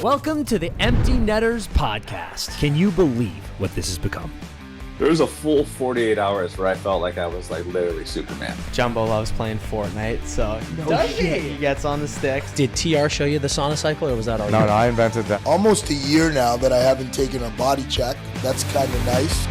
Welcome to the Empty Netters podcast. Can you believe what this has become? There was a full 48 hours where I felt like I was like literally Superman. Jumbo loves playing Fortnite, so he gets on the sticks. Did TR show you the sauna cycle, or was that all? No, I invented that. Almost a year now that I haven't taken a body check. That's kind of nice.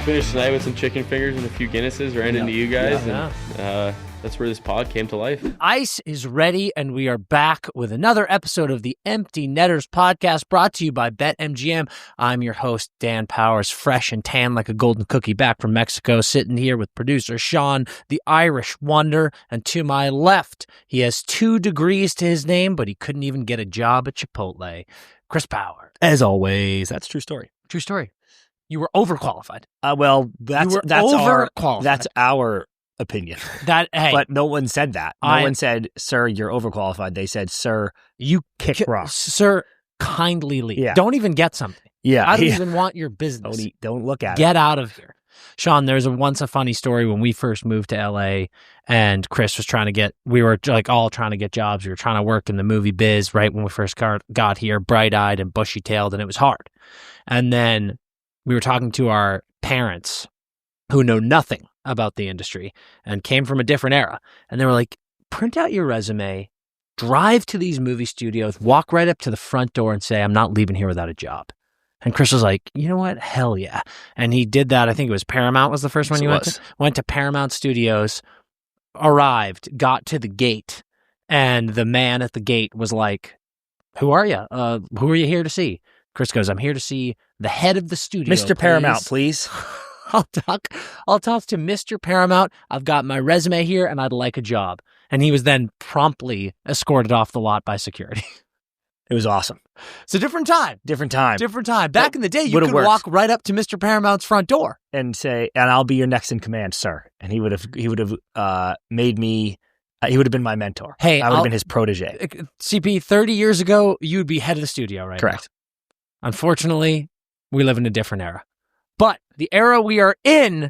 Finished tonight with some chicken fingers and a few Guinnesses, ran into you guys, and that's where this pod came to life. Ice is ready, and we are back with another episode of the Empty Netters podcast, brought to you by BetMGM. I'm your host, Dan Powers, fresh and tan like a golden cookie, back from Mexico, sitting here with producer Sean, the Irish Wonder, and to my left, he has 2 degrees to his name, but he couldn't even get a job at Chipotle. Chris Power. As always, that's a true story. True story. You were overqualified. Well, that's overqualified. our opinion. But no one said that. No one said, "Sir, you're overqualified." They said, "Sir, you kick rocks." Sir, kindly leave. Yeah. Don't even get something. Yeah, I don't even want your business. Don't look at it. Get out of here. Sean, there's once a funny story when we first moved to LA and Chris was we were like all trying to get jobs. We were trying to work in the movie biz right when we first got here, bright-eyed and bushy-tailed, and it was hard. And then we were talking to our parents who know nothing about the industry and came from a different era. And they were like, print out your resume, drive to these movie studios, walk right up to the front door and say, I'm not leaving here without a job. And Chris was like, you know what? Hell yeah. And he did that. I think it was Paramount was the first one went to Paramount Studios, arrived, got to the gate, and the man at the gate was like, who are you? Who are you here to see? Chris goes, I'm here to see the head of the studio. Mr. Paramount, please. I'll talk to Mr. Paramount. I've got my resume here and I'd like a job. And he was then promptly escorted off the lot by security. It was awesome. It's a different time. Different time. Back in the day, you could walk right up to Mr. Paramount's front door and say, and I'll be your next in command, sir. And he would have made me, he would have been my mentor. Hey, I would have been his protege. CP, 30 years ago, you'd be head of the studio right Correct. now. Unfortunately, we live in a different era. But the era we are in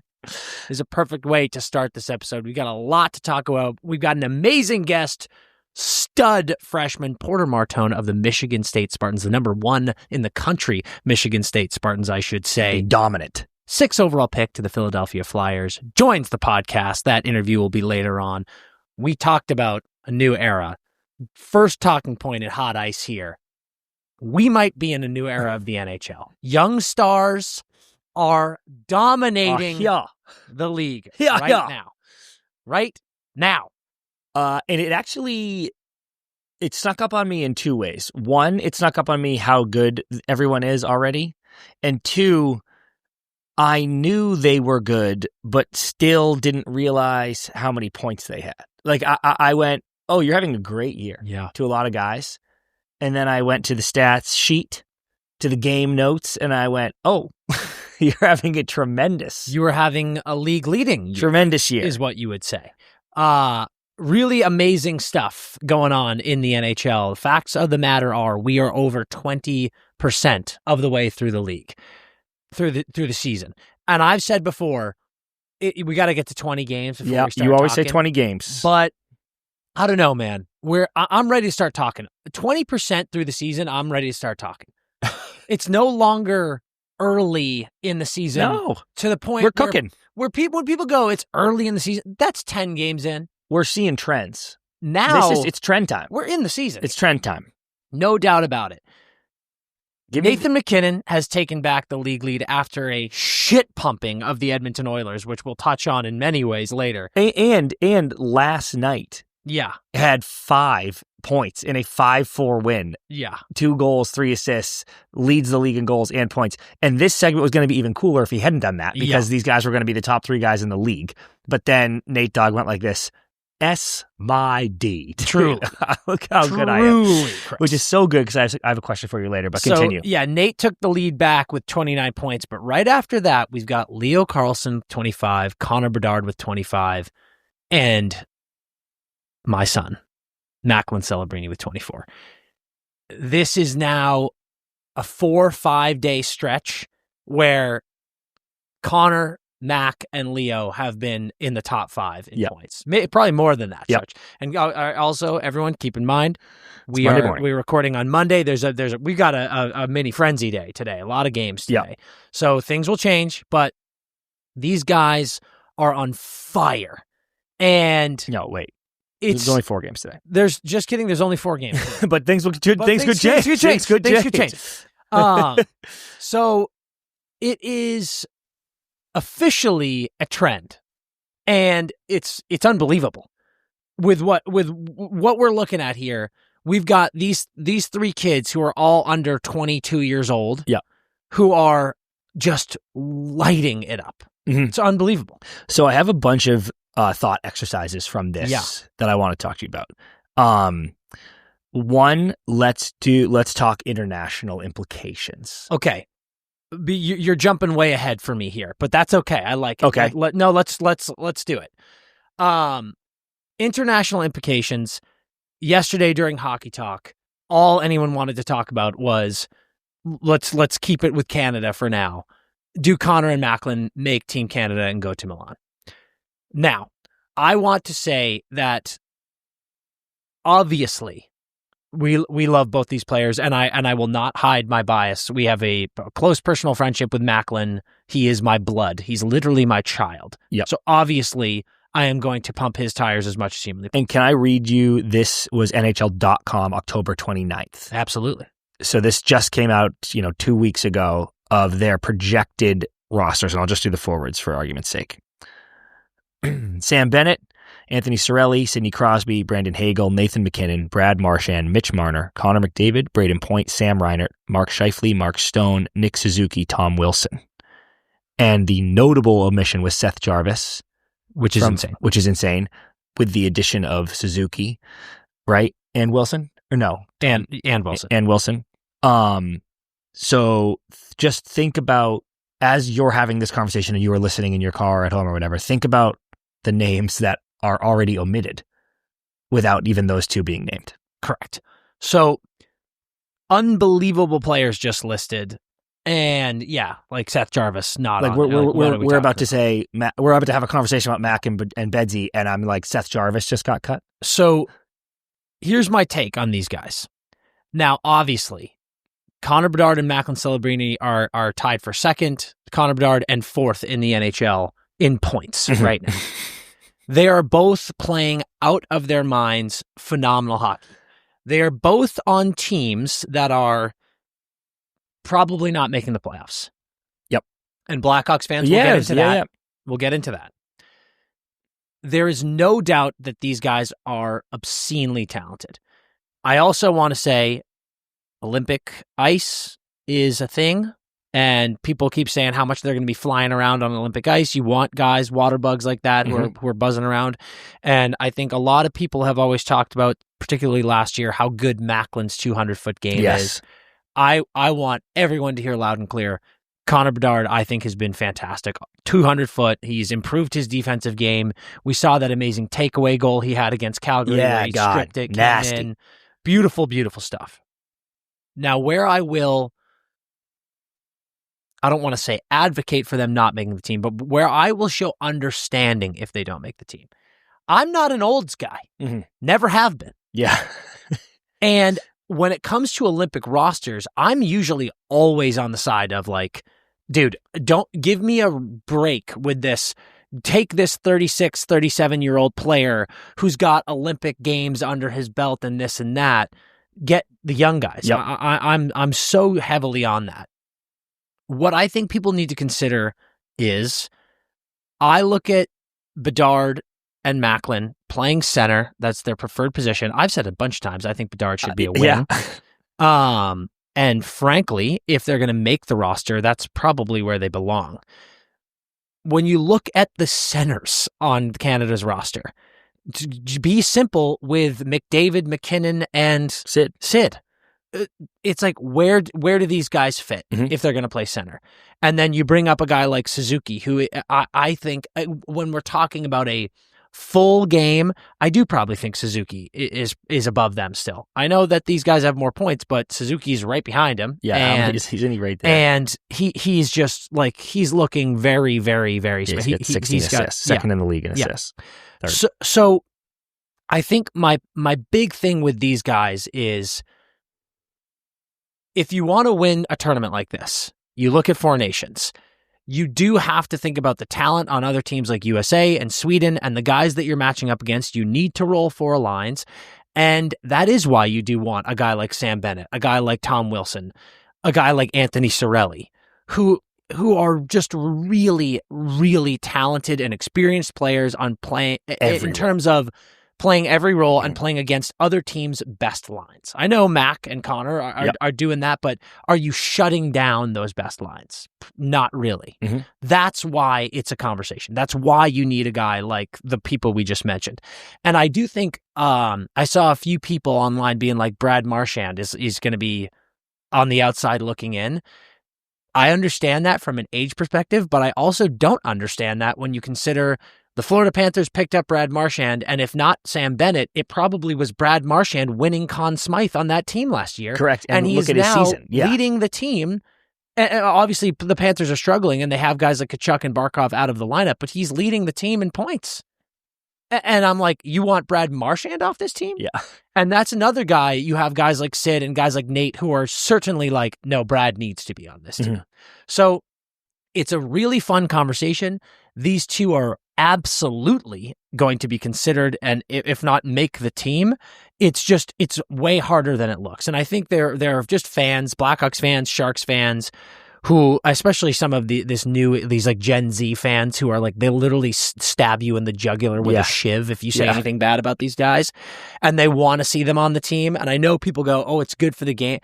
is a perfect way to start this episode. We got a lot to talk about. We've got an amazing guest, stud freshman Porter Martone of the Michigan State Spartans, the number 1 in the country Michigan State Spartans, I should say. Dominant. 6 overall pick to the Philadelphia Flyers. Joins the podcast. That interview will be later on. We talked about a new era. First talking point at Hot Ice here. We might be in a new era of the NHL. Young stars are dominating the league right now. And it snuck up on me in 2 ways. 1, it snuck up on me how good everyone is already. And 2, I knew they were good, but still didn't realize how many points they had. Like I went, oh, you're having a great year to a lot of guys. And then I went to the stats sheet, to the game notes, and I went, oh, you're having a tremendous. You were having a league leading year. Tremendous year. Is what you would say. Really amazing stuff going on in the NHL. The facts of the matter are we are over 20% of the way through the league, through the season. And I've said before, we got to get to 20 games before we start you always talking. say 20 games. But I don't know, man. I'm ready to start talking. 20% through the season, I'm ready to start talking. It's no longer early in the season. No. To the point we're cooking. When people go, it's early in the season, that's 10 games in. We're seeing trends. Now it's trend time. We're in the season. It's trend time. No doubt about it. Nathan MacKinnon has taken back the league lead after a shit pumping of the Edmonton Oilers, which we'll touch on in many ways later. And last night, had 5 points in a 5-4 win. 2 goals, 3 assists, leads the league in goals and points. And this segment was going to be even cooler if he hadn't done that, because these guys were going to be the top 3 guys in the league. But then Nate Dogg went like this. S my D. True. Look how good I am. Chris. Which is so good, because I have a question for you later, but continue. Nate took the lead back with 29 points, but right after that, we've got Leo Carlsson with 25, Connor Bedard with 25, and my son, Macklin Celebrini with 24. This is now a 4-5 day stretch where Connor, Mac and Leo have been in the top 5 in Yep. points. Probably more than that. Yep. Such. And also, everyone keep in mind, Monday morning. we're recording on Monday. We've got a mini frenzy day today. A lot of games today. Yep. So things will change, but these guys are on fire. And No, wait. it's There's only 4 games today. there's just kidding. There's only 4 games. Today. But things could change. Things could change. Things could change. So it is officially a trend, and it's unbelievable with what we're looking at here. We've got these 3 kids who are all under 22 years old. Yeah. Who are just lighting it up. Mm-hmm. It's unbelievable. So I have a bunch of thought exercises from this that I want to talk to you about. One, let's talk international implications. Okay. You're jumping way ahead for me here, but that's okay. I like it. Okay. Let's do it. International implications. Yesterday during Hockey Talk, all anyone wanted to talk about was let's keep it with Canada for now. Do Connor and Macklin make Team Canada and go to Milan? Now, I want to say that obviously we love both these players, and I will not hide my bias. We have a close personal friendship with Macklin. He is my blood. He's literally my child. Yep. So obviously I am going to pump his tires as much as humanly possible. And can I read you? This was NHL.com, October 29th. Absolutely. So this just came out, 2 weeks ago of their projected rosters, and I'll just do the forwards for argument's sake. Sam Bennett, Anthony Cirelli, Sidney Crosby, Brandon Hagel, Nathan McKinnon, Brad Marchand, Mitch Marner, Connor McDavid, Braden Point, Sam Reinert, Mark Scheifele, Mark Stone, Nick Suzuki, Tom Wilson. And the notable omission was Seth Jarvis, Which is insane. Which is insane, with the addition of Suzuki, right? And Wilson? Or no? And Wilson. And Wilson. So just think about, as you're having this conversation and you are listening in your car at home or whatever, think about the names that are already omitted without even those 2 being named. Correct. So unbelievable players just listed. And yeah, like Seth Jarvis, not like on. We're about to say, we're about to have a conversation about Mac and Bedsy, and I'm like, Seth Jarvis just got cut. So here's my take on these guys. Now, obviously, Connor Bedard and Macklin Celebrini are tied for 2nd, Connor Bedard, and 4th in the NHL in points right now. They are both playing out of their minds phenomenal hockey. They are both on teams that are probably not making the playoffs. Yep. And Blackhawks fans will get into that. We'll get into that. There is no doubt that these guys are obscenely talented. I also want to say Olympic ice is a thing, and people keep saying how much they're going to be flying around on Olympic ice. You want guys, water bugs like that who are buzzing around. And I think a lot of people have always talked about, particularly last year, how good Macklin's 200-foot game is. I want everyone to hear loud and clear. Connor Bedard, I think, has been fantastic. 200-foot. He's improved his defensive game. We saw that amazing takeaway goal he had against Calgary where he stripped it, nasty. came in. Beautiful, beautiful stuff. Now, where I don't want to say advocate for them not making the team, but where I will show understanding if they don't make the team. I'm not an olds guy. Never have been. Yeah. And when it comes to Olympic rosters, I'm usually always on the side of like, dude, don't give me a break with this. Take this 36, 37-year-old player who's got Olympic games under his belt and this and that. Get the young guys. Yep. I'm so heavily on that. What I think people need to consider is I look at Bedard and Macklin playing center. That's their preferred position. I've said it a bunch of times. I think Bedard should be a wing. And frankly, if they're going to make the roster, that's probably where they belong. When you look at the centers on Canada's roster, to be simple with McDavid, McKinnon, and Sid. It's like, where do these guys fit if they're going to play center? And then you bring up a guy like Suzuki, who I think when we're talking about a full game, I do probably think Suzuki is above them still. I know that these guys have more points, but Suzuki's right behind him. Yeah, and he's right there. And he's just like, he's looking very, very, very smart. He's got 16 assists, second in the league in assists. So I think my big thing with these guys is, if you want to win a tournament like this, you look at Four Nations. You do have to think about the talent on other teams like USA and Sweden, and the guys that you're matching up against. You need to roll 4 lines, and that is why you do want a guy like Sam Bennett, a guy like Tom Wilson, a guy like Anthony Cirelli, who are just really, really talented and experienced players on playing in terms of playing every role and playing against other teams' best lines. I know Mac and Connor are doing that, but are you shutting down those best lines? Not really. Mm-hmm. That's why it's a conversation. That's why you need a guy like the people we just mentioned. And I do think I saw a few people online being like, Brad Marchand is going to be on the outside looking in. I understand that from an age perspective, but I also don't understand that when you consider the Florida Panthers picked up Brad Marchand, and if not Sam Bennett, it probably was Brad Marchand winning Conn Smythe on that team last year. Correct. And he's look at now his season. Yeah. leading the team. And obviously, the Panthers are struggling, and they have guys like Kachuk and Barkov out of the lineup, but he's leading the team in points. And I'm like, you want Brad Marchand off this team? Yeah. And that's another guy. You have guys like Sid and guys like Nate who are certainly like, no, Brad needs to be on this team. So it's a really fun conversation. These two are absolutely going to be considered, and if not make the team, it's way harder than it looks. And I think there are just fans, Blackhawks fans, Sharks fans, who, especially some of these like Gen Z fans who are like, they literally stab you in the jugular with a shiv if you say anything bad about these guys, and they want to see them on the team. And I know people go, oh, it's good for the game.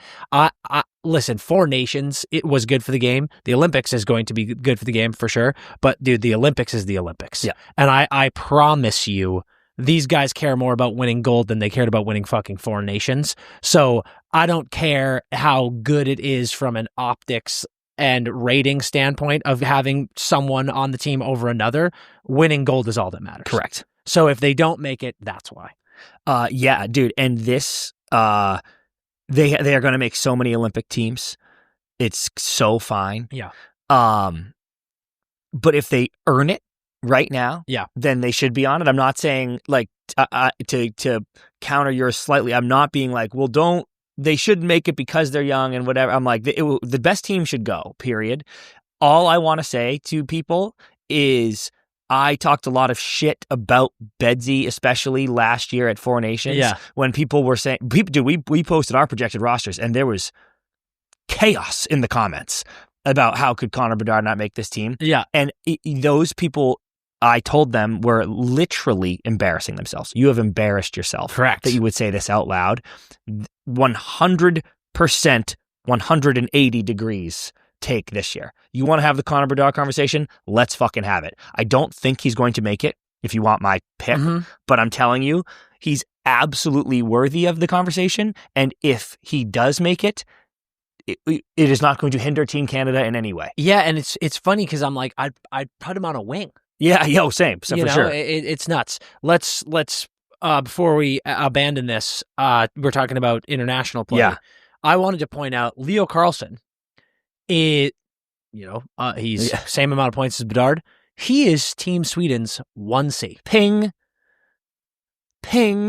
Listen, Four Nations, it was good for the game. The Olympics is going to be good for the game for sure. But dude, the Olympics is the Olympics. Yeah. And I promise you, these guys care more about winning gold than they cared about winning fucking Four Nations. So I don't care how good it is from an optics and rating standpoint of having someone on the team over another. Winning gold is all that matters. Correct. So if they don't make it, that's why. Yeah, dude. And this, they are going to make so many Olympic teams. It's so fine. Yeah. But if they earn it right now, then they should be on it. I'm not saying like to counter yours slightly. I'm not being like, well, they should make it because they're young and whatever. I'm like, the best team should go, period. All I want to say to people is, I talked a lot of shit about Bedsy, especially last year at Four Nations. Yeah. When people were saying, we posted our projected rosters, and there was chaos in the comments about how could Connor Bedard not make this team. Yeah. And those people, I told them, were literally embarrassing themselves. You have embarrassed yourself. Correct. That you would say this out loud. 100%, 180 degrees take this year. You want to have the Connor Bedard conversation? Let's fucking have it. I don't think he's going to make it, if you want my pick, but I'm telling you, he's absolutely worthy of the conversation. And if he does make it, it is not going to hinder Team Canada in any way. Yeah, and it's funny because I'm like, I'd put him on a wing. Yeah, same. So for sure. It's nuts. Let's before we abandon this, we're talking about international play. Yeah. I wanted to point out Leo Carlsson he's same amount of points as Bedard. He is Team Sweden's 1C. Ping.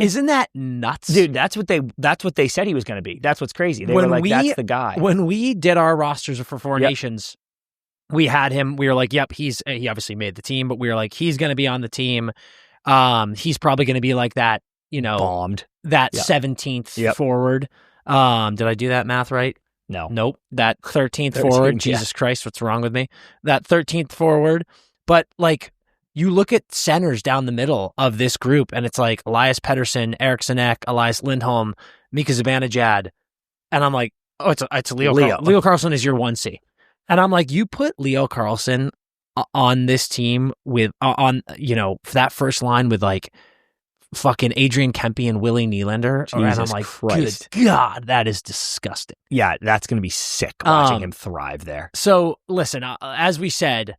Isn't that nuts? Dude, that's what they said he was going to be. That's what's crazy. They were like, that's the guy. When we did our rosters for Four Nations, we had him. We were like, yep, he obviously made the team, but we were like, he's going to be on the team. He's probably going to be like that, bombed. That 17th forward. Did I do that math right? No. Nope. That 13th forward. Jesus Christ, what's wrong with me? That 13th forward. But like, you look at centers down the middle of this group, and it's like Elias Pettersson, Eric Sinek, Elias Lindholm, Mika Zibanejad, and I'm like, oh, it's Leo. Leo Carlsson is your 1C, and I'm like, you put Leo Carlsson on this team with that first line with like fucking Adrian Kempe and Willie Nylander, and I'm like, Christ. Good God, that is disgusting. Yeah, that's going to be sick watching him thrive there. So listen, as we said,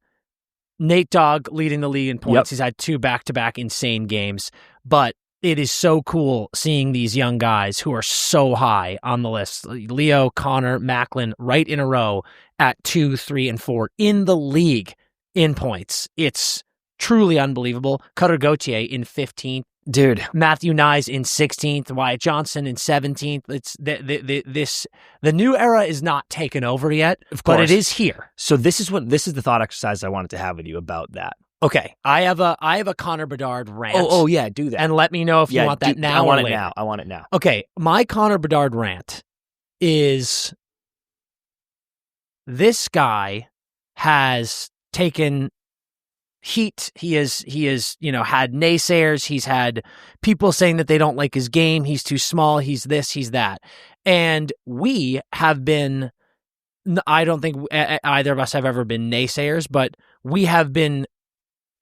Nate Dogg leading the league in points. Yep. He's had 2 back-to-back insane games. But it is so cool seeing these young guys who are so high on the list. Leo, Connor, Macklin, right in a row at 2, 3, and 4 in the league in points. It's truly unbelievable. Cutter Gauthier in 15th. Dude. Matthew Nyes in 16th. Wyatt Johnson in 17th. It's the new era is not taken over yet, but it is here. So this is the thought exercise I wanted to have with you about that. Okay, I have a Connor Bedard rant. Oh yeah, do that. And let me know if you want that now or later. I want it now. Okay, my Connor Bedard rant is this guy has taken heat. He is, had naysayers. He's had people saying that they don't like his game. He's too small. He's this, he's that. And we have been, I don't think either of us have ever been naysayers, but we have been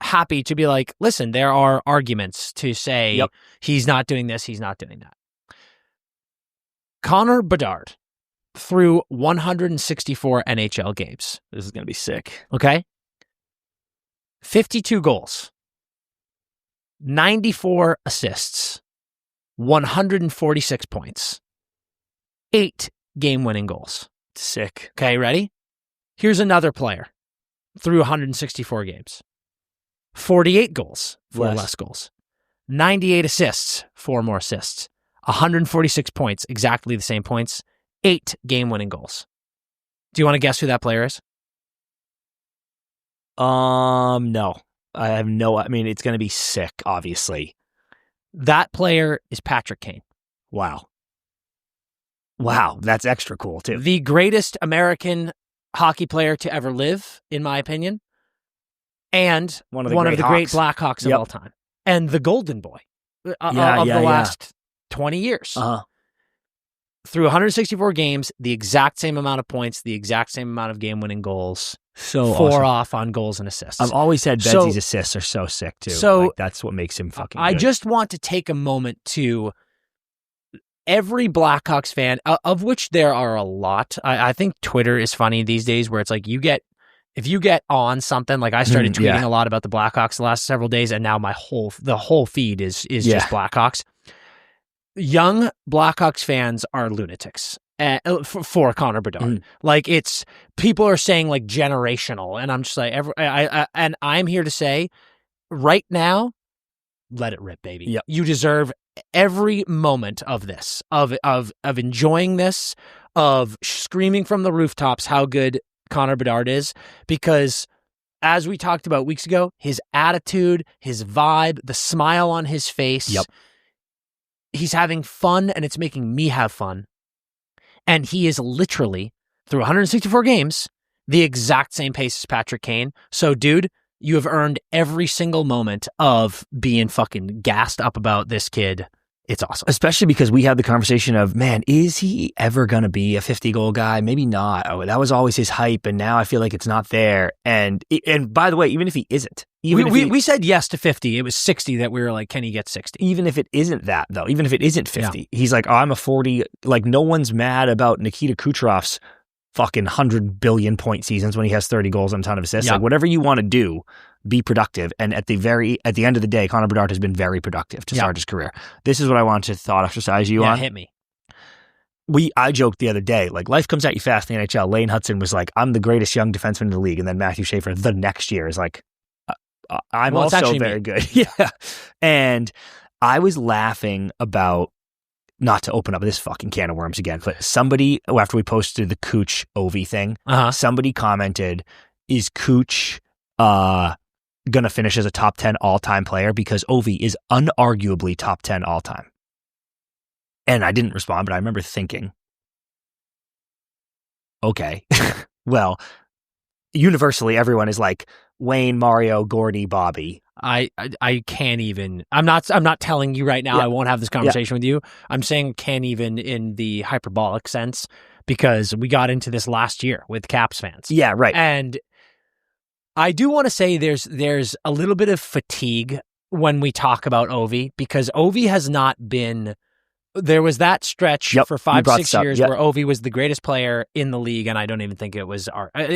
happy to be like, listen, there are arguments to say he's not doing this, he's not doing that. Connor Bedard through 164 NHL games. This is going to be sick. Okay? 52 goals, 94 assists, 146 points, 8 game-winning goals. Sick. Okay, ready? Here's another player through 164 games. 48 goals, 4 less goals. 98 assists, 4 more assists. 146 points, exactly the same points. 8 game-winning goals. Do you want to guess who that player is? No. I have no, it's going to be sick, obviously. That player is Patrick Kane. Wow, that's extra cool, too. The greatest American hockey player to ever live, in my opinion. And one of the great Blackhawks of all time. And the golden boy of the last 20 years. Through 164 games, the exact same amount of points, the exact same amount of game-winning goals. So 4 awesome. off on goals and assists. I've always said Betsy's assists are so sick, too. So that's what makes him fucking I good. just want to take a moment to every Blackhawks fan, of which there are a lot. I think Twitter is funny these days where it's like if you get on something, like I started tweeting a lot about the Blackhawks the last several days, and now the whole feed is just Blackhawks. Young Blackhawks fans are lunatics for Connor Bedard. Like people are saying like generational, and I'm just like, and I'm here to say, right now, let it rip, baby. Yep. You deserve every moment of this, of enjoying this, of screaming from the rooftops how good Connor Bedard is, because as we talked about weeks ago, his attitude, his vibe, the smile on his face, he's having fun, and it's making me have fun. And he is literally, through 164 games, the exact same pace as Patrick Kane. So, dude, you have earned every single moment of being fucking gassed up about this kid. It's awesome. Especially because we had the conversation of, man, is he ever going to be a 50-goal guy? Maybe not. Oh, that was always his hype, and now I feel like it's not there. And by the way, even if he isn't. We said yes to 50. It was 60 that we were like, can he get 60? Even if it isn't that, though, even if it isn't 50, he's like, oh, I'm a 40. Like, no one's mad about Nikita Kucherov's fucking 100 billion point seasons when he has 30 goals and a ton of assists. Like, whatever you want to do, be productive. And at the end of the day, Connor Bedard has been very productive to start his career. This is what I want to thought exercise you on. Hit me. I joked the other day, like, life comes at you fast in the NHL. Lane Hudson was like, I'm the greatest young defenseman in the league. And then Matthew Schaefer the next year is like, I'm also very good. And I was laughing about, not to open up this fucking can of worms again, but somebody, after we posted the Cooch Ovi thing, somebody commented, is Cooch going to finish as a top 10 all-time player? Because Ovi is unarguably top 10 all-time. And I didn't respond, but I remember thinking, okay, well, universally everyone is like, Wayne, Mario, Gordy, Bobby. I can't even. I'm not telling you right now. I won't have this conversation with you. I'm saying can't even in the hyperbolic sense, because we got into this last year with Caps fans. Yeah, right. And I do want to say there's a little bit of fatigue when we talk about Ovi, because Ovi has not been there was that stretch Yep, for you 5, brought 6 this up. years Yep. where Ovi was the greatest player in the league, and I don't even think it was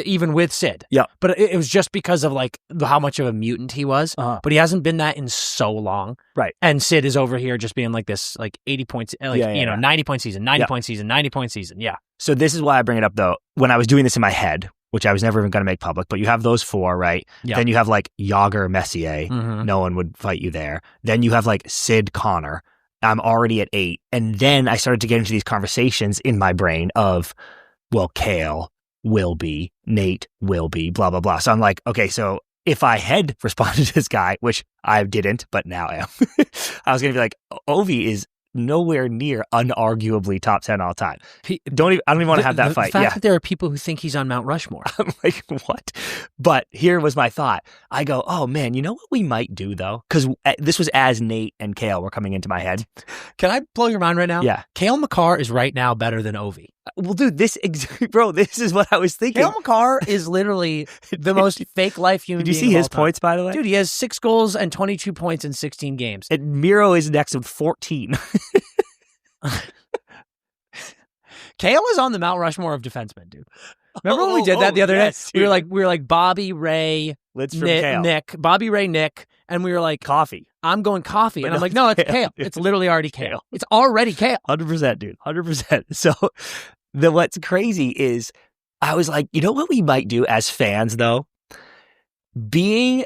even with Sid. Yep. But it was just because of like how much of a mutant he was. Uh-huh. But he hasn't been that in so long. Right. And Sid is over here just being like this, like 80 points, like 90 point season, 90 point season, 90 point season. Yeah. So this is why I bring it up though. When I was doing this in my head, which I was never even going to make public, but you have those 4, right? Yeah. Then you have like Yager, Messier. Mhm. No one would fight you there. Then you have like Sid, Connor. I'm already at 8. And then I started to get into these conversations in my brain of, well, Kale will be, Nate will be, blah, blah, blah. So I'm like, okay, so if I had responded to this guy, which I didn't, but now I am, I was going to be like, Ovi is nowhere near unarguably top 10 all time. I don't even want to have that fight. The fact that there are people who think he's on Mount Rushmore. I'm like, what? But here was my thought. I go, oh man, you know what we might do though? Because this was as Nate and Kale were coming into my head. Can I blow your mind right now? Yeah. Kale McCarr is right now better than Ovi. Well, dude, this is what I was thinking. Kale McCarr is literally the most fake life human Did you being see of his all time. points, by the way? Dude, he has 6 goals and 22 points in 16 games. And Miro is next with 14. Kale is on the Mount Rushmore of defensemen, dude. Remember when we did that the other yes, day? We were like Bobby, Ray, Let's from Kale. Nick, Bobby, Ray, Nick, and we were like, Coffee. I'm going coffee. But And I'm no, like, no, it's Kale, Kale. dude. It's literally already Kale. It's already Kale. 100%, dude. 100%. So what's crazy is I was like, you know what we might do as fans, though? Being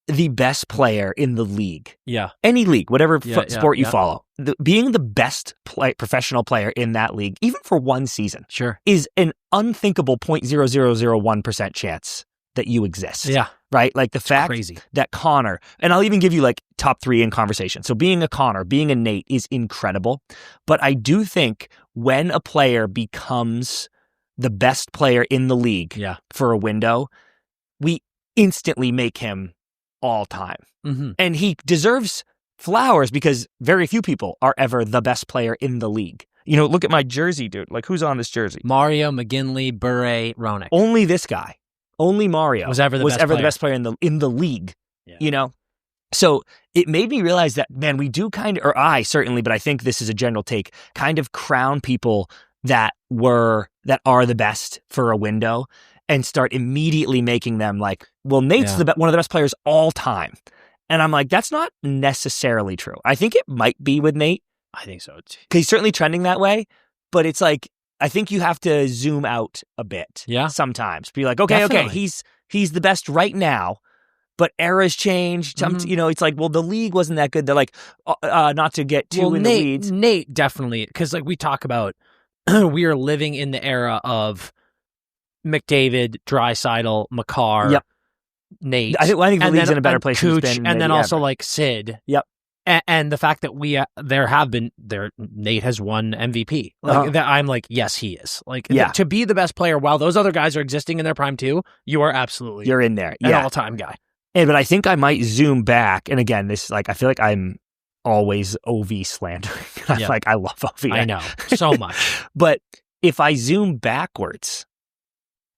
the best player in the league, Yeah. any league, whatever sport you yeah. follow, being the best professional player in that league, even for one season, Sure. is an unthinkable 0.0001% chance that you exist. Yeah. Right? Like the fact Crazy. that Connor, and I'll even give you like top 3 in conversation. So being a Connor, being a Nate is incredible. But I do think when a player becomes the best player in the league for a window, we instantly make him all time. Mm-hmm. And he deserves flowers because very few people are ever the best player in the league. You know, look at my jersey, dude. Like, who's on this jersey? Mario, McGinley, Bure, Roenick. Only this guy. Only Mario Was ever the best player. in the league. Yeah. You know? So it made me realize that, man, we do kind of, or I certainly, but I think this is a general take, kind of crown people that are the best for a window and start immediately making them like, well, Nate's one of the best players all time. And I'm like, that's not necessarily true. I think it might be with Nate. I think so too. Because he's certainly trending that way. But it's like, I think you have to zoom out a bit sometimes. Be like, okay, he's the best right now. But eras changed. Mm-hmm. You know, it's like, well, the league wasn't that good. They're like, not to get too in the weeds. Nate definitely, because like we talk about, we are living in the era of McDavid, Draisaitl, McCarr, Nate. I think the league's in a better place than Cooch, it's been and then maybe also ever. like Sid. Yep. And the fact that Nate has won MVP. Like that, I'm like, yes, he is. Like to be the best player while those other guys are existing in their prime too, you are absolutely you're in there. an all-time guy. But I think I might zoom back. And again, this like I feel like I'm always OV slandering. I love OV. I know so much. But if I zoom backwards,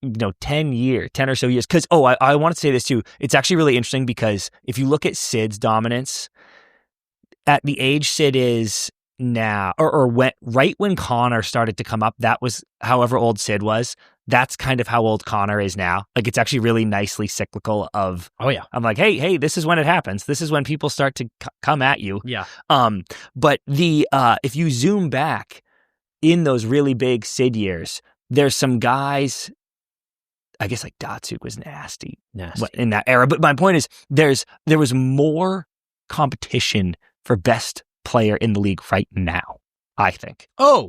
10 or so years, because I want to say this too. It's actually really interesting because if you look at Sid's dominance at the age Sid is now, right when Connor started to come up, that was however old Sid was. That's kind of how old Connor is now. Like it's actually really nicely cyclical of, I'm like, hey, this is when it happens. This is when people start to come at you. Yeah. But if you zoom back in those really big Sid years, there's some guys, I guess like Datsuk was nasty in that era. But my point is there was more competition for best player in the league right now, I think.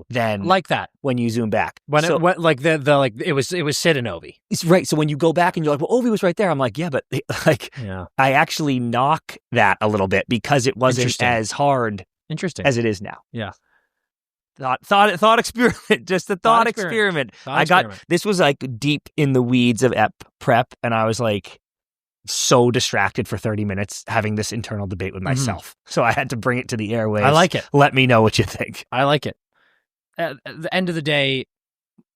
Than like that when you zoom back. When it was Sid and Ovi. It's right. So when you go back and you're like, well, Ovi was right there. I'm like, but I actually knock that a little bit because it wasn't as hard as it is now. Yeah. Thought experiment, just a thought experiment. This was like deep in the weeds of prep, and I was like so distracted for 30 minutes having this internal debate with myself. So I had to bring it to the airwaves. I like it. Let me know what you think. I like it. At the end of the day,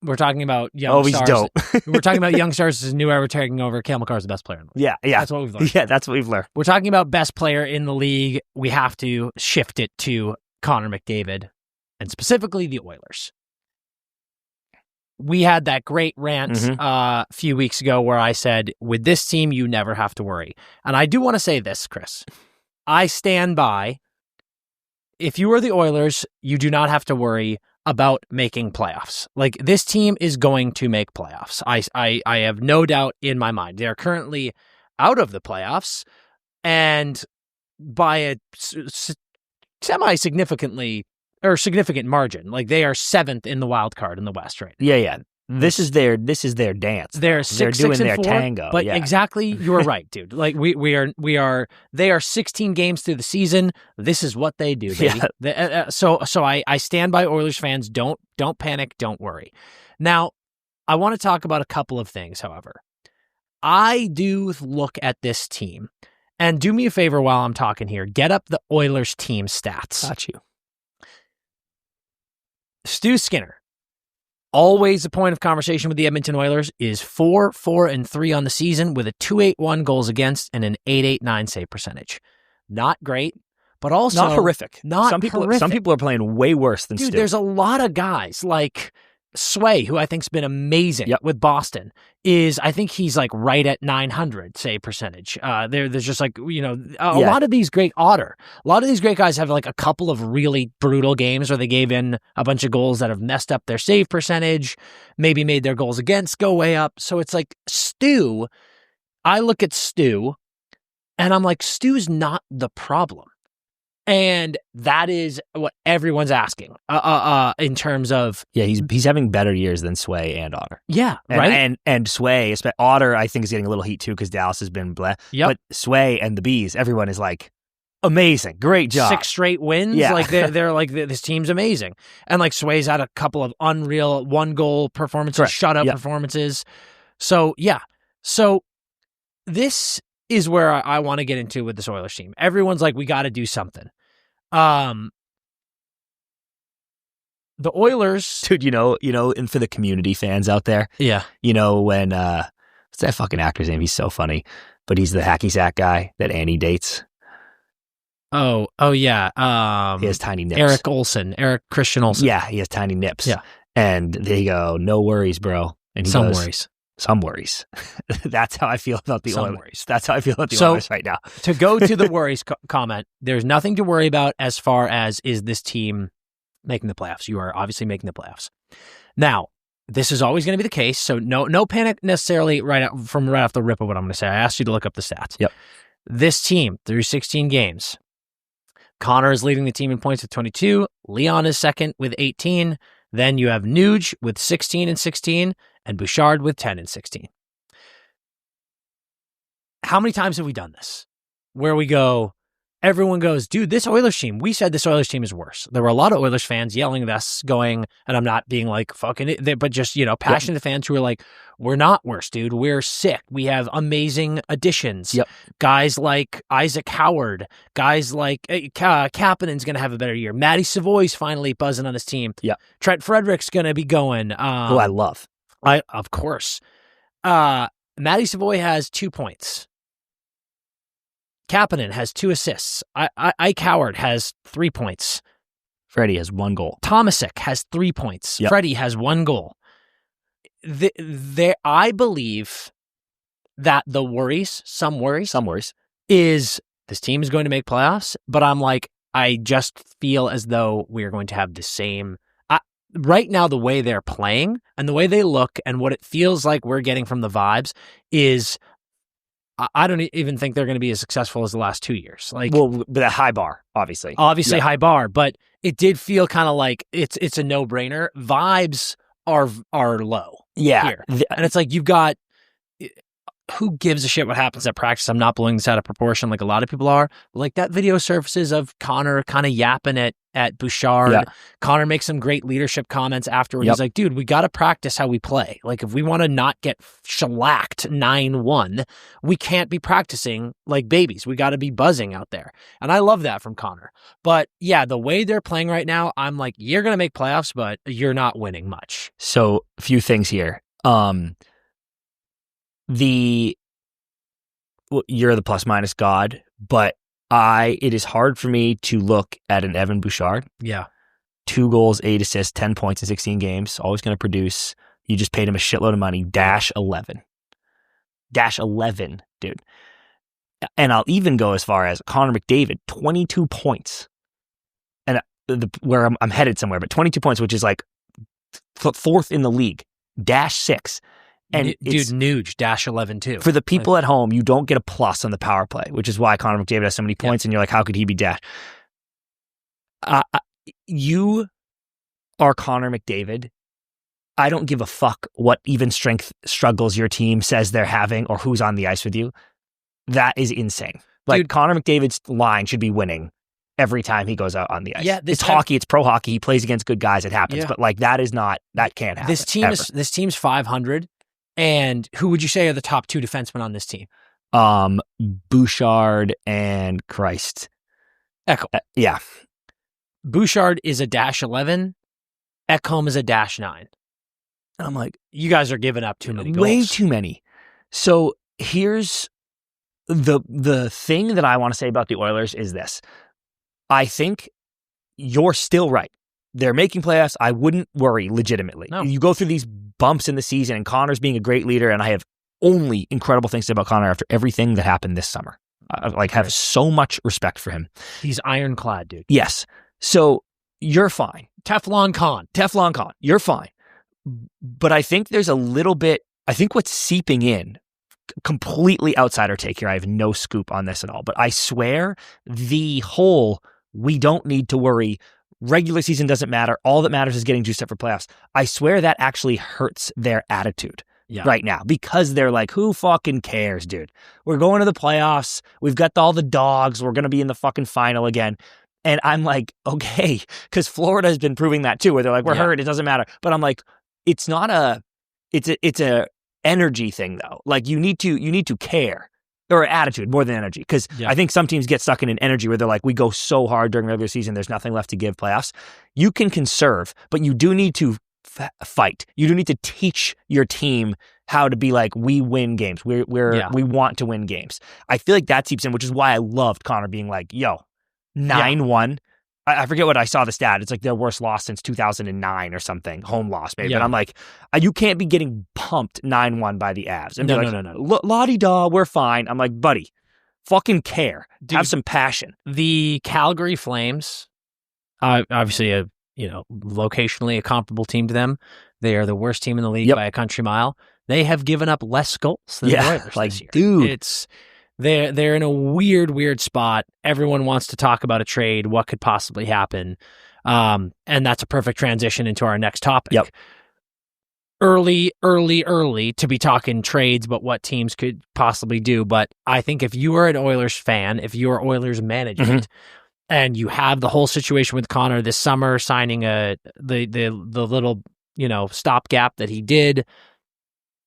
we're talking about young stars. Dope. We're talking about young stars as new era taking over. Cale McCarr is the best player in the league. Yeah. That's what we've learned. Yeah, that's what we've learned. We're talking about best player in the league. We have to shift it to Connor McDavid. and specifically the Oilers. We had that great rant a few weeks ago where I said, with this team, you never have to worry. And I do want to say this, Chris. I stand by, if you are the Oilers, you do not have to worry about making playoffs. Like, this team is going to make playoffs. I have no doubt in my mind. They are currently out of the playoffs, and by a semi-significantly or significant margin. Like, they are 7th in the wild card in the West right now. Yeah. This is their dance. They're doing their 4, tango. But exactly, you're right, dude. Like, they are 16 games through the season. This is what they do, baby. Yeah. So I stand by Oilers fans. Don't panic. Don't worry. Now, I want to talk about a couple of things, however. I do look at this team, and do me a favor while I'm talking here. Get up the Oilers team stats. Got you. Stu Skinner, always a point of conversation with the Edmonton Oilers, is 4-4-3 on the season with a 2.81 goals against and an 8.89 save percentage. Not great, but also not horrific. Horrific. Some people are playing way worse than Dude, Stu. There's a lot of guys like Sway, who I think's been amazing with Boston, I think he's like right at 900 save percentage. There's just like, a lot of these great Otter. A lot of these great guys have like a couple of really brutal games where they gave in a bunch of goals that have messed up their save percentage, maybe made their goals against go way up. So it's like Stu, I look at Stu and I'm like, Stu's not the problem. And that is what everyone's asking in terms of... Yeah, he's having better years than Sway and Otter. Yeah, right? And Sway, Otter, I think, is getting a little heat too because Dallas has been bleh. Yep. But Sway and the Bees, everyone is like, amazing, great job. 6 straight wins. Yeah. Like, they're like, this team's amazing. And like, Sway's had a couple of unreal 1-goal performances, shutout performances. So, yeah. So, this is where I want to get into with this Oilers team. Everyone's like, we got to do something. The Oilers, dude, and for the community fans out there, when what's that fucking actor's name? He's so funny, but he's the hacky sack guy that Annie dates. Oh yeah. He has tiny nips. Eric Christian Olsen. Yeah, he has tiny nips. Yeah, and they go, "No worries, bro." And he goes, Some worries. That's how I feel about the Oilers. That's how I feel about the Oilers right now. To go to the worries comment, there's nothing to worry about as far as is this team making the playoffs. You are obviously making the playoffs. Now, this is always going to be the case, so no panic necessarily right off the rip of what I'm going to say. I asked you to look up the stats. Yep. This team, through 16 games, Connor is leading the team in points with 22. Leon is second with 18. Then you have Nuge with 16 and 16, and Bouchard with 10 and 16. How many times have we done this? Where we go, everyone goes, dude, this Oilers team, we said this Oilers team is worse. There were a lot of Oilers fans yelling at us going, and I'm not being like, fucking it, but just, passionate fans who are like, we're not worse, dude. We're sick. We have amazing additions. Yep. Guys like Isaac Howard, guys like Kapanen's going to have a better year. Matty Savoy's finally buzzing on his team. Yep. Trent Frederick's going to be going. Who I love. Of course. Matty Savoy has 2 points. Kapanen has 2 assists. Ike Howard has 3 points. Freddie has 1 goal. Tomasic has 3 points. Yep. Freddie has 1 goal. I believe that some worries, is this team is going to make playoffs, but I'm like, I just feel as though we are going to have the same... right now, the way they're playing and the way they look and what it feels like we're getting from the vibes is... I don't even think they're going to be as successful as the last 2 years. But a high bar, obviously. High bar, but it did feel kind of like it's a no-brainer. Vibes are low. Yeah. Here. And it's like you've got, who gives a shit what happens at practice? I'm not blowing this out of proportion like a lot of people are. Like that video surfaces of Connor kind of yapping at Bouchard. Yeah. Connor makes some great leadership comments afterwards. He's like, dude, we got to practice how we play. Like if we want to not get shellacked 9-1, we can't be practicing like babies. We got to be buzzing out there. And I love that from Connor. But yeah, the way they're playing right now, I'm like, you're going to make playoffs, but you're not winning much. So a few things here. You're the plus minus god, but it is hard for me to look at an Evan Bouchard 2 goals, 8 assists, 10 points in 16 games. Always going to produce. You just paid him a shitload of money. -11. -11, dude. And I'll even go as far as Connor McDavid, 22 points. And where I'm headed somewhere, but 22 points, which is like 4th in the league, -6. And dude, Nuge, -11 too. For the people at home, you don't get a plus on the power play, which is why Connor McDavid has so many points, and you're like, how could he be dash? You are Connor McDavid. I don't give a fuck what even strength struggles your team says they're having or who's on the ice with you. That is insane. Like, dude, Connor McDavid's line should be winning every time he goes out on the ice. Yeah, it's hockey. It's pro hockey. He plays against good guys. It happens. But like, that can't happen. This team's 500. And who would you say are the top 2 defensemen on this team? Bouchard and Christ. Ekholm. Yeah. Bouchard is a -11. Ekholm is a -9. And I'm like, you guys are giving up too many goals. Way too many. So here's the thing that I want to say about the Oilers is this. I think you're still right. They're making playoffs. I wouldn't worry legitimately. No. You go through these bumps in the season, and Connor's being a great leader, and I have only incredible things to say about Connor after everything that happened this summer. I have so much respect for him. He's ironclad, dude. Yes. So you're fine. Teflon Con. You're fine. But I think there's a little bit, I think what's seeping in, completely outsider take here, I have no scoop on this at all, but I swear the whole, we don't need to worry, regular season doesn't matter, all that matters is getting juiced up for playoffs. I swear that actually hurts their attitude right now, because they're like, who fucking cares, dude? We're going to the playoffs. We've got all the dogs. We're going to be in the fucking final again. And I'm like, okay, because Florida has been proving that too, where they're like, we're hurt, it doesn't matter. But I'm like, it's a energy thing though. Like, you need to care, or attitude more than energy. Because I think some teams get stuck in an energy where they're like, we go so hard during regular season, there's nothing left to give playoffs. You can conserve, but you do need to fight. You do need to teach your team how to be like, we win games. We want to win games. I feel like that seeps in, which is why I loved Connor being like, yo, 9-1. I forget what I saw the stat. It's like their worst loss since 2009 or something. Home loss, maybe. Yeah. But I'm like, you can't be getting pumped 9-1 by the Avs. And no. La-di-da, we're fine. I'm like, buddy, fucking care. Dude, have some passion. The Calgary Flames, obviously locationally a comparable team to them. They are the worst team in the league by a country mile. They have given up less goals than the Oilers this year. Dude. They're in a weird spot. Everyone wants to talk about a trade. What could possibly happen? And that's a perfect transition into our next topic. Yep. Early to be talking trades, but what teams could possibly do. But I think if you are an Oilers fan, if you are Oilers management, and you have the whole situation with Connor this summer, signing the little stopgap that he did,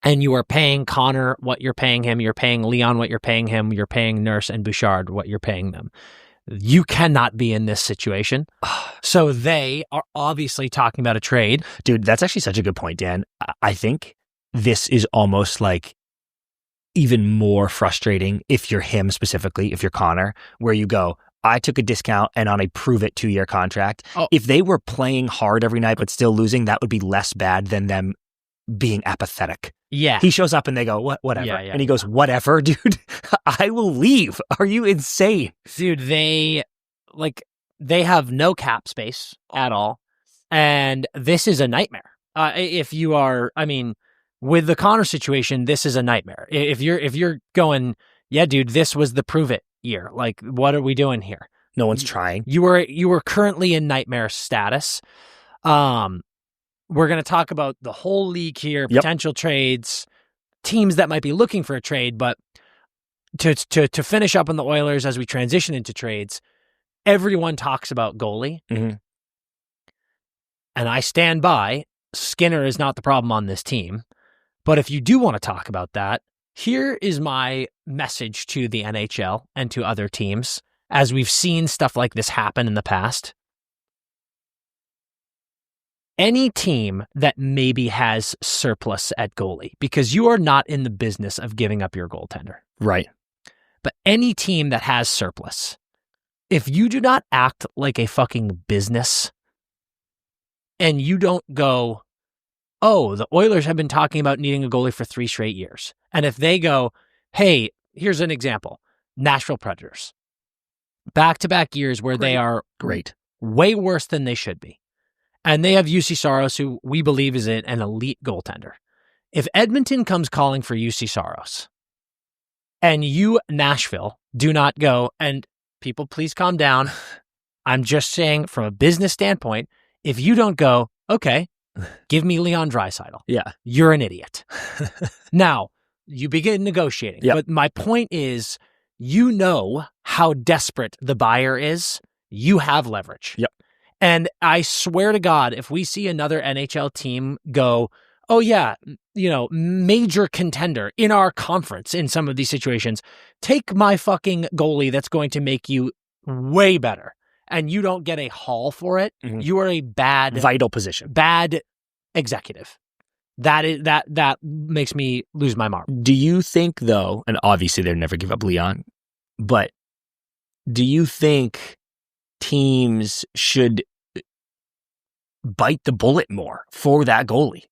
and you are paying Connor what you're paying him, you're paying Leon what you're paying him, you're paying Nurse and Bouchard what you're paying them. You cannot be in this situation. So they are obviously talking about a trade. Dude, that's actually such a good point, Dan. I think this is almost like even more frustrating if you're him specifically, if you're Connor, where you go, I took a discount and on a prove-it 2-year contract. Oh. If they were playing hard every night but still losing, that would be less bad than them being apathetic. Yeah. He shows up and they go, whatever. And he goes, whatever, dude. I will leave. Are you insane? Dude, they have no cap space at all. And this is a nightmare. If you are, with the Connor situation, this is a nightmare. If you're going, yeah, dude, this was the prove it year. Like, what are we doing here? No one's trying. You were currently in nightmare status. We're going to talk about the whole league here, potential trades, teams that might be looking for a trade. But to finish up on the Oilers as we transition into trades, everyone talks about goalie. Mm-hmm. And I stand by, Skinner is not the problem on this team. But if you do want to talk about that, here is my message to the NHL and to other teams, as we've seen stuff like this happen in the past. Any team that maybe has surplus at goalie, because you are not in the business of giving up your goaltender. Right. But any team that has surplus, if you do not act like a fucking business and you don't go, oh, the Oilers have been talking about needing a goalie for 3 straight years. And if they go, hey, here's an example, Nashville Predators, back-to-back years where they are way worse than they should be. And they have UC Saros, who we believe is an elite goaltender. If Edmonton comes calling for UC Saros, and you, Nashville, do not go, and people, please calm down. I'm just saying from a business standpoint, if you don't go, okay, give me Leon Draisaitl. Yeah. You're an idiot. Now, you begin negotiating. Yep. But my point is, you know how desperate the buyer is. You have leverage. Yep. And I swear to God, if we see another NHL team go, oh yeah, major contender in our conference in some of these situations, take my fucking goalie that's going to make you way better, and you don't get a haul for it, you are a vital position. Bad executive. That makes me lose my mark. Do you think, though, and obviously they'd never give up Leon, but do you think teams should bite the bullet more for that goalie?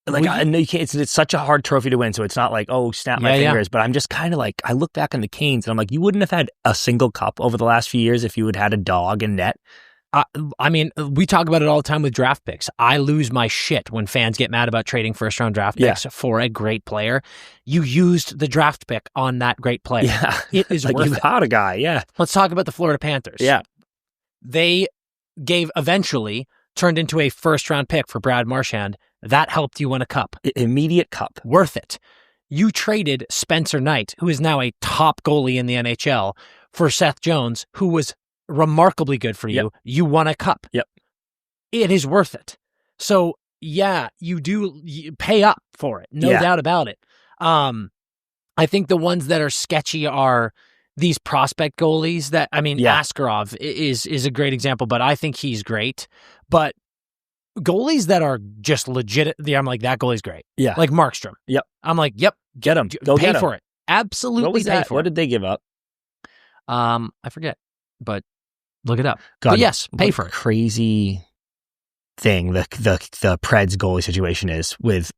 Like, I know you can't, it's such a hard trophy to win, so it's not like, oh, snap my fingers, but I'm just kind of like, I look back on the Canes, and I'm like, you wouldn't have had a single cup over the last few years if you had had a dog in net. I mean, we talk about it all the time with draft picks. I lose my shit when fans get mad about trading first-round draft picks for a great player. You used the draft pick on that great player. Yeah. It is like worth you it. Got a guy, yeah. Let's talk about the Florida Panthers. Yeah. They eventually turned into a first-round pick for Brad Marchand. That helped you win a cup. Immediate cup. Worth it. You traded Spencer Knight, who is now a top goalie in the NHL, for Seth Jones, who was remarkably good for you. Yep. You won a cup. Yep. It is worth it. So, yeah, you pay up for it. No doubt about it. I think the ones that are sketchy are these prospect goalies that, Askarov is a great example, but I think he's great. But goalies that are just legit, I'm like, that goalie's great. Yeah. Like Markstrom. Yep. I'm like, yep. Get him. Go pay get him. for it. Absolutely what was pay that? for What it. did they give up? I forget, but look it up. God, but yes, pay for it. Crazy thing the Preds goalie situation is with.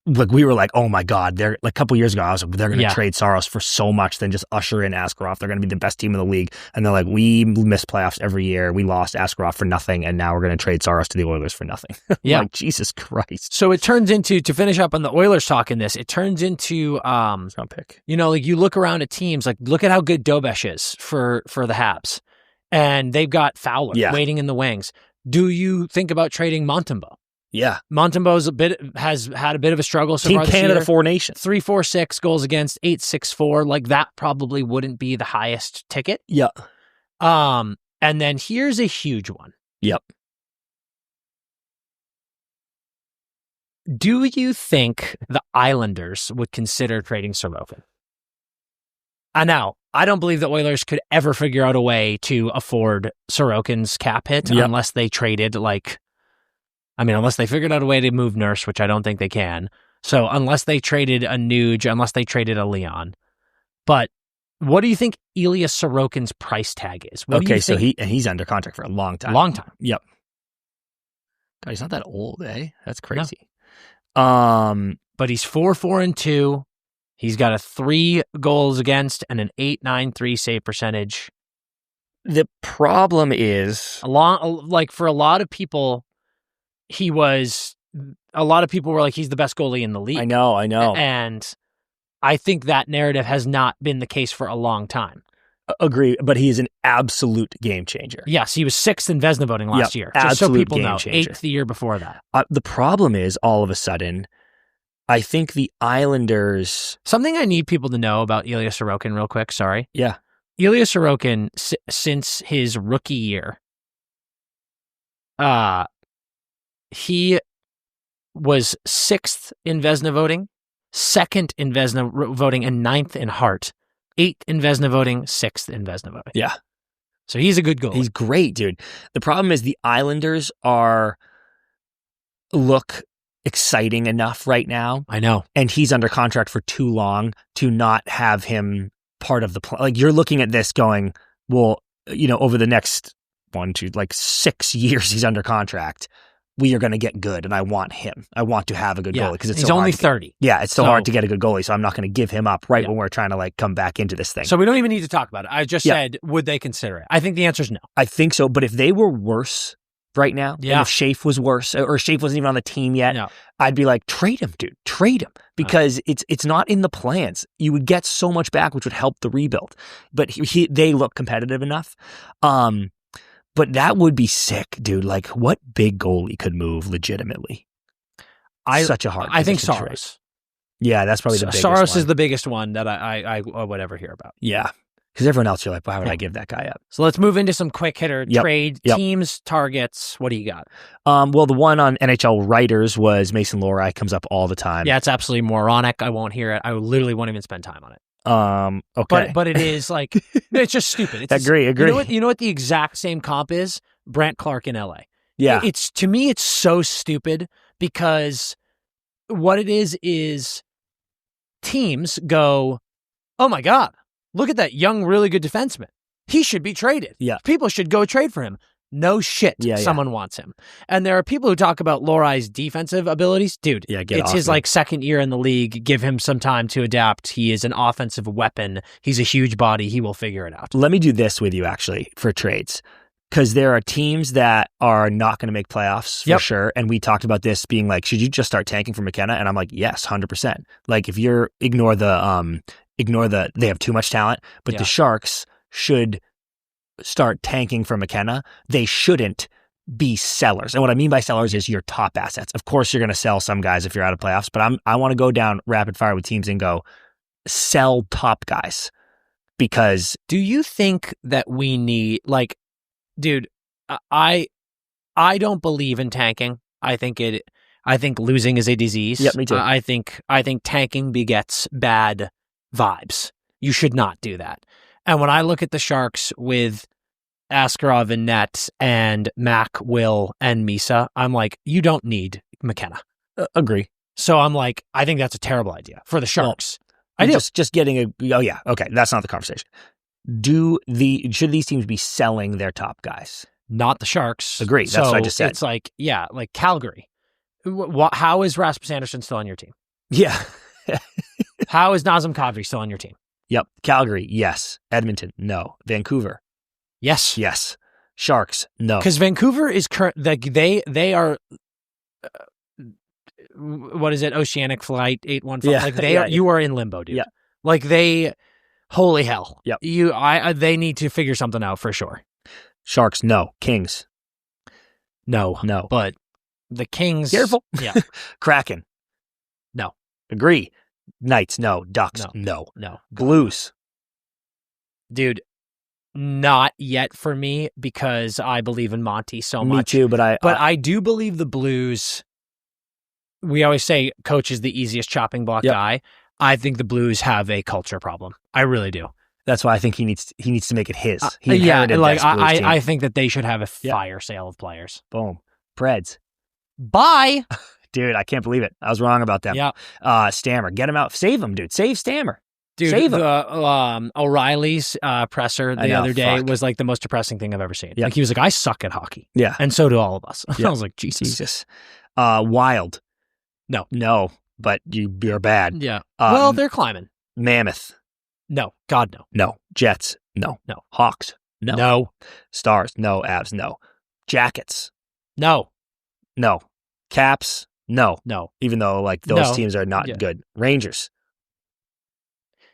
Like, we were like, oh my God, they're like a couple years ago, I was like, they're going to trade Saros for so much than just usher in Askarov. They're going to be the best team in the league. And they're like, we miss playoffs every year. We lost Askarov for nothing. And now we're going to trade Saros to the Oilers for nothing. Yeah. Like, Jesus Christ. So it turns into, to finish up on the Oilers talk in this, it turns into, round pick. Like you look around at teams, like look at how good Dobesh is for the Habs. And they've got Fowler waiting in the wings. Do you think about trading Montembeault? Yeah. Montembeau's has had a bit of a struggle so Team far this Canada year. 4 Nations. 3.46 goals against, 8.64. Like that probably wouldn't be the highest ticket. Yeah. And then here's a huge one. Yep. Do you think the Islanders would consider trading Sorokin? Now, I don't believe the Oilers could ever figure out a way to afford Sorokin's cap hit unless they traded unless they figured out a way to move Nurse, which I don't think they can. So unless they traded a Nuge, unless they traded a Leon. But what do you think Ilya Sorokin's price tag is? So he's under contract for a long time. Long time. Yep. God, he's not that old, eh? That's crazy. No. But he's 4-4-2. He's got a 3 goals against and an 8.93 save percentage. The problem is, for a lot of people, a lot of people were like, he's the best goalie in the league. I know. And I think that narrative has not been the case for a long time. Agree, but he is an absolute game changer. Yes, he was 6th in Vezina voting last year. Just so people know, 8th the year before that. The problem is, all of a sudden, I think the Islanders... Something I need people to know about Ilya Sorokin real quick, sorry. Yeah. Ilya Sorokin, since his rookie year, he was 6th in Vezina voting, 2nd in Vezina voting, and 9th in Hart. 8th in Vezina voting, 6th in Vezina voting. Yeah. So he's a good goalie. He's great, dude. The problem is the Islanders look exciting enough right now. I know. And he's under contract for too long to not have him part of the plan. Like, you're looking at this going, well, over the next 6 years he's under contract. we are going to get good, and I want him. I want to have a good goalie because he's only 30. Yeah, it's so hard to get a good goalie, so I'm not going to give him up when we're trying to like come back into this thing. So we don't even need to talk about it. I just said, would they consider it? I think the answer is no. I think so, but if they were worse right now, and if Schaaf was worse, or Schaaf wasn't even on the team yet, I'd be like, trade him, dude. Trade him. Because it's not in the plans. You would get so much back, which would help the rebuild. But they look competitive enough. But that would be sick, dude. Like, what big goalie could move legitimately? Such a hard. I think position to Saros. trade. Yeah, that's probably the biggest Saros one. is the biggest one that I would ever hear about. Yeah, because everyone else, you're like, why would I give that guy up? So let's move into some quick hitter trade teams, targets. What do you got? Well, the one on NHL Writers was Mason Lohrei. Comes up all the time. Yeah, it's absolutely moronic. I won't hear it. I literally won't even spend time on it. Okay. But it is like, it's just stupid. Agree. You know what the exact same comp is? Brant Clark in LA. Yeah. To me, it's so stupid because what it is teams go, oh my God, look at that young, really good defenseman. He should be traded. Yeah. People should go trade for him. No shit. Someone wants him. And there are people who talk about Lohrai's defensive abilities. Dude, it's his like second year in the league. Give him some time to adapt. He is an offensive weapon. He's a huge body. He will figure it out. Let me do this with you actually for trades. Because there are teams that are not going to make playoffs for sure. And we talked about this being like, should you just start tanking for McKenna? And I'm like, yes, 100%. Like if you're ignore the they have too much talent, but the Sharks should start tanking for McKenna. They shouldn't be sellers. And what I mean by sellers is your top assets. Of course, you're going to sell some guys if you're out of playoffs, but I want to go down rapid fire with teams and go sell top guys. Because do you think that we need dude, I don't believe in tanking. I think losing is a disease. Yep, me too. I think tanking begets bad vibes. You should not do that. And when I look at the Sharks with Askarov and Net and Mac, Will, and Misa, I'm like, you don't need McKenna. Agree. So I'm like, I think that's a terrible idea for the Sharks. Well, just getting okay, that's not the conversation. Should these teams be selling their top guys? Not the Sharks. Agree. That's what I just said. It's like Calgary. How is Rasmus Anderson still on your team? Yeah. How is Nazem Kadri still on your team? Yep. Calgary, yes. Edmonton, no. Vancouver, yes. Yes. Sharks, no. Because Vancouver is they are. What is it? Oceanic Flight 815. Yeah. Like they are. You are in limbo, dude. Yeah. Like they. Holy hell. Yep. They need to figure something out for sure. Sharks, no. Kings. No. But the Kings. Careful. Yeah. Kraken. No. Agree. Knights, no. Ducks, no. Blues. Dude, not yet for me because I believe in Monty so much. Me too, but I do believe the Blues. We always say coach is the easiest chopping block guy. I think the Blues have a culture problem. I really do. That's why I think he needs to make it his. I think that they should have a fire sale of players. Boom. Preds. Bye. Dude, I can't believe it. I was wrong about them. Yeah. Stammer. Get him out. Save him, dude. Save Stammer. Dude, save him. O'Reilly's presser the other day was like the most depressing thing I've ever seen. Yep. Like he was like, I suck at hockey. Yeah. And so do all of us. Yep. I was like, Jesus. Wild. No. But you're bad. Yeah. Well, they're climbing. Mammoth. No. God, no. No. Jets. No. Hawks. No. Stars. No. Avs. No. Jackets. No. Caps. No. Even though like those teams are not good. Rangers.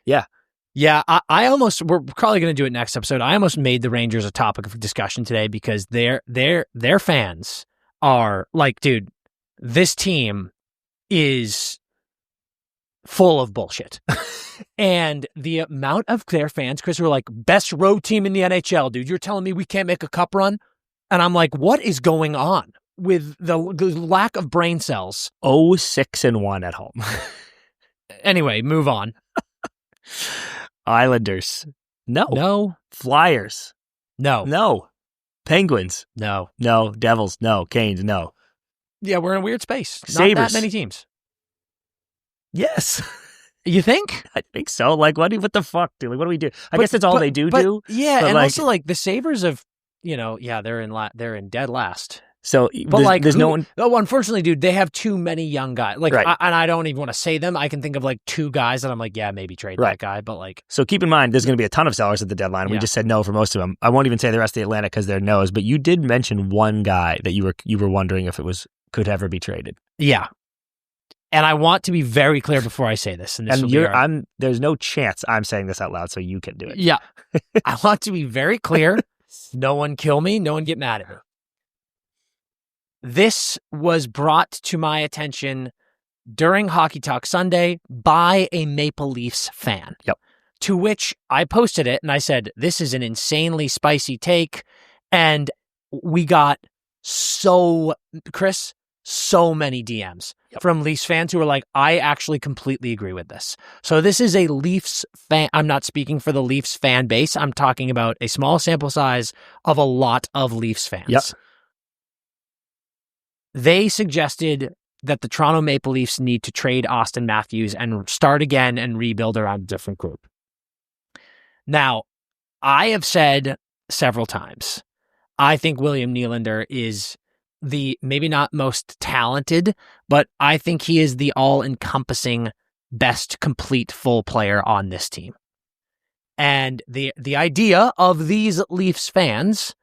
Yeah. Yeah. We're probably going to do it next episode. I almost made the Rangers a topic of discussion today because their fans are like, dude, this team is full of bullshit. And the amount of their fans, Chris, were like, best road team in the NHL, dude. You're telling me we can't make a cup run? And I'm like, what is going on with the lack of brain cells? 6-1 at home. Anyway, move on. Islanders. No. Flyers. No. Penguins. No. Devils. No. Canes. No. Yeah, we're in a weird space. Sabres. Not that many teams. Yes. You think? I think so. Like, what the fuck, dude? Like, what do we do? I guess that's all they do. Yeah, but and like, also like the Sabres have, they're in dead last. So, but there's no one. Oh, unfortunately, dude, they have too many young guys. Like, Right. and I don't even want to say them. I can think of like 2 guys that I'm like, yeah, maybe trade that guy. But like, so keep in mind, there's going to be a ton of sellers at the deadline. We just said no for most of them. I won't even say the rest of the Atlantic because they're no's. But you did mention one guy that you were wondering if it could ever be traded. Yeah. And I want to be very clear before I say this. And there's no chance I'm saying this out loud, so you can do it. Yeah. I want to be very clear. No one kill me. No one get mad at me. This was brought to my attention during Hockey Talk Sunday by a Maple Leafs fan. Yep. To which I posted it and I said, this is an insanely spicy take. And we got so many DMs from Leafs fans who were like, I actually completely agree with this. So this is a Leafs fan. I'm not speaking for the Leafs fan base. I'm talking about a small sample size of a lot of Leafs fans. Yep. They suggested that the Toronto Maple Leafs need to trade Auston Matthews and start again and rebuild around a different group. Now, I have said several times, I think William Nylander is the maybe not most talented, but I think he is the all-encompassing best complete full player on this team. And the idea of these Leafs fans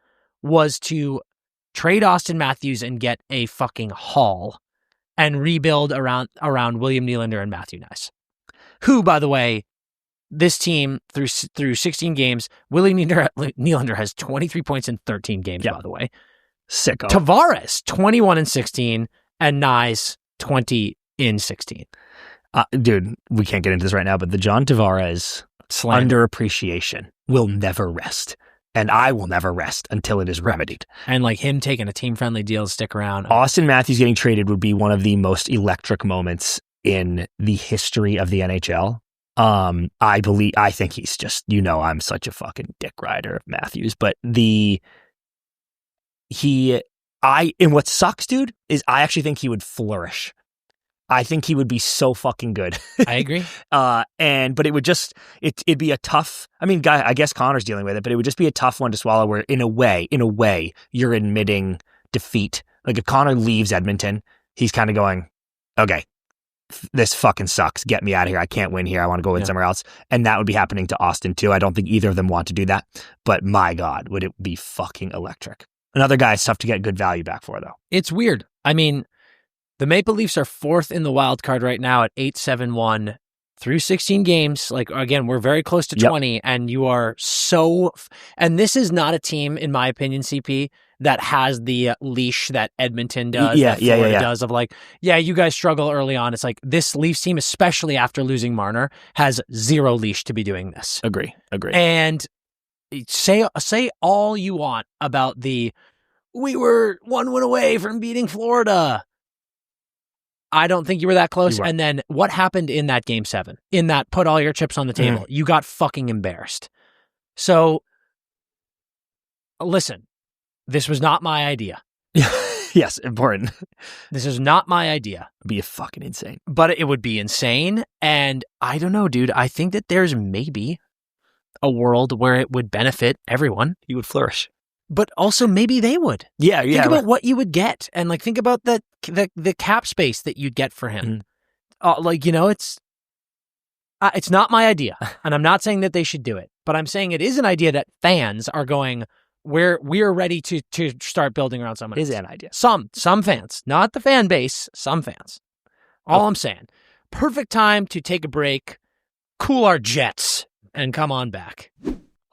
was to trade Auston Matthews and get a fucking haul and rebuild around William Nylander and Matthew Nice, who, by the way, this team through 16 games, William Nylander has 23 points in 13 games, by the way. Sicko. Tavares, 21 in 16, and Nice, 20 in 16. Dude, we can't get into this right now, but the John Tavares underappreciation will never rest. And I will never rest until it is remedied. And like him taking a team-friendly deal to stick around. Auston Matthews getting traded would be one of the most electric moments in the history of the NHL. I think he's just, I'm such a fucking dick rider of Matthews, but and what sucks, dude, is I actually think he would flourish. I think he would be so fucking good. I agree. But it would just, it'd be a tough, I guess Connor's dealing with it, but it would just be a tough one to swallow where in a way, you're admitting defeat. Like if Connor leaves Edmonton, he's kind of going, okay, this fucking sucks. Get me out of here. I can't win here. I want to go in somewhere else. And that would be happening to Austin too. I don't think either of them want to do that, but my God, would it be fucking electric. Another guy is tough to get good value back for though. It's weird. The Maple Leafs are 4th in the wild card right now at 8-7-1 through 16 games. Like, again, we're very close to 20, and you are and this is not a team, in my opinion, CP, that has the leash that Edmonton does, that Florida does of like, you guys struggle early on. It's like this Leafs team, especially after losing Marner, has zero leash to be doing this. Agree. And say all you want about we were 1 win away from beating Florida. I don't think you were that close. And then what happened in that game 7? In that put all your chips on the table. You got fucking embarrassed. So, listen, this was not my idea. Yes, important. This is not my idea. It'd be fucking insane. But it would be insane. And I don't know, dude. I think that there's maybe a world where it would benefit everyone. He would flourish. But also maybe they would. Yeah. Think about what you would get, and like think about the cap space that you'd get for him. It's not my idea, and I'm not saying that they should do it, but I'm saying it is an idea that fans are going. We're ready to start building around someone. It is an idea. Some fans, not the fan base. Some fans. All I'm saying. Perfect time to take a break, cool our jets, and come on back.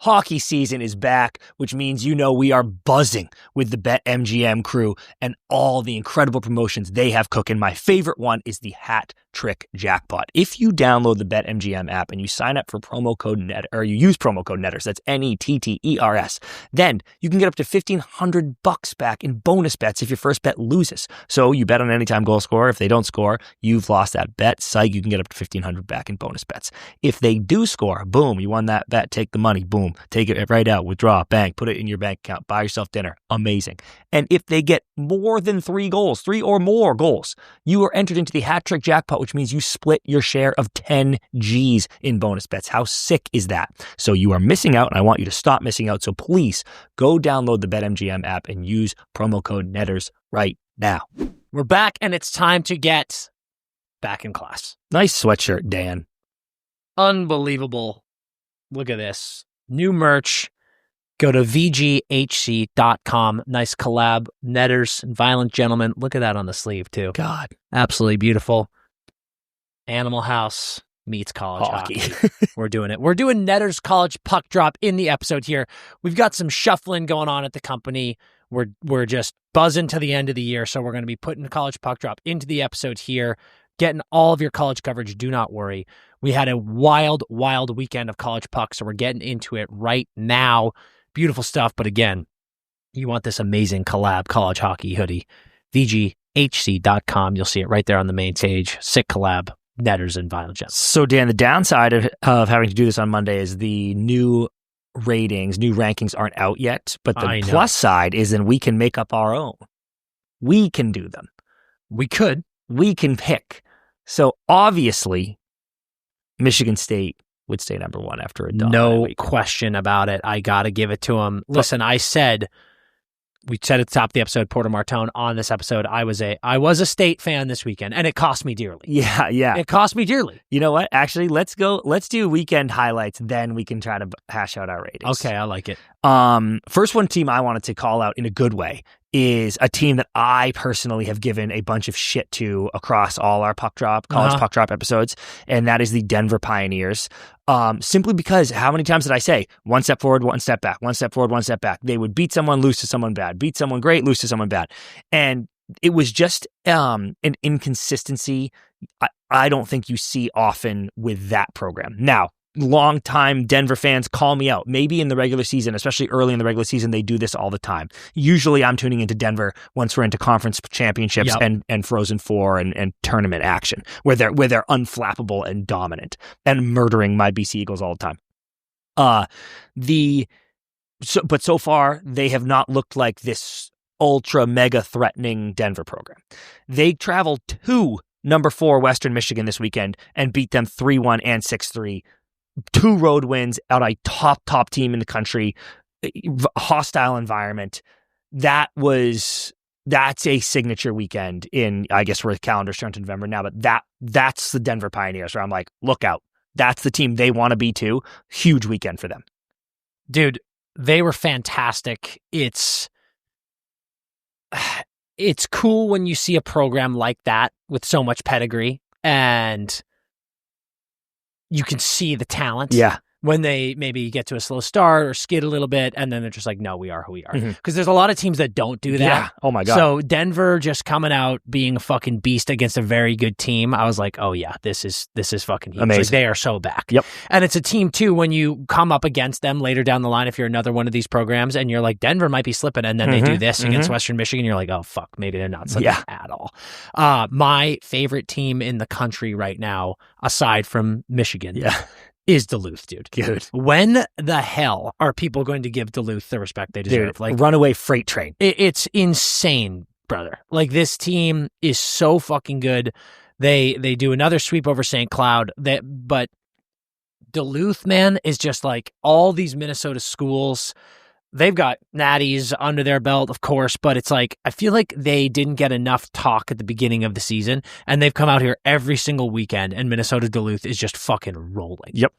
Hockey season is back, which means we are buzzing with the BetMGM crew and all the incredible promotions they have cooking. My favorite one is the Hat Trick Jackpot. If you download the BetMGM app and you sign up for promo code NET, or you use promo code NETTERS, that's NETTERS, then you can get up to $1,500 back in bonus bets if your first bet loses. So you bet on anytime goal scorer. If they don't score, you've lost that bet. Psych, you can get up to $1,500 back in bonus bets. If they do score, boom, you won that bet. Take the money, boom. Take it right out, withdraw, bang, put it in your bank account, buy yourself dinner. Amazing. And if they get more than 3 or more goals, you are entered into the Hat Trick Jackpot jackpot, which means you split your share of 10 G's in bonus bets. How sick is that? So you are missing out, and I want you to stop missing out. So please go download the BetMGM app and use promo code NETTERS right now. We're back, and it's time to get back in class. Nice sweatshirt, Dan. Unbelievable. Look at this. New merch. Go to VGHC.com. Nice collab. Netters and Violent Gentlemen. Look at that on the sleeve, too. God. Absolutely beautiful. Animal House meets college hockey. We're doing it. We're doing Netters College Puck Drop in the episode here. We've got some shuffling going on at the company. We're just buzzing to the end of the year, so we're going to be putting the College Puck Drop into the episode here, getting all of your college coverage. Do not worry. We had a wild, wild weekend of college puck, so we're getting into it right now. Beautiful stuff, but again, you want this amazing collab college hockey hoodie, VGHC.com. You'll see it right there on the main page. Sick collab, Netters and Violent Gentlemen. So, Dan, the downside of having to do this on Monday is the new rankings aren't out yet, but the plus side is then we can make up our own. We can do them. We can pick. So, obviously, Michigan State would stay number one after a dog. No question about it. I got to give it to him. Listen, we said at the top of the episode, Porter Martone on this episode, I was a State fan this weekend, and it cost me dearly. Yeah. It cost me dearly. You know what? Actually, let's do weekend highlights, then we can try to hash out our ratings. Okay, I like it. First one team I wanted to call out in a good way is a team that I personally have given a bunch of shit to across all our college puck drop episodes, and that is the Denver Pioneers. Simply because how many times did I say one step forward, one step back, one step forward, one step back? They would beat someone, lose to someone bad, beat someone great, lose to someone bad. And it was just an inconsistency I don't think you see often with that program. Now, longtime Denver fans, call me out. Maybe in the regular season, especially early in the regular season, they do this all the time. Usually I'm tuning into Denver once we're into conference championships and Frozen Four and tournament action, where they're unflappable and dominant and murdering my BC Eagles all the time. But so far, they have not looked like this ultra mega threatening Denver program. They traveled to number 4 Western Michigan this weekend and beat them 3-1 and 6-3. 2 road wins out a top team in the country, hostile environment. That's a signature weekend in, I guess we're calendar turn to November now, but that's the Denver Pioneers where I'm like, look out. That's the team they want to be too. Huge weekend for them. Dude, they were fantastic. It's cool when you see a program like that with so much pedigree and you can see the talent. Yeah. When they maybe get to a slow start or skid a little bit, and then they're just like, no, we are who we are. Because there's a lot of teams that don't do that. Yeah. Oh, my God. So Denver just coming out being a fucking beast against a very good team, I was like, oh, yeah, this is fucking huge. Amazing. Like, they are so back. Yep. And it's a team, too, when you come up against them later down the line, if you're another one of these programs, and you're like, Denver might be slipping, and then they do this against Western Michigan, you're like, oh, fuck, maybe they're not slipping at all. My favorite team in the country right now, aside from Michigan, is Duluth, dude. Good. When the hell are people going to give Duluth the respect they deserve? Dude, like runaway freight train. It's insane, brother. Like, this team is so fucking good. They do another sweep over St. Cloud. But Duluth, man, is just like all these Minnesota schools. They've got natties under their belt, of course, but it's like, I feel like they didn't get enough talk at the beginning of the season, and they've come out here every single weekend, and Minnesota Duluth is just fucking rolling. Yep.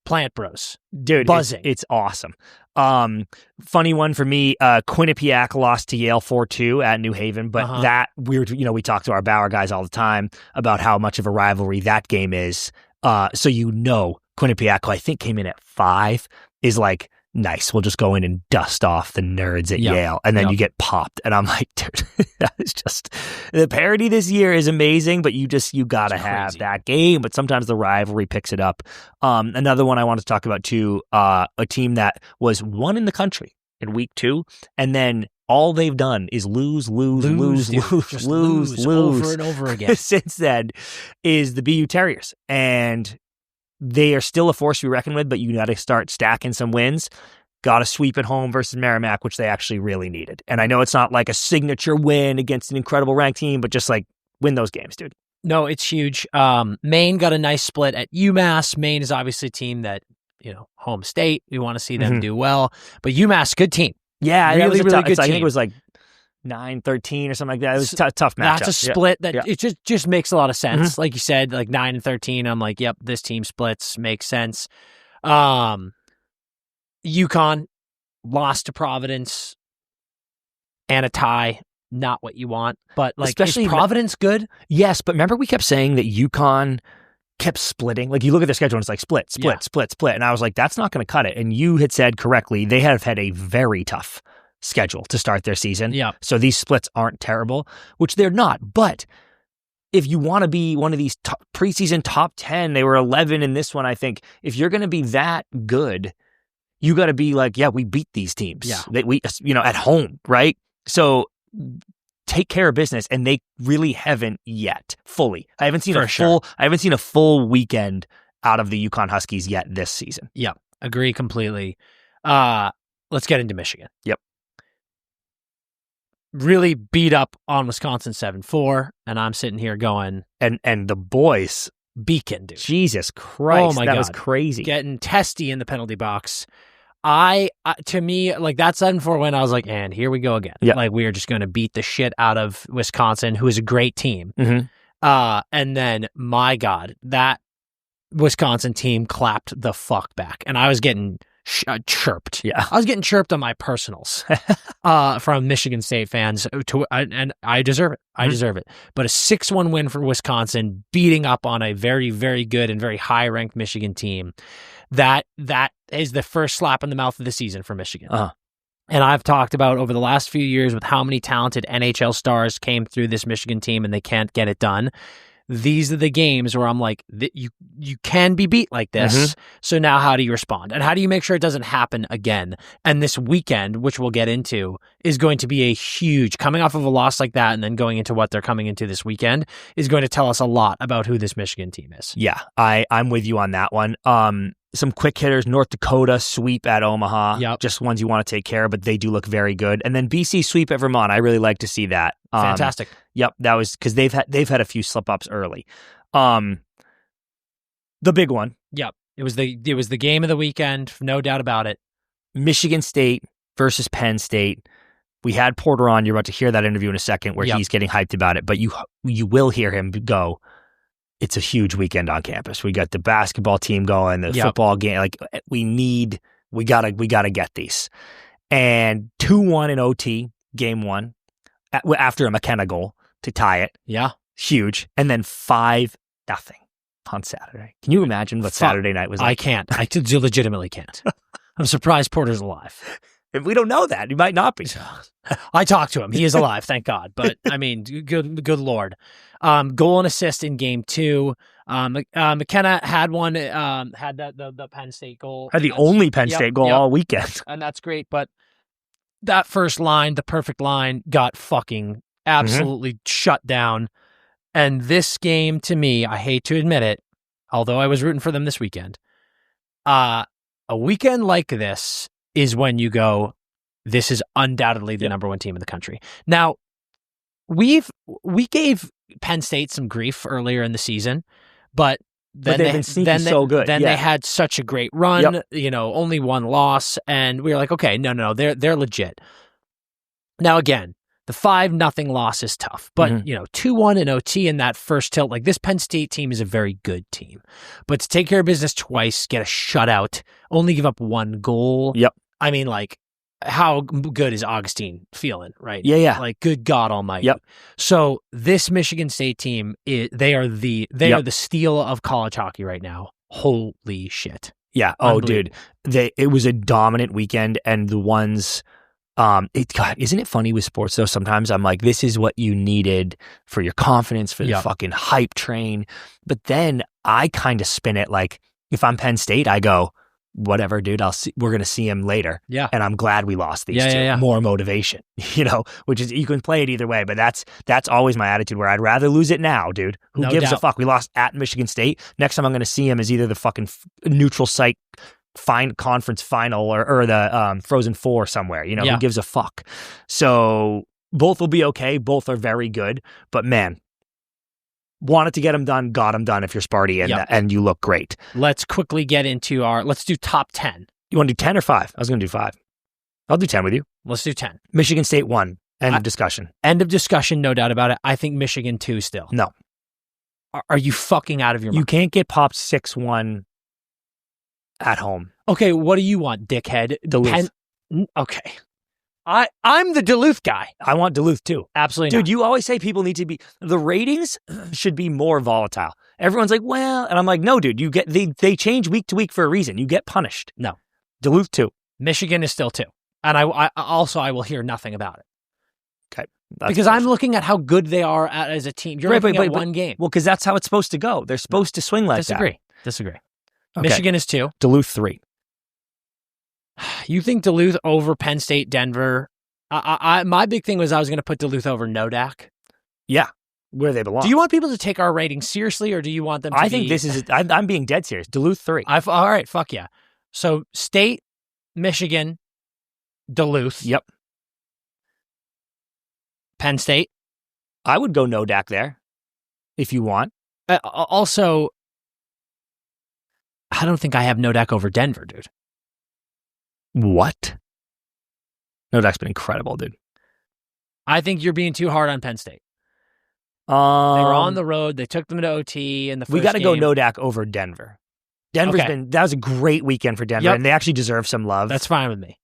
Plant Bros. Dude, buzzing. It's awesome. Funny one for me, Quinnipiac lost to Yale 4-2 at New Haven, but that weird, we talk to our Bauer guys all the time about how much of a rivalry that game is. So Quinnipiac, who I think came in at 5, is like, nice, we'll just go in and dust off the nerds at Yale, and then you get popped. And I'm like, dude, that is just, the parity this year is amazing, but you gotta have that game. But sometimes the rivalry picks it up. Another one I want to talk about too, a team that was 1 in the country in week 2, and then all they've done is lose over and over again since then, is the BU Terriers. And they are still a force to be reckoned with, but you got to start stacking some wins. Got to sweep at home versus Merrimack, which they actually really needed. And I know it's not like a signature win against an incredible ranked team, but just like win those games, dude. No, it's huge. Maine got a nice split at UMass. Maine is obviously a team that, home state. We want to see them do well. But UMass, good team. Yeah, really, that was really good team. I think it was like 9-13 or something like that. It was a tough matchup. That's a split it just makes a lot of sense. Mm-hmm. Like you said, like 9-13. I'm like, yep, this team splits makes sense. UConn lost to Providence and a tie. Not what you want, but especially is Providence good? Yes, but remember we kept saying that UConn kept splitting. Like you look at their schedule and it's like split. And I was like, that's not going to cut it. And you had said correctly, they have had a very tough schedule to start their season. Yeah. So these splits aren't terrible, which they're not. But if you want to be one of these preseason top 10, they were 11 in this one, I think. If you're going to be that good, you got to be like, yeah, we beat these teams. Yeah. We at home, right? So take care of business, and they really haven't yet fully. I haven't seen a full weekend out of the UConn Huskies yet this season. Yeah, agree completely. Let's get into Michigan. Yep. Really beat up on Wisconsin 7-4, and I'm sitting here going, and the boys beacon, dude. Jesus Christ, oh my that God. was crazy. Getting testy in the penalty box. To me, like that 7-4 win, I was like, and here we go again. Yep. Like we are just going to beat the shit out of Wisconsin, who is a great team. Mm-hmm. And then, my God, that Wisconsin team clapped the fuck back, and I was getting chirped. Yeah, I was getting chirped on my personals from Michigan State fans, and I deserve it. I deserve it. But a 6-1 win for Wisconsin, beating up on a very, very good and very high-ranked Michigan team. That is the first slap in the mouth of the season for Michigan. Uh-huh. And I've talked about over the last few years with how many talented NHL stars came through this Michigan team and they can't get it done. These are the games where I'm like, you can be beat like this. Mm-hmm. So now how do you respond? And how do you make sure it doesn't happen again? And this weekend, which we'll get into, is going to be a huge, coming off of a loss like that and then going into what they're coming into this weekend, is going to tell us a lot about who this Michigan team is. Yeah, I'm with you on that one. Some quick hitters, North Dakota sweep at Omaha. Yep. Just ones you want to take care of, but they do look very good. And then BC sweep at Vermont. I really like to see that. Fantastic. Yep, that was because they've had a few slip ups early. The big one. Yep. It was the game of the weekend, no doubt about it. Michigan State versus Penn State. We had Porter on. You're about to hear that interview in a second where he's getting hyped about it, but you will hear him go, it's a huge weekend on campus. We got the basketball team going, the football game. Like we gotta get these. And 2-1 in OT, game one, after a McKenna goal to tie it. Yeah. Huge. And then 5-0 on Saturday. Can you imagine what Saturday night was like? I can't. I legitimately can't. I'm surprised Porter's alive. If we don't know that, he might not be. I talked to him. He is alive, thank God. But I mean, good Lord. Goal and assist in game 2. McKenna had one. Had the Penn State goal. Had the only Penn State goal all weekend, and that's great. But that first line, the perfect line, got fucking absolutely shut down. And this game, to me, I hate to admit it, although I was rooting for them this weekend. A weekend like this is when you go, this is undoubtedly the number one team in the country. Now, we gave Penn State some grief earlier in the season, but then they've been sneaky so good. Then they had such a great run, only one loss, and we were like, okay, no, they're legit. Now again, the 5-0 loss is tough, but 2-1 in OT in that first tilt, like this Penn State team is a very good team, but to take care of business twice, get a shutout, only give up one goal. Yep. I mean, like, how good is Augustine feeling, right? Yeah. Like, good God Almighty. Yep. So this Michigan State team, they are the steal of college hockey right now. Holy shit. Yeah. Oh, dude, it was a dominant weekend, and the ones. God, isn't it funny with sports though? Sometimes I'm like, this is what you needed for your confidence, for the fucking hype train. But then I kind of spin it like, if I'm Penn State, I go, whatever, dude. We're gonna see him later. Yeah, and I'm glad we lost these two. Yeah. More motivation, which is, you can play it either way. But that's always my attitude. Where I'd rather lose it now, dude. Who gives a fuck? We lost at Michigan State. Next time I'm gonna see him is either the fucking neutral site conference final or the Frozen Four somewhere. Who gives a fuck? So both will be okay. Both are very good. But man, wanted to get them done, got them done if you're Sparty, and you look great. Let's quickly get into let's do top 10. You want to do 10 or 5? I was going to do 5. I'll do 10 with you. Let's do 10. Michigan State 1. End of discussion. End of discussion, no doubt about it. I think Michigan 2 still. No. Are you fucking out of your mind? You can't get popped 6-1 at home. Okay, what do you want, dickhead? Duluth. Okay. I'm the Duluth guy. I want Duluth too. Absolutely Dude, not. you always say people need to be, the ratings should be more volatile. Everyone's like, well, and I'm like, no, dude, they change week to week for a reason. You get punished. No. Duluth 2. Michigan is still 2. And I will hear nothing about it. Okay. Because I'm looking at how good they are as a team. You're looking at one game. Well, because that's how it's supposed to go. They're supposed to swing like that. Disagree. Okay. Michigan is 2. Duluth 3. You think Duluth over Penn State, Denver? My big thing was I was going to put Duluth over Nodak. Yeah, where they belong. Do you want people to take our ratings seriously, or do you want them to I think this is, I'm being dead serious. Duluth 3. All right, fuck yeah. So State, Michigan, Duluth. Yep. Penn State. I would go Nodak there if you want. Also, I don't think I have Nodak over Denver, dude. What? Nodak's been incredible, dude. I think you're being too hard on Penn State. They were on the road. They took them to OT in the first We got to go game. Nodak over Denver. That was a great weekend for Denver, and they actually deserve some love. That's fine with me.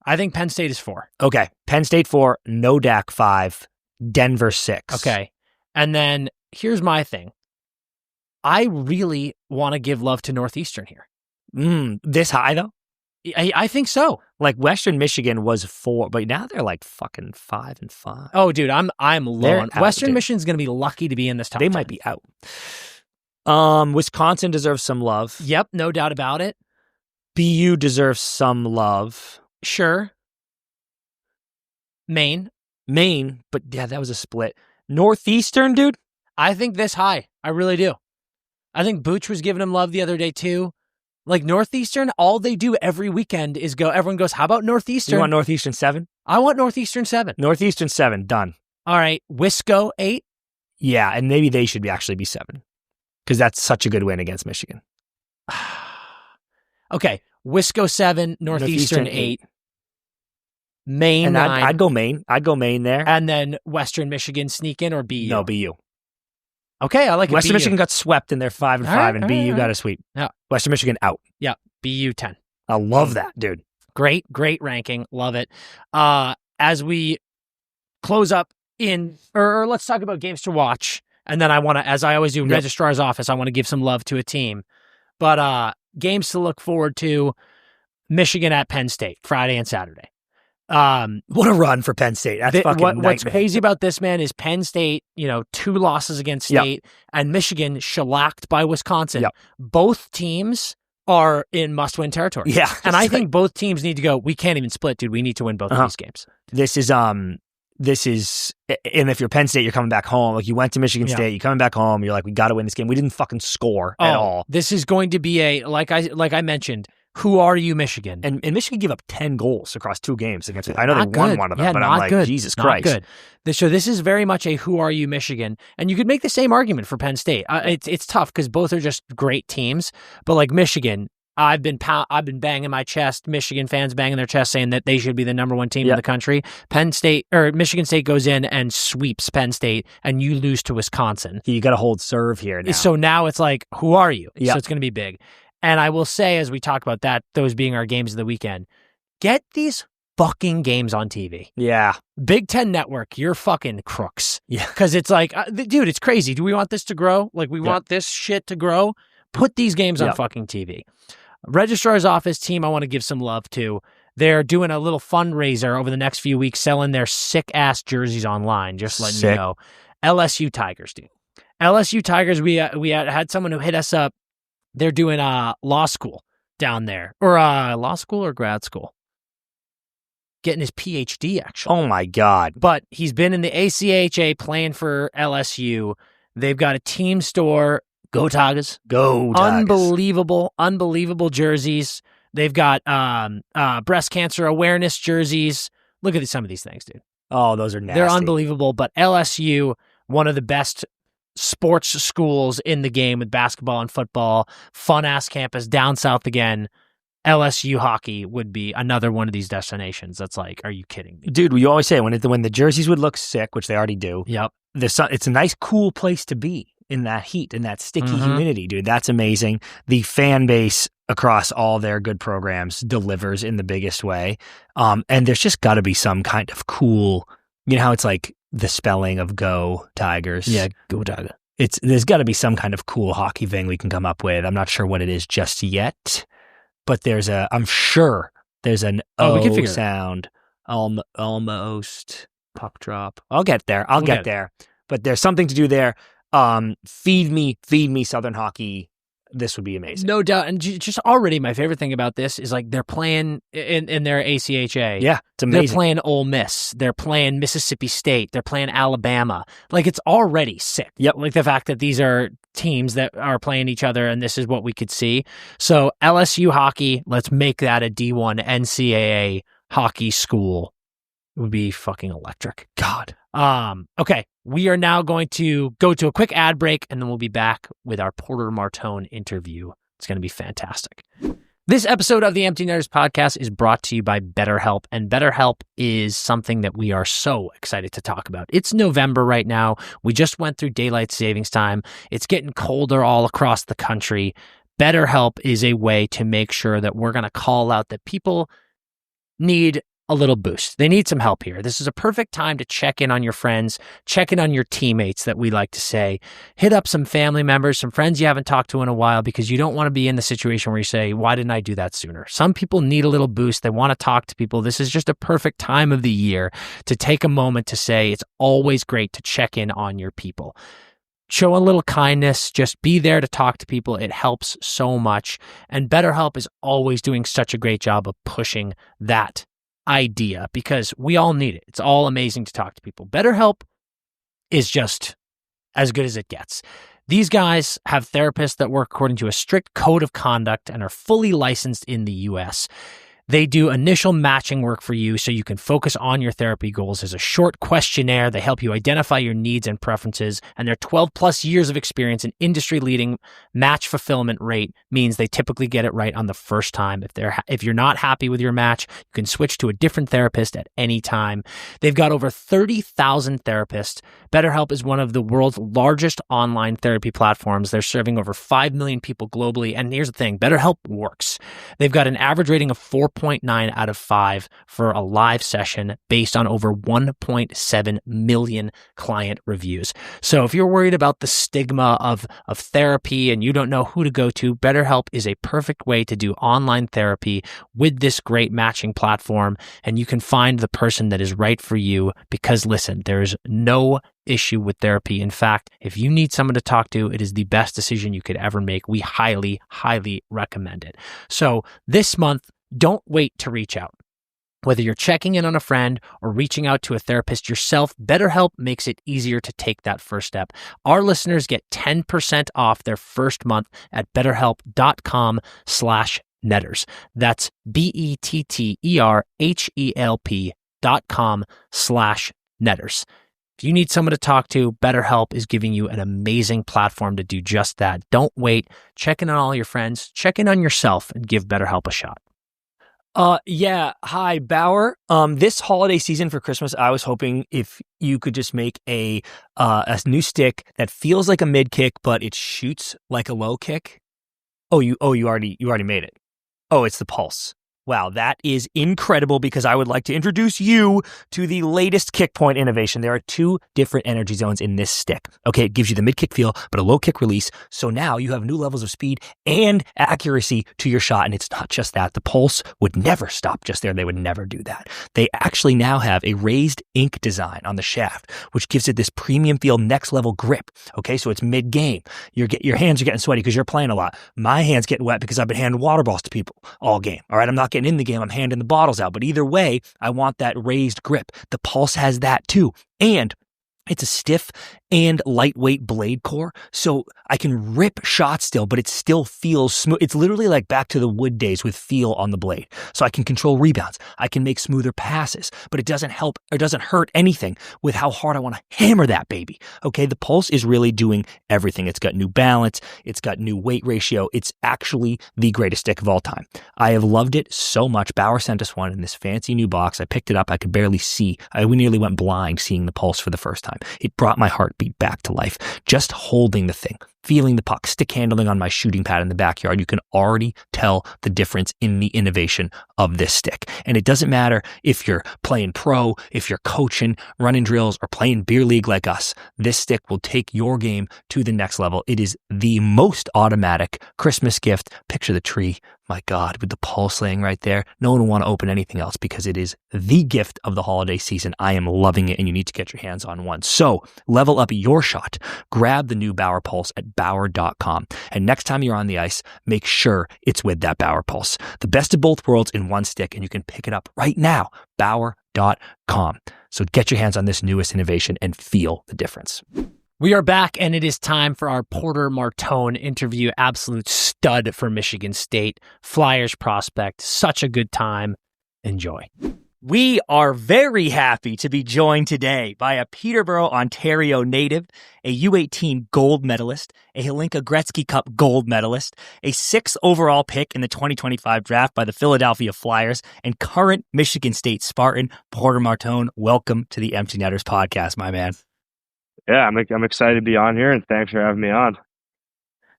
I think Penn State is 4. Okay. Penn State 4, Nodak 5, Denver 6. Okay. And then here's my thing. I really want to give love to Northeastern here. This high, though? I think so. Like Western Michigan was 4, but now they're like fucking 5-5. Oh, dude, I'm low on Western dude. Michigan's going to be lucky to be in this top 10. They might be out. Wisconsin deserves some love. Yep, no doubt about it. BU deserves some love. Sure. Maine, but yeah, that was a split. Northeastern, dude? I think this high. I really do. I think Booch was giving him love the other day too. Like Northeastern, all they do every weekend is everyone goes, how about Northeastern? You want Northeastern 7? I want Northeastern 7. Northeastern 7, done. All right, Wisco 8. Yeah, and maybe they should actually be 7. Because that's such a good win against Michigan. Okay, Wisco 7, Northeastern 8. Maine and 9. I'd go Maine. I'd go Maine there. And then Western Michigan sneak in or BU? No, BU. Okay, I like it. Western BU. Michigan got swept in their 5-5, and BU got a sweep. Yeah. Western Michigan out. Yeah, BU 10. I love that, dude. Great ranking. Love it. As we close up or let's talk about games to watch. And then I want to, as I always do, Registrar's Office, I want to give some love to a team. But games to look forward to, Michigan at Penn State, Friday and Saturday. What a run for Penn State. That's fucking what's crazy about this, man, is Penn State, 2 losses against State, and Michigan shellacked by Wisconsin. Yep. Both teams are in must-win territory. Yeah. And I think both teams need to go, we can't even split, dude. We need to win both of these games. This is, and if you're Penn State, you're coming back home. Like you went to Michigan State, you're coming back home. You're like, we got to win this game. We didn't fucking score at all. This is going to be like I mentioned, who are you, Michigan? And Michigan gave up 10 goals across 2 games against it. I know they won one of them, but I'm like, good. Jesus Not Christ. Good. So this is very much a who are you, Michigan? And you could make the same argument for Penn State. It's tough because both are just great teams. But like Michigan, I've been banging my chest. Michigan fans banging their chest saying that they should be the number 1 team in the country. Michigan State goes in and sweeps Penn State, and you lose to Wisconsin. You got to hold serve here now. So now it's like, who are you? Yep. So it's going to be big. And I will say, as we talk about that, those being our games of the weekend, get these fucking games on TV. Yeah. Big Ten Network, you're fucking crooks. Yeah. Because it's like, dude, it's crazy. Do we want this to grow? Like, we want this shit to grow? Put these games on fucking TV. Registrar's Office team, I want to give some love to. They're doing a little fundraiser over the next few weeks, selling their sick-ass jerseys online, just letting you know. LSU Tigers, dude. LSU Tigers, we had someone who hit us up. They're doing law school down there. Or law school or grad school. Getting his PhD, actually. Oh, my God. But he's been in the ACHA playing for LSU. They've got a team store. Go Tigers. Go Tigers. Unbelievable jerseys. They've got breast cancer awareness jerseys. Look at some of these things, dude. Oh, those are nasty. They're unbelievable. But LSU, one of the best sports schools in the game with basketball and football, fun-ass campus down south again, LSU hockey would be another one of these destinations that's like, are you kidding me? Dude, we always say when the jerseys would look sick, which they already do, Yep. It's a nice, cool place to be in that heat, in that sticky humidity, dude. That's amazing. The fan base across all their good programs delivers in the biggest way. And there's just got to be some kind of cool, you know how it's like the spelling of Go Tigers? Yeah, Go Tigers. There's got to be some kind of cool hockey thing we can come up with. I'm not sure what it is just yet, but I'm sure there's an we can figure sound, almost puck drop. I'll get there. I'll get there. But there's something to do there. Feed me Southern hockey. This would be amazing. No doubt. And just already my favorite thing about this is like they're playing in their ACHA. Yeah, it's amazing. They're playing Ole Miss. They're playing Mississippi State. They're playing Alabama. Like it's already sick. Yep. Like the fact that these are teams that are playing each other and this is what we could see. So LSU hockey, let's make that a D1 NCAA hockey school. It would be fucking electric. God. Okay, we are now going to go to a quick ad break, and then we'll be back with our Porter Martone interview. It's going to be fantastic. This episode of the Empty Netters podcast is brought to you by BetterHelp, and BetterHelp is something that we are so excited to talk about. It's November right now. We just went through daylight savings time. It's getting colder all across the country. BetterHelp is a way to make sure that we're going to call out that people need a little boost. They need some help here. This is a perfect time to check in on your friends, check in on your teammates that we like to say, hit up some family members, some friends you haven't talked to in a while, because you don't want to be in the situation where you say, why didn't I do that sooner? Some people need a little boost. They want to talk to people. This is just a perfect time of the year to take a moment to say, it's always great to check in on your people. Show a little kindness, just be there to talk to people. It helps so much. And BetterHelp is always doing such a great job of pushing that idea because we all need it. It's all amazing to talk to people. BetterHelp is just as good as it gets. These guys have therapists that work according to a strict code of conduct and are fully licensed in the US. They do initial matching work for you so you can focus on your therapy goals. There's a short questionnaire. They help you identify your needs and preferences, and their 12 plus years of experience in industry-leading match fulfillment rate means they typically get it right on the first time. If you're not happy with your match, you can switch to a different therapist at any time. They've got over 30,000 therapists. BetterHelp is one of the world's largest online therapy platforms. They're serving over 5 million people globally, and here's the thing, BetterHelp works. They've got an average rating of 4.9 out of 5 for a live session based on over 1.7 million client reviews. So if you're worried about the stigma of therapy and you don't know who to go to, BetterHelp is a perfect way to do online therapy with this great matching platform, and you can find the person that is right for you because, listen, there's no issue with therapy. In fact, if you need someone to talk to, it is the best decision you could ever make. We highly, highly recommend it. So this month, don't wait to reach out. Whether you're checking in on a friend or reaching out to a therapist yourself, BetterHelp makes it easier to take that first step. Our listeners get 10% off their first month at BetterHelp.com/netters. That's BetterHelp.com/netters. If you need someone to talk to, BetterHelp is giving you an amazing platform to do just that. Don't wait. Check in on all your friends. Check in on yourself and give BetterHelp a shot. Yeah. Hi, Bauer. This holiday season for Christmas, I was hoping if you could just make a new stick that feels like a mid kick, but it shoots like a low kick. You already made it. Oh, it's the Pulse. Wow, that is incredible because I would like to introduce you to the latest kick point innovation. There are 2 different energy zones in this stick. Okay, it gives you the mid-kick feel, but a low-kick release. So now you have new levels of speed and accuracy to your shot. And it's not just that. The Pulse would never stop just there. They would never do that. They actually now have a raised ink design on the shaft, which gives it this premium feel, next-level grip. Okay, so it's mid-game. Your hands are getting sweaty because you're playing a lot. My hands getting wet because I've been handing water balls to people all game. All right, I'm not getting in the game, I'm handing the bottles out. But either way, I want that raised grip. The Pulse has that too. And It's a stiff and lightweight blade core, so I can rip shots still, but it still feels smooth. It's literally like back to the wood days with feel on the blade. So I can control rebounds. I can make smoother passes, but it doesn't help or doesn't hurt anything with how hard I want to hammer that baby. Okay, the Pulse is really doing everything. It's got new balance. It's got new weight ratio. It's actually the greatest stick of all time. I have loved it so much. Bauer sent us one in this fancy new box. I picked it up. I could barely see. We nearly went blind seeing the Pulse for the first time. It brought my heartbeat back to life. Just holding the thing, feeling the puck, stick handling on my shooting pad in the backyard, you can already tell the difference in the innovation of this stick. And it doesn't matter if you're playing pro, if you're coaching, running drills, or playing beer league like us. This stick will take your game to the next level. It is the most automatic Christmas gift. Picture the tree. My God, with the Pulse laying right there, no one will want to open anything else because it is the gift of the holiday season. I am loving it, and you need to get your hands on one. So level up your shot. Grab the new Bauer Pulse at Bauer.com. And next time you're on the ice, make sure it's with that Bauer Pulse. The best of both worlds in one stick, and you can pick it up right now. Bauer.com. So get your hands on this newest innovation and feel the difference. We are back, and it is time for our Porter Martone interview. Absolute stud for Michigan State. Flyers prospect. Such a good time. Enjoy. We are very happy to be joined today by a Peterborough, Ontario native, a U18 gold medalist, a Hlinka Gretzky Cup gold medalist, a 6th overall pick in the 2025 draft by the Philadelphia Flyers, and current Michigan State Spartan, Porter Martone. Welcome to the Empty Netters podcast, my man. Yeah, I'm excited to be on here, and thanks for having me on.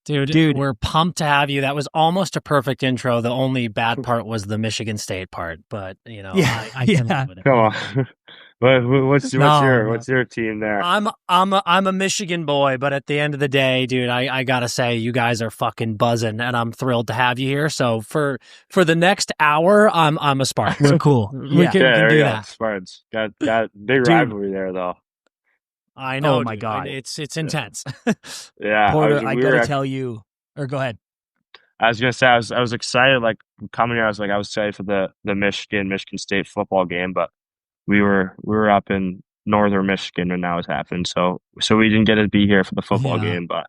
Dude, we're pumped to have you. That was almost a perfect intro. The only bad part was the Michigan State part, but I can live with it. Come on. What's your team there? I'm a Michigan boy, but at the end of the day, dude, I gotta say you guys are fucking buzzing, and I'm thrilled to have you here. So for the next hour, I'm a Spartan. So cool. We can do that. Spartans got big rivalry there, though. I know. Oh my God, it's intense. Yeah, Porter, I gotta tell you. Or go ahead. I was gonna say I was excited. Like coming here, I was excited for the Michigan State football game, but we were up in northern Michigan when that was happening, so we didn't get to be here for the football game. But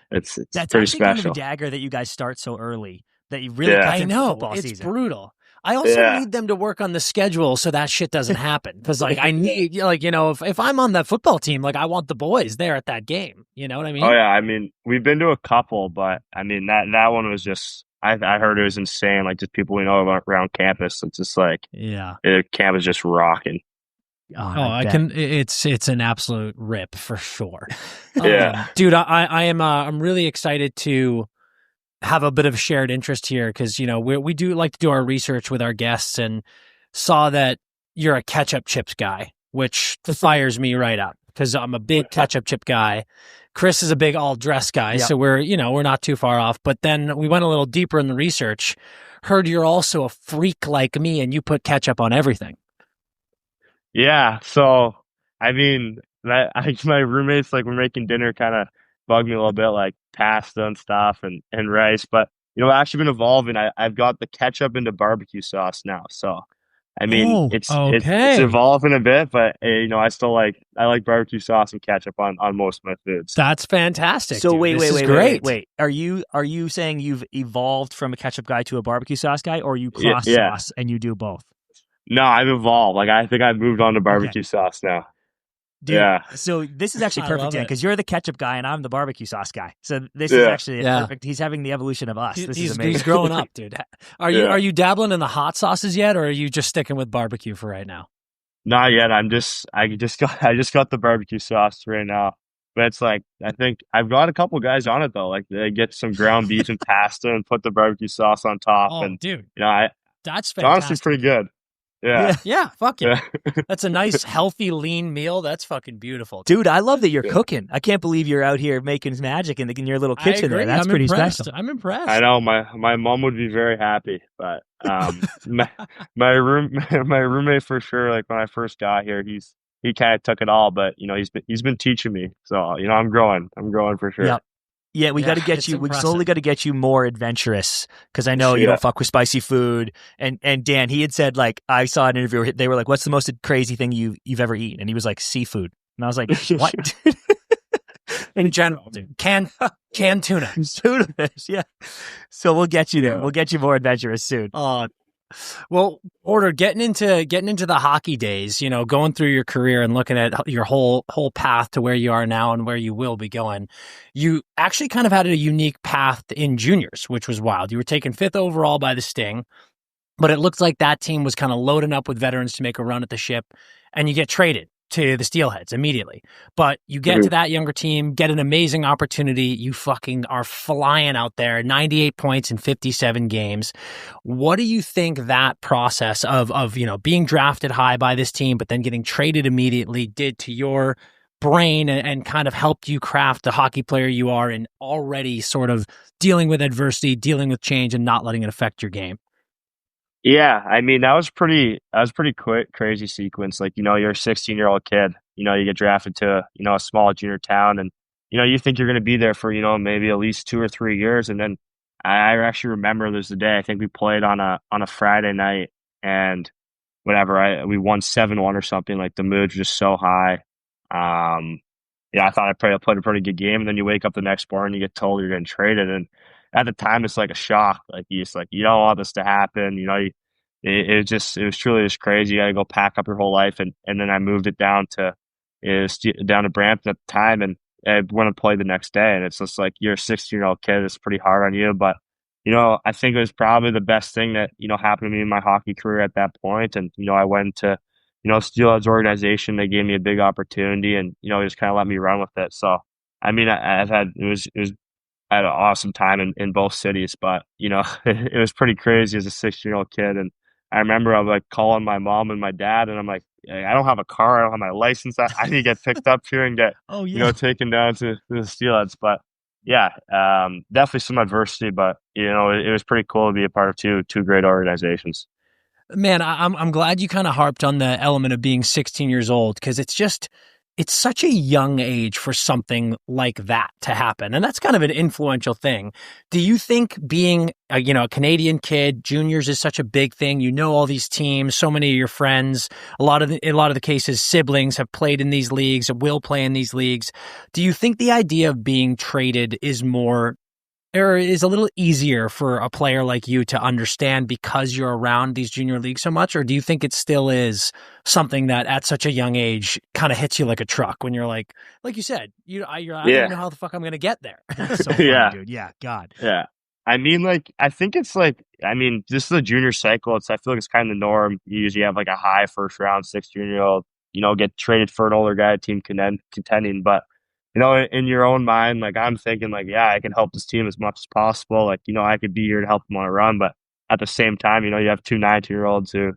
it's pretty special. Kind of a dagger that you guys start so early that you really. I know football season. Brutal. I also need them to work on the schedule so that shit doesn't happen. Because I need if I'm on that football team, I want the boys there at that game. You know what I mean? Oh yeah, I mean we've been to a couple, but I mean that one was just I heard it was insane. Just people we know around campus. It's just camp is just rocking. It's an absolute rip for sure. Dude, I'm really excited to have a bit of shared interest here because we do like to do our research with our guests and saw that you're a ketchup chips guy, which fires me right up because I'm a big ketchup chip guy. Chris is a big all dress guy, so we're not too far off. But then we went a little deeper in the research. Heard you're also a freak like me, and you put ketchup on everything. Yeah, so I mean, my roommates we're making dinner kind of bugged me a little bit, pasta and stuff and rice. But I've actually been evolving. I've got the ketchup into barbecue sauce now. So I mean, it's evolving a bit, but I still like barbecue sauce and ketchup on most of my foods. That's fantastic. So dude. wait. Are you saying you've evolved from a ketchup guy to a barbecue sauce guy, or you cross sauce and you do both? No, I've evolved. I think I've moved on to barbecue sauce now. Dude, so this is actually perfect, Dan, because you're the ketchup guy and I'm the barbecue sauce guy. So this is actually perfect. He's having the evolution of us. This is amazing. He's growing up, dude. Are you dabbling in the hot sauces yet, or are you just sticking with barbecue for right now? Not yet. I just got the barbecue sauce right now. But it's I think I've got a couple guys on it though. They get some ground beef and pasta and put the barbecue sauce on top. Oh, and dude, that's fantastic. It's honestly pretty good. Yeah, fuck yeah. That's a nice, healthy, lean meal. That's fucking beautiful. Dude, I love that you're cooking. I can't believe you're out here making magic in your little kitchen there. That's pretty special. I'm impressed. I know my mom would be very happy, but my roommate for sure. When I first got here, he kind of took it all, but he's been teaching me. So I'm growing for sure. Yep. Yeah, we got to get you. We slowly got to get you more adventurous because I know you don't fuck with spicy food. And Dan, he had said I saw an interview where they were like, "What's the most crazy thing you've ever eaten?" And he was like, "Seafood." And I was like, what? In general, dude. Canned tuna. Tuna fish, yeah. So we'll get you there. We'll get you more adventurous soon. Well, Porter, getting into the hockey days, going through your career and looking at your whole path to where you are now and where you will be going, you actually kind of had a unique path in juniors, which was wild. You were taken 5th overall by the Sting, but it looked like that team was kind of loading up with veterans to make a run at the ship, and you get traded to the Steelheads immediately. But you get to that younger team, get an amazing opportunity. You fucking are flying out there, 98 points in 57 games. What do you think that process of being drafted high by this team, but then getting traded immediately did to your brain and kind of helped you craft the hockey player you are and already sort of dealing with adversity, dealing with change, and not letting it affect your game? Yeah, I mean, that was pretty quick, crazy sequence. Like, you're a 16-year-old kid, you get drafted to, a small junior town, and, you think you're going to be there for, maybe at least 2 or 3 years. And then I actually remember there's a day, I think we played on a Friday night, and we won 7-1 or something. Like, the mood was just so high. I thought I played a pretty good game. And then you wake up the next morning, you get told you're getting traded. And at the time, it's like a shock. Like, you don't want this to happen. It was truly just crazy. You got to go pack up your whole life. And then I moved it down to Brampton at the time, and I went and played the next day. And it's just like, you're a 16-year-old kid. It's pretty hard on you. But, I think it was probably the best thing that, happened to me in my hockey career at that point. And, I went to, Steelheads organization. They gave me a big opportunity, and, just kind of let me run with it. So, I mean, I had an awesome time in both cities, but, it was pretty crazy as a 16-year-old kid. And I remember I was like calling my mom and my dad, and I'm like, I don't have a car. I don't have my license. I need to get picked up here and get, taken down to the Steelheads. But yeah, definitely some adversity, but, it was pretty cool to be a part of two great organizations. Man, I'm glad you kind of harped on the element of being 16 years old, because it's such a young age for something like that to happen. And that's kind of an influential thing. Do you think being a Canadian kid, juniors is such a big thing? All these teams, so many of your friends, a lot of the cases, siblings have played in these leagues, will play in these leagues. Do you think the idea of being traded is a little easier for a player like you to understand because you're around these junior leagues so much? Or do you think it still is something that at such a young age kind of hits you like a truck when you're like you said, I don't know how the fuck I'm going to get there. So funny, dude. Yeah. God. Yeah. I mean, I think it's this is the junior cycle. I feel like it's kind of the norm. You usually have like a high first round 16-year-old, get traded for an older guy, team contending. But, in your own mind, like, I'm thinking, like, yeah, I can help this team as much as possible. Like, I could be here to help them on a run. But at the same time, you have 2 19-year-olds who,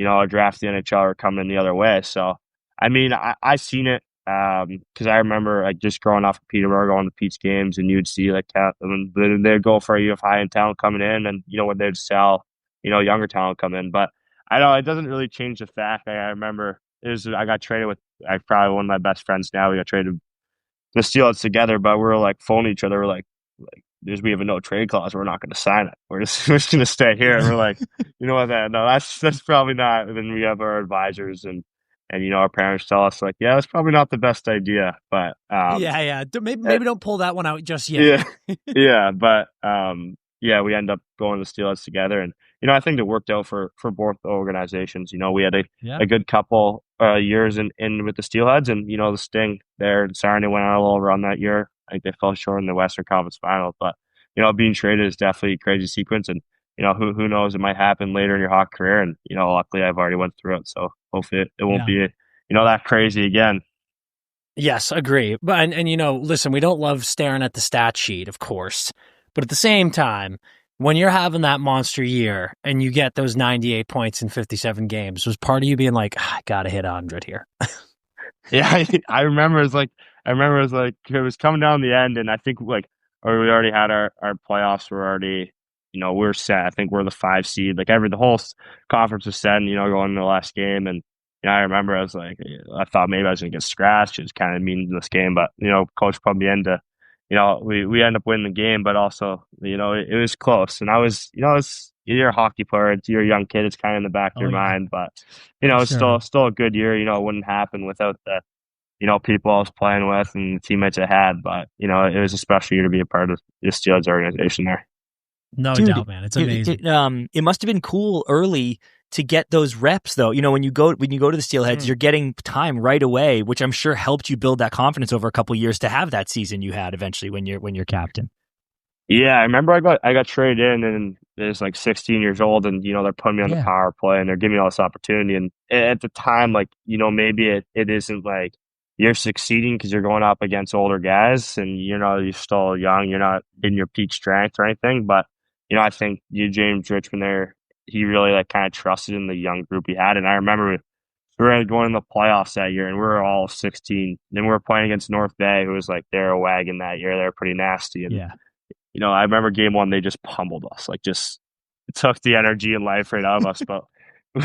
are drafted the NHL or coming the other way. So, I mean, I seen it because I remember, like, just growing off of Peterborough, going to Pete's games, and you'd see, like, when they'd go for a U of high-end talent coming in, and, when they'd sell, younger talent come in. But I know it doesn't really change the fact. I remember I got traded with probably one of my best friends now. We got traded the Steelheads together, but we were like phoning each other. We're like we have a no trade clause. We're not going to sign it. We're just going to stay here. And we're like, what? No, that's probably not. And then we have our advisors and our parents tell us, like, yeah, that's probably not the best idea. But maybe don't pull that one out just yet. Yeah. But we end up going to the Steelheads together, and I think it worked out for both organizations. We had a good couple years in with the Steelheads, and the Sting there. Sarnia went on a little run that year. I think they fell short in the Western Conference Finals, but being traded is definitely a crazy sequence, and who knows, it might happen later in your hockey career. And luckily I've already went through it, so hopefully it won't be that crazy again. Yes, agree. But and listen, we don't love staring at the stat sheet, of course, but at the same time, when you're having that monster year and you get those 98 points in 57 games, was part of you being like, I gotta hit 100 here? Yeah, I remember it was coming down the end, and I think we already had our playoffs were already, we're set. I think we're the 5 seed. Like the whole conference was set, and, going into the last game. And I remember I thought maybe I was gonna get scratched. It was kind of mean in this game, but coach put me into. We end up winning the game, but also, it was close. And I was, you're a hockey player, you're a young kid, it's kind of in the back of your mind, but, it's still a good year. It wouldn't happen without people I was playing with and the teammates I had. But, it was a special year to be a part of the Steelers organization there. No Dude, doubt, man. It's amazing. It must have been cool early to get those reps, though. When you go to the Steelheads, you're getting time right away, which I'm sure helped you build that confidence over a couple of years to have that season you had eventually when you're captain. Yeah, I remember I got traded in, and I was like 16 years old, and they're putting me on the power play, and they're giving me all this opportunity. And at the time, like maybe it isn't like you're succeeding because you're going up against older guys, and you're still young, you're not in your peak strength or anything. But I think James Richmond there, he really like kind of trusted in the young group he had. And I remember we were going in the playoffs that year, and we were all 16. Then we were playing against North Bay, who was like they're a wagon that year. They were pretty nasty, and I remember game one, they just pummeled us, like just took the energy and life right out of us. But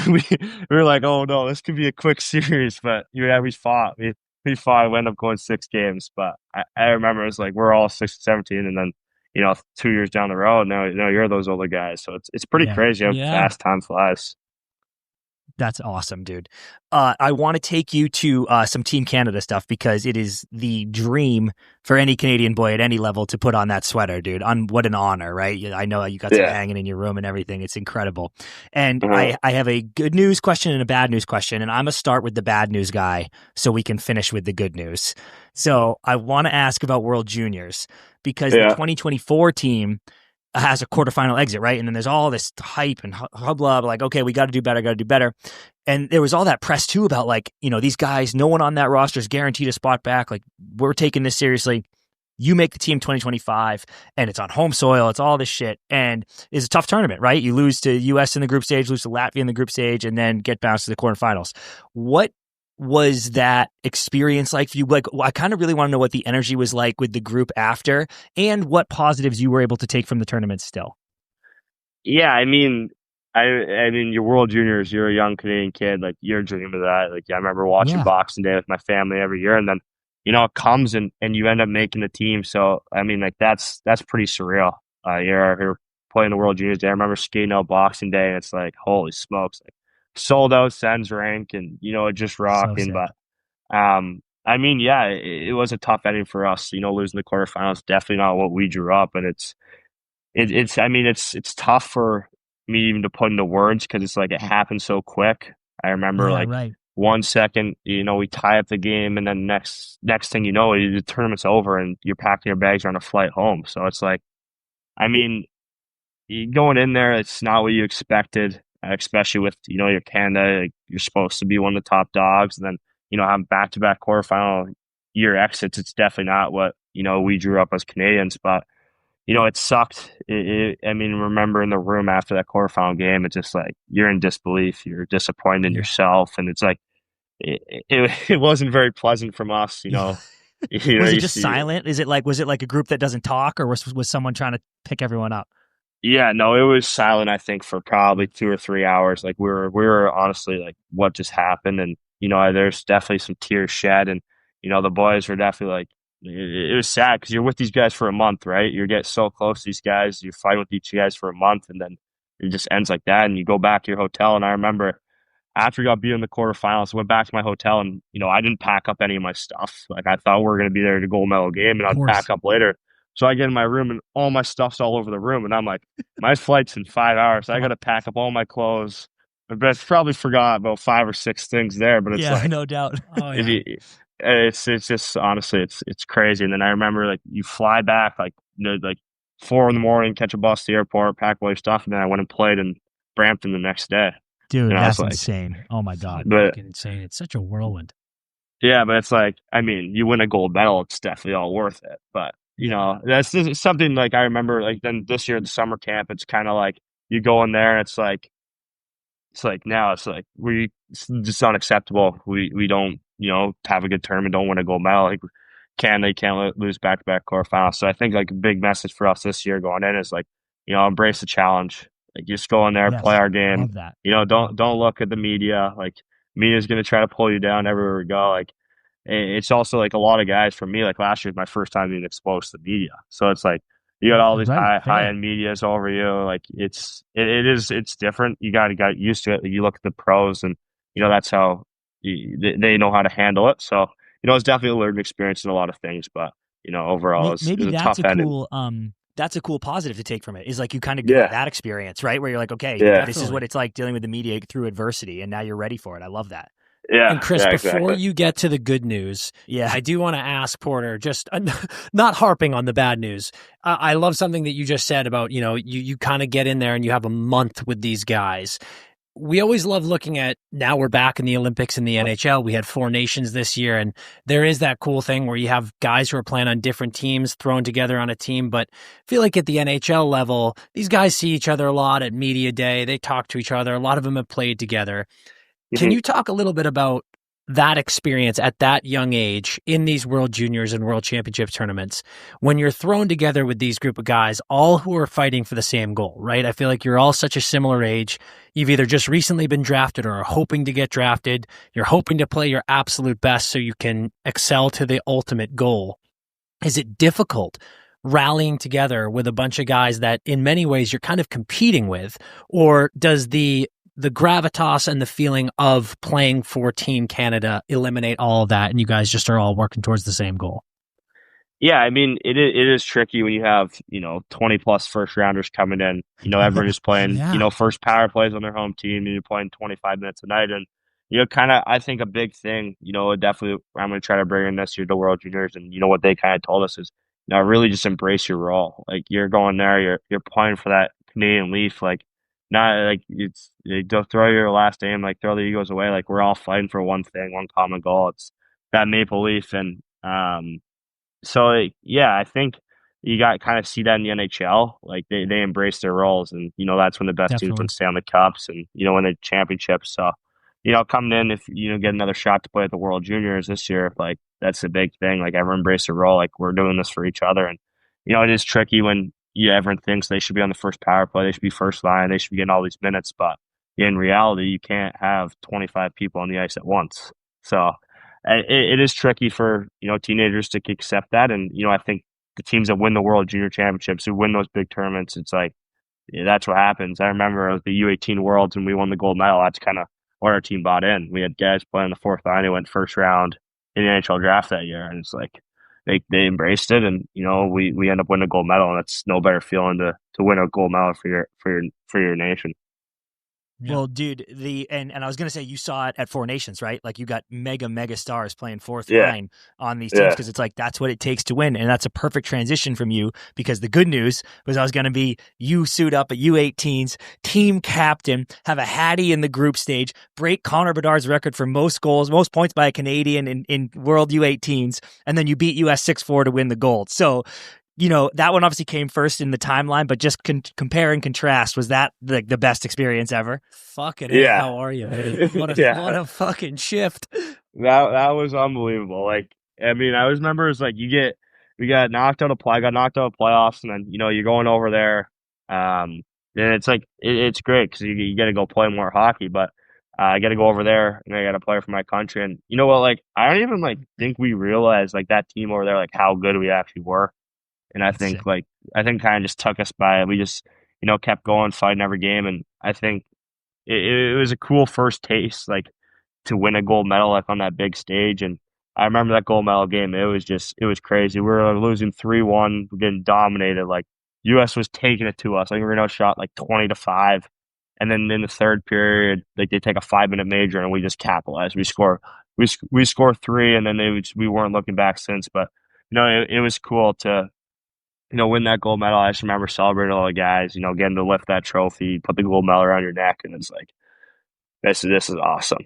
we were like, oh no, this could be a quick series. But we fought. We fought. We ended up going 6 games. But I remember it's like we're all 17, and then 2 years down the road, now you're those older guys. So it's pretty crazy how fast time flies. That's awesome, dude. I want to take you to some Team Canada stuff because it is the dream for any Canadian boy at any level to put on that sweater, dude. What an honor, right? I know you got some hanging in your room and everything. It's incredible. And I have a good news question and a bad news question, and I'm going to start with the bad news guy so we can finish with the good news. So I want to ask about World Juniors because the 2024 team has a quarterfinal exit, right? And then there's all this hype and hubbub, like, okay, we got to do better. And there was all that press too about like, these guys, no one on that roster is guaranteed a spot back. Like, we're taking this seriously. You make the team 2025 and it's on home soil. It's all this shit. And it's a tough tournament, right? You lose to US in the group stage, lose to Latvia in the group stage, and then get bounced to the quarterfinals. What was that experience like for you? Like, I kind of really want to know what the energy was like with the group after and what positives you were able to take from the tournament still. Yeah, I mean, your World Juniors, you're a young Canadian kid, like you're dreaming of that. Like I remember watching Boxing Day with my family every year, and then it comes and you end up making the team. So I mean, like that's pretty surreal. You're playing the World Juniors Day. I remember skating out Boxing Day, and it's like, holy smokes, like sold out Sens rank, and just rocking. But I mean, yeah, it was a tough ending for us. Losing the quarterfinals, definitely not what we drew up, and it's tough for me even to put into words because it's like it happened so quick. I remember 1 second, we tie up the game, and then next thing you know, the tournament's over, and you're packing your bags, you're on a flight home. So it's like, I mean, going in there, it's not what you expected. Especially with, your Canada, you're supposed to be one of the top dogs. And then, having back-to-back quarterfinal year exits, it's definitely not what, we drew up as Canadians. But, it sucked. Remember in the room after that quarterfinal game, it's just like, you're in disbelief. You're disappointed in yourself. And it's like, it wasn't very pleasant from us, Was it just silent? Was it like a group that doesn't talk, or was someone trying to pick everyone up? Yeah, no, it was silent, I think, for probably 2 or 3 hours. Like we were honestly like, what just happened? And, there's definitely some tears shed, and, the boys were definitely like, it was sad because you're with these guys for a month, right? You get so close to these guys, you fight with each guys for a month, and then it just ends like that. And you go back to your hotel. And I remember after we got beat in the quarterfinals, I went back to my hotel, and, I didn't pack up any of my stuff. Like I thought we were going to be there to gold medal game, and I'd pack up later. So I get in my room, and all my stuff's all over the room. And I'm like, my flight's in 5 hours. So I got to pack up all my clothes. But I probably forgot about 5 or 6 things there. But it's like, no doubt. It's just, honestly, it's crazy. And then I remember, like, you fly back, like 4 a.m, catch a bus to the airport, pack all your stuff. And then I went and played in Brampton the next day. Dude, that's insane. Oh my God. But insane. It's such a whirlwind. Yeah, but it's like, you win a gold medal, it's definitely all worth it. But that's something like I remember, like then this year at the summer camp, it's kind of like you go in there and it's like now it's like it's just unacceptable. We don't, have a good tournament, don't win a gold medal. Like they can't lose back-to-back quarterfinals. So I think like a big message for us this year going in is like, embrace the challenge. Like just go in there, play our game. Don't look at the media. Like media's going to try to pull you down everywhere we go. Like, it's also like a lot of guys for me, like last year was my first time being exposed to the media. So it's like, you got all these high-end medias over you. Like it's different. You got to get used to it. You look at the pros, and, that's how they know how to handle it. So, it's definitely a learning experience in a lot of things, but overall, maybe it was a that's tough a ending. cool that's a cool positive to take from it, is like you kind of Yeah. got that experience, right? Where you're like, okay, Yeah. this is what it's like dealing with the media through adversity, and now you're ready for it. I love that. Yeah. And Chris, yeah, before exactly. you get to the good news, Yeah. I do want to ask Porter, just not harping on the bad news. I love something that you just said about, you kind of get in there and you have a month with these guys. We always love looking at, now we're back in the Olympics in the NHL. We had 4 nations this year, and there is that cool thing where you have guys who are playing on different teams thrown together on a team. But I feel like at the NHL level, these guys see each other a lot at media day. They talk to each other. A lot of them have played together. Can you talk a little bit about that experience at that young age in these World Juniors and World Championship tournaments, when you're thrown together with these group of guys, all who are fighting for the same goal, right? I feel like you're all such a similar age. You've either just recently been drafted or are hoping to get drafted. You're hoping to play your absolute best so you can excel to the ultimate goal. Is it difficult rallying together with a bunch of guys that in many ways you're kind of competing with, or does the gravitas and the feeling of playing for Team Canada eliminate all of that, and you guys just are all working towards the same goal? Yeah, I mean, it is tricky when you have 20 plus first rounders coming in. Everyone is playing first power plays on their home team, and you're playing 25 minutes a night. And kind of, I think a big thing, definitely I'm going to try to bring in this year the World Juniors, and what they kind of told us is really just embrace your role. Like, you're going there, you're playing for that Canadian Leaf, like. Not like don't throw your last aim, like throw the egos away. Like, we're all fighting for one thing, one common goal. It's that Maple Leaf, and so I think you got kind of see that in the NHL. Like, they embrace their roles, and that's when the best teams win Stanley Cups and win the championships. So coming in, if get another shot to play at the World Juniors this year, like, that's a big thing. Like, everyone embrace their role. Like, we're doing this for each other, and it is tricky when everyone thinks they should be on the first power play, they should be first line, they should be getting all these minutes, but in reality, you can't have 25 people on the ice at once. So it is tricky for teenagers to accept that, and I think the teams that win the World Junior Championships, who win those big tournaments, it's like that's what happens. I remember it was the U18 Worlds and we won the gold medal. That's kind of what our team bought in. We had guys playing the fourth line who went first round in the NHL draft that year, and it's like they embraced it, and we end up winning a gold medal, and it's no better feeling to win a gold medal for your nation. Yeah. Well, dude, and I was gonna say, you saw it at Four Nations, right? Like, you got mega stars playing fourth line on these teams, because it's like that's what it takes to win, and that's a perfect transition from you, because the good news was I was gonna be you suit up at U18s, team captain, have a Hattie in the group stage, break Connor Bedard's record for most goals, most points by a Canadian in World U18s, and then you beat US 6-4 to win the gold. So, that one obviously came first in the timeline, but just compare and contrast, was that the best experience ever? Fucking yeah. How are you? What a fucking shift. That was unbelievable. Like, I mean, I always remember it's like we got knocked out of playoffs, and then you're going over there, and it's like it's great because you got to go play more hockey, but I got to go over there and I got to play for my country, and you know what? Like, I don't even think we realized that team over there, how good we actually were. And I think kind of just took us by. We just, kept going, fighting every game. And I think it was a cool first taste, to win a gold medal, on that big stage. And I remember that gold medal game. It was crazy. We were losing 3-1, getting dominated. US was taking it to us. We were outshot 20-5. And then in the third period, they take a 5-minute major, and we just capitalized. We score 3, and then we weren't looking back since. But it was cool to win that gold medal. I just remember celebrating all the guys, getting to lift that trophy, put the gold medal around your neck, and it's like, this is awesome.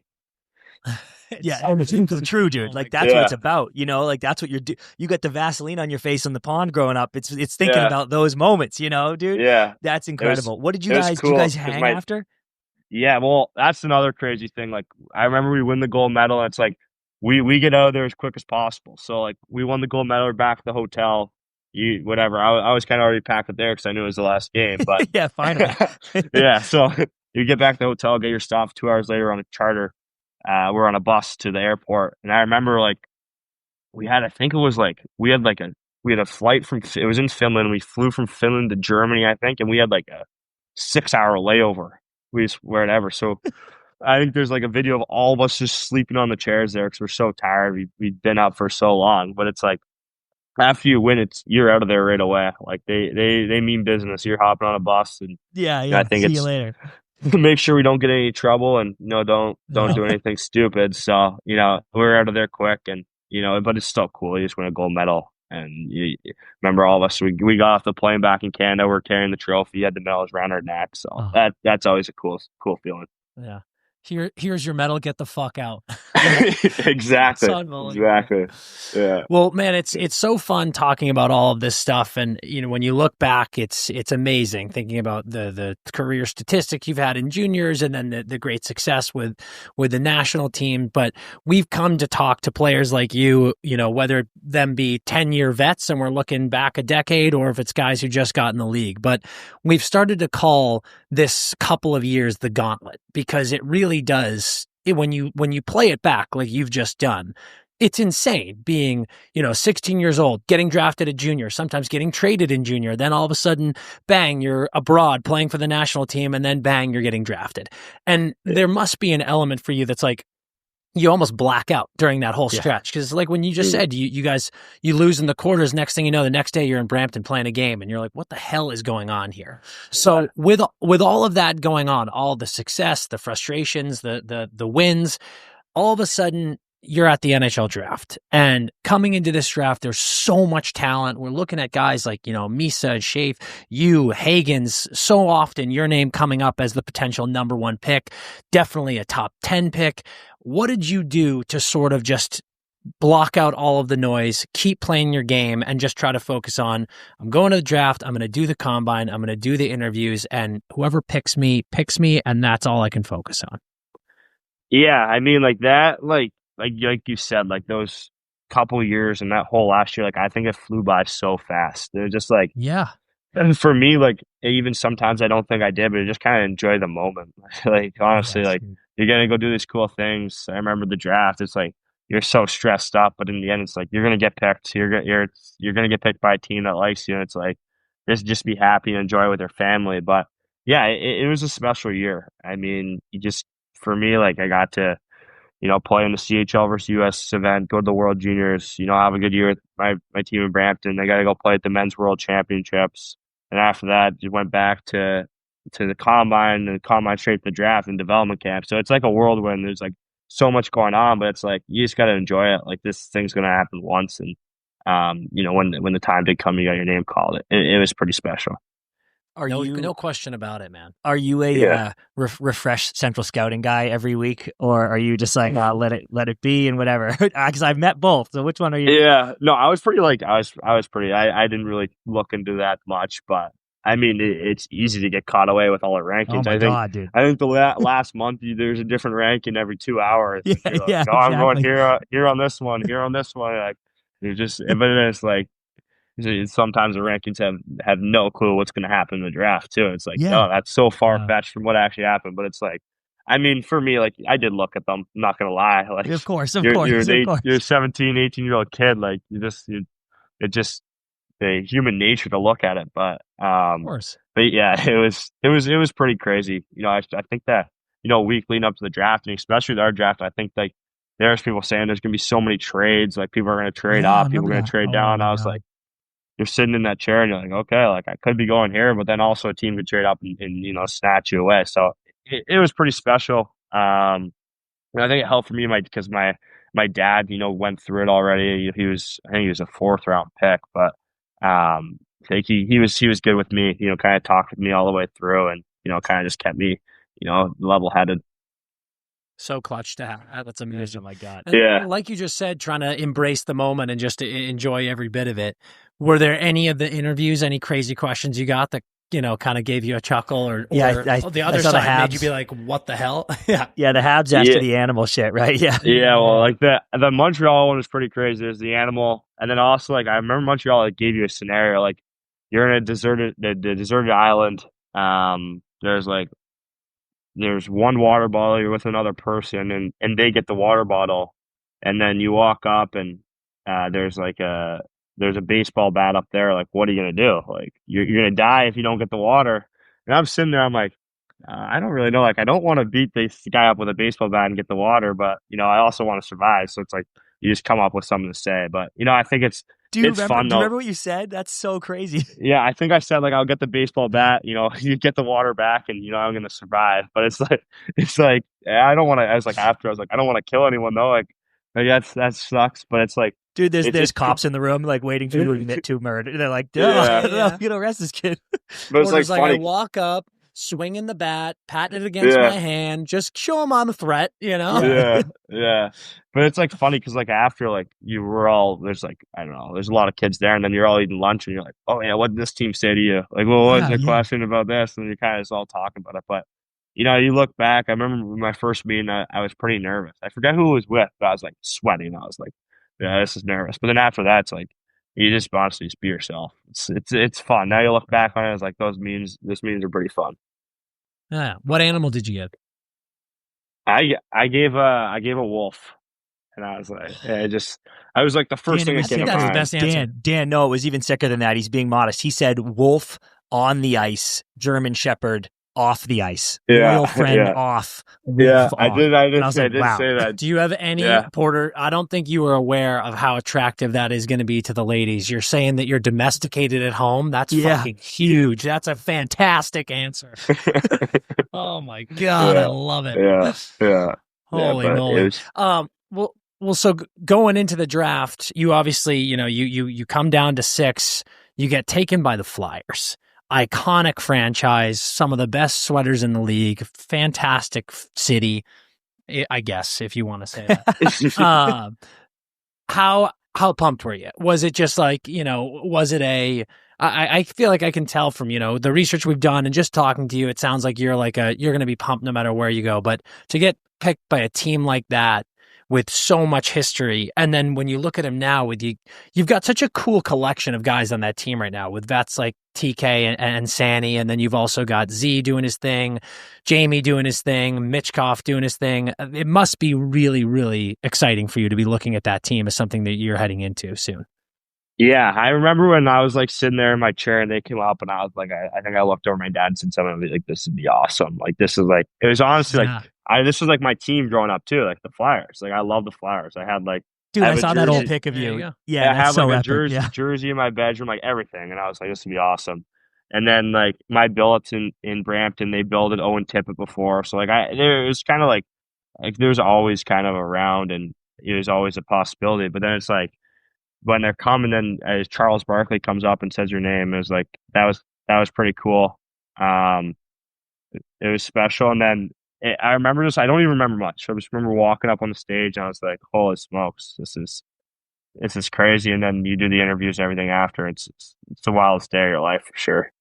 It's true, dude. That's what it's about. That's what you got the Vaseline on your face on the pond growing up. It's thinking about those moments, dude. Yeah, that's incredible. What did you guys? Cool. Did you guys hang after? Yeah, well, that's another crazy thing. I remember we win the gold medal, and it's we get out of there as quick as possible. So we won the gold medal, we're back at the hotel. Whatever. I was kind of already packed up there because I knew it was the last game. But yeah, finally. Yeah, so you get back to the hotel, get your stuff. 2 hours later on a charter, we're on a bus to the airport, and I remember we had a flight from, it was in Finland. We flew from Finland to Germany, I think, and we had a 6-hour layover. We just wherever. So I think there's like a video of all of us just sleeping on the chairs there because we're so tired. We've been up for so long, but it's like after you win, you're out of there right away. Like they mean business. You're hopping on a bus, and I think See it's you later. make sure we don't get any trouble, and don't do anything stupid. So we're out of there quick, and but it's still cool. You just win a gold medal, and you remember all of us. We got off the plane back in Canada. We're carrying the trophy. Had the medals around our neck, so that's always a cool feeling. Yeah. Here's your medal. Get the fuck out. Exactly. Yeah. Well, man, it's so fun talking about all of this stuff, and when you look back, it's amazing thinking about the career statistics you've had in juniors, and then the great success with the national team. But we've come to talk to players like you, whether them be 10-year vets, and we're looking back a decade, or if it's guys who just got in the league. But we've started to call this couple of years the gauntlet, because it really does. When you play it back like you've just done, it's insane being 16 years old, getting drafted at junior, sometimes getting traded in junior, then all of a sudden bang, you're abroad playing for the national team, and then bang, you're getting drafted. And there must be an element for you that's like you almost black out during that whole stretch, because like when you just said you guys lose in the quarters, next thing you know, the next day you're in Brampton playing a game, and you're like, what the hell is going on here? So with all of that going on, all the success, the frustrations, the wins, all of a sudden you're at the NHL draft, and coming into this draft, there's so much talent. We're looking at guys like, Misa, Schaaf, Hagens, so often your name coming up as the potential number 1 pick, definitely a top 10 pick. What did you do to sort of just block out all of the noise, keep playing your game, and just try to focus on, I'm going to the draft, I'm going to do the combine, I'm going to do the interviews, and whoever picks me, and that's all I can focus on? Yeah, I mean, like that, like you said, like those couple years and that whole last year, like I think it flew by so fast. They're just like, and for me, like even sometimes I don't think I did, but I just kind of enjoy the moment. Like honestly, like you're gonna go do these cool things. I remember the draft. It's like you're so stressed up, but in the end, it's like you're gonna get picked. You're gonna get picked by a team that likes you. And it's like just be happy and enjoy with your family. But yeah, it was a special year. I mean, for me, like I got to play in the CHL versus US event, go to the World Juniors, have a good year with my team in Brampton. I got to go play at the Men's World Championships. And after that, just went back to the combine, and the combine straight to the draft and development camp. So it's like a whirlwind. There's like so much going on, but it's like you just got to enjoy it. Like this thing's going to happen once. And, when the time did come, you got your name called. It was pretty special. No question about it, man. Are you a refresh Central Scouting guy every week, or are you just like let it be and whatever? Because I've met both. So which one are you? Yeah, no, I was pretty I didn't really look into that much, but I mean it's easy to get caught away with all the rankings. Oh my God, dude! I think the last month there's a different ranking every 2 hours. Yeah, like, exactly. I'm going here on this one, here on this one. Like you're just, but then it's like. Sometimes the rankings have no clue what's going to happen in the draft too. It's like, oh, that's so far fetched from what actually happened. But it's like, I mean, for me, like I did look at them. I'm not going to lie. Like, of course, you're a 17, 18-year-old kid. Like it's just a human nature to look at it. But of course. But yeah, it was pretty crazy. I think that week leading up to the draft, and especially with our draft, I think like there's people saying there's going to be so many trades. Like people are going to trade up, people are going to trade down. I was like. You're sitting in that chair and you're like, okay, like I could be going here, but then also a team could trade up and snatch you away. So it was pretty special. And I think it helped for me because my dad, went through it already. I think he was a 4th round pick, but I think he was good with me, kind of talked with me all the way through, and kind of just kept me, level headed. So clutch to have. That's amazing. Oh my God. And like you just said, trying to embrace the moment and just enjoy every bit of it. Were there any of the interviews, any crazy questions you got that, kind of gave you a chuckle or the other side made you be like, what the hell? Yeah, the Habs after the animal shit, right? Yeah. Yeah, well, like the Montreal one was pretty crazy. There's the animal. And then also, like, I remember Montreal, like, gave you a scenario. Like, you're in a deserted island. There's one water bottle, you're with another person, and they get the water bottle, and then you walk up and there's a baseball bat up there. Like, what are you gonna do? Like, you're gonna die if you don't get the water. And I'm sitting there, I'm like, I don't really know. Like, I don't want to beat this guy up with a baseball bat and get the water, but I also want to survive. So it's like you just come up with something to say. But I think it's fun Do though. you remember what you said? That's so crazy. Yeah, I think I said like I'll get the baseball bat. You get the water back, and I'm gonna survive. But it's like I don't want to. I was like after I was like I don't want to kill anyone though. Like that sucks. But it's like. Dude, there's just cops in the room like waiting for you to admit to murder. They're like, Yeah. I'm gonna arrest this kid. But it's Porter's like I funny. walk up, swinging the bat, patting it against Yeah. my hand, just show him I'm a threat, Yeah. But it's like funny because like after like you were all there's like I don't know there's a lot of kids there and then you're all eating lunch and you're like oh yeah what did this team say to you like well what's the question about this and you're kind of just all talking about it but you look back I remember my first meeting I was pretty nervous I forget who it was with but I was like sweating I was like yeah this is nervous but then after that it's like you just honestly just be yourself it's fun now you look back on it it's like those meetings are pretty fun. Yeah. What animal did you get? I gave a wolf, and I was like, I was like the first thing that came to that's the mind. best answer. Dan, no, it was even sicker than that. He's being modest. He said wolf on the ice, German Shepherd off the ice, Yeah, real friend yeah. off. Yeah, wolf I on. did. And was like, say that. Do you have any, Porter? I don't think you were aware of how attractive that is going to be to the ladies. You're saying that you're domesticated at home. That's fucking huge. That's a fantastic answer. Oh my God, I love it. Yeah. Holy moly. Well, so going into the draft, you obviously, you come down to 6, you get taken by the Flyers. Iconic franchise, some of the best sweaters in the league, fantastic city, I guess, if you want to say that. How pumped were you? Was it just like, was it I feel like I can tell from, the research we've done and just talking to you, it sounds like you're going to be pumped no matter where you go. But to get picked by a team like that with so much history, and then when you look at him now, you've got such a cool collection of guys on that team right now with vets like TK and Sanny, and then you've also got Z doing his thing, Jamie doing his thing, Mitchkoff doing his thing. It must be really, really exciting for you to be looking at that team as something that you're heading into soon. Yeah, I remember when I was like sitting there in my chair and they came up and I was like, I think I looked over my dad and said something like, "This would be awesome." Like this is like it was honestly like this was like my team growing up too, like the Flyers. Like I love the Flyers. I had like dude, I saw that old pic of you. Yeah, I had so like epic. jersey in my bedroom, like everything, and I was like, this would be awesome. And then like my billets in Brampton, they built at Owen Tippett before, so like there was kind of like there's always kind of around and it was always a possibility. But then it's like when they're coming, then as Charles Barkley comes up and says your name, it was like that was pretty cool. It was special, and then I remember this. I don't even remember much. I just remember walking up on the stage, and I was like, "Holy smokes, this is crazy!" And then you do the interviews and everything after. It's the wildest day of your life for sure.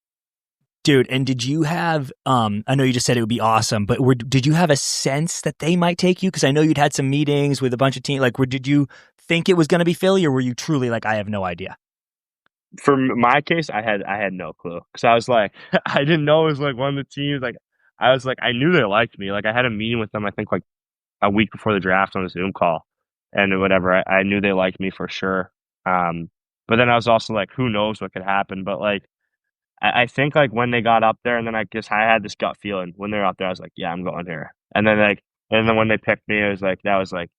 Dude, and did you have, I know you just said it would be awesome, but did you have a sense that they might take you? Because I know you'd had some meetings with a bunch of teams. Like, did you think it was going to be Philly, or were you truly like, I have no idea? For my case, I had no clue. Because I was like, I didn't know it was like one of the teams. Like, I was like, I knew they liked me. Like, I had a meeting with them, I think, like a week before the draft on a Zoom call. And whatever, I knew they liked me for sure. But then I was also like, who knows what could happen? But like, I think like when they got up there, and then I guess I had this gut feeling when they were up there. I was like, yeah, I'm going here. And then when they picked me, it was like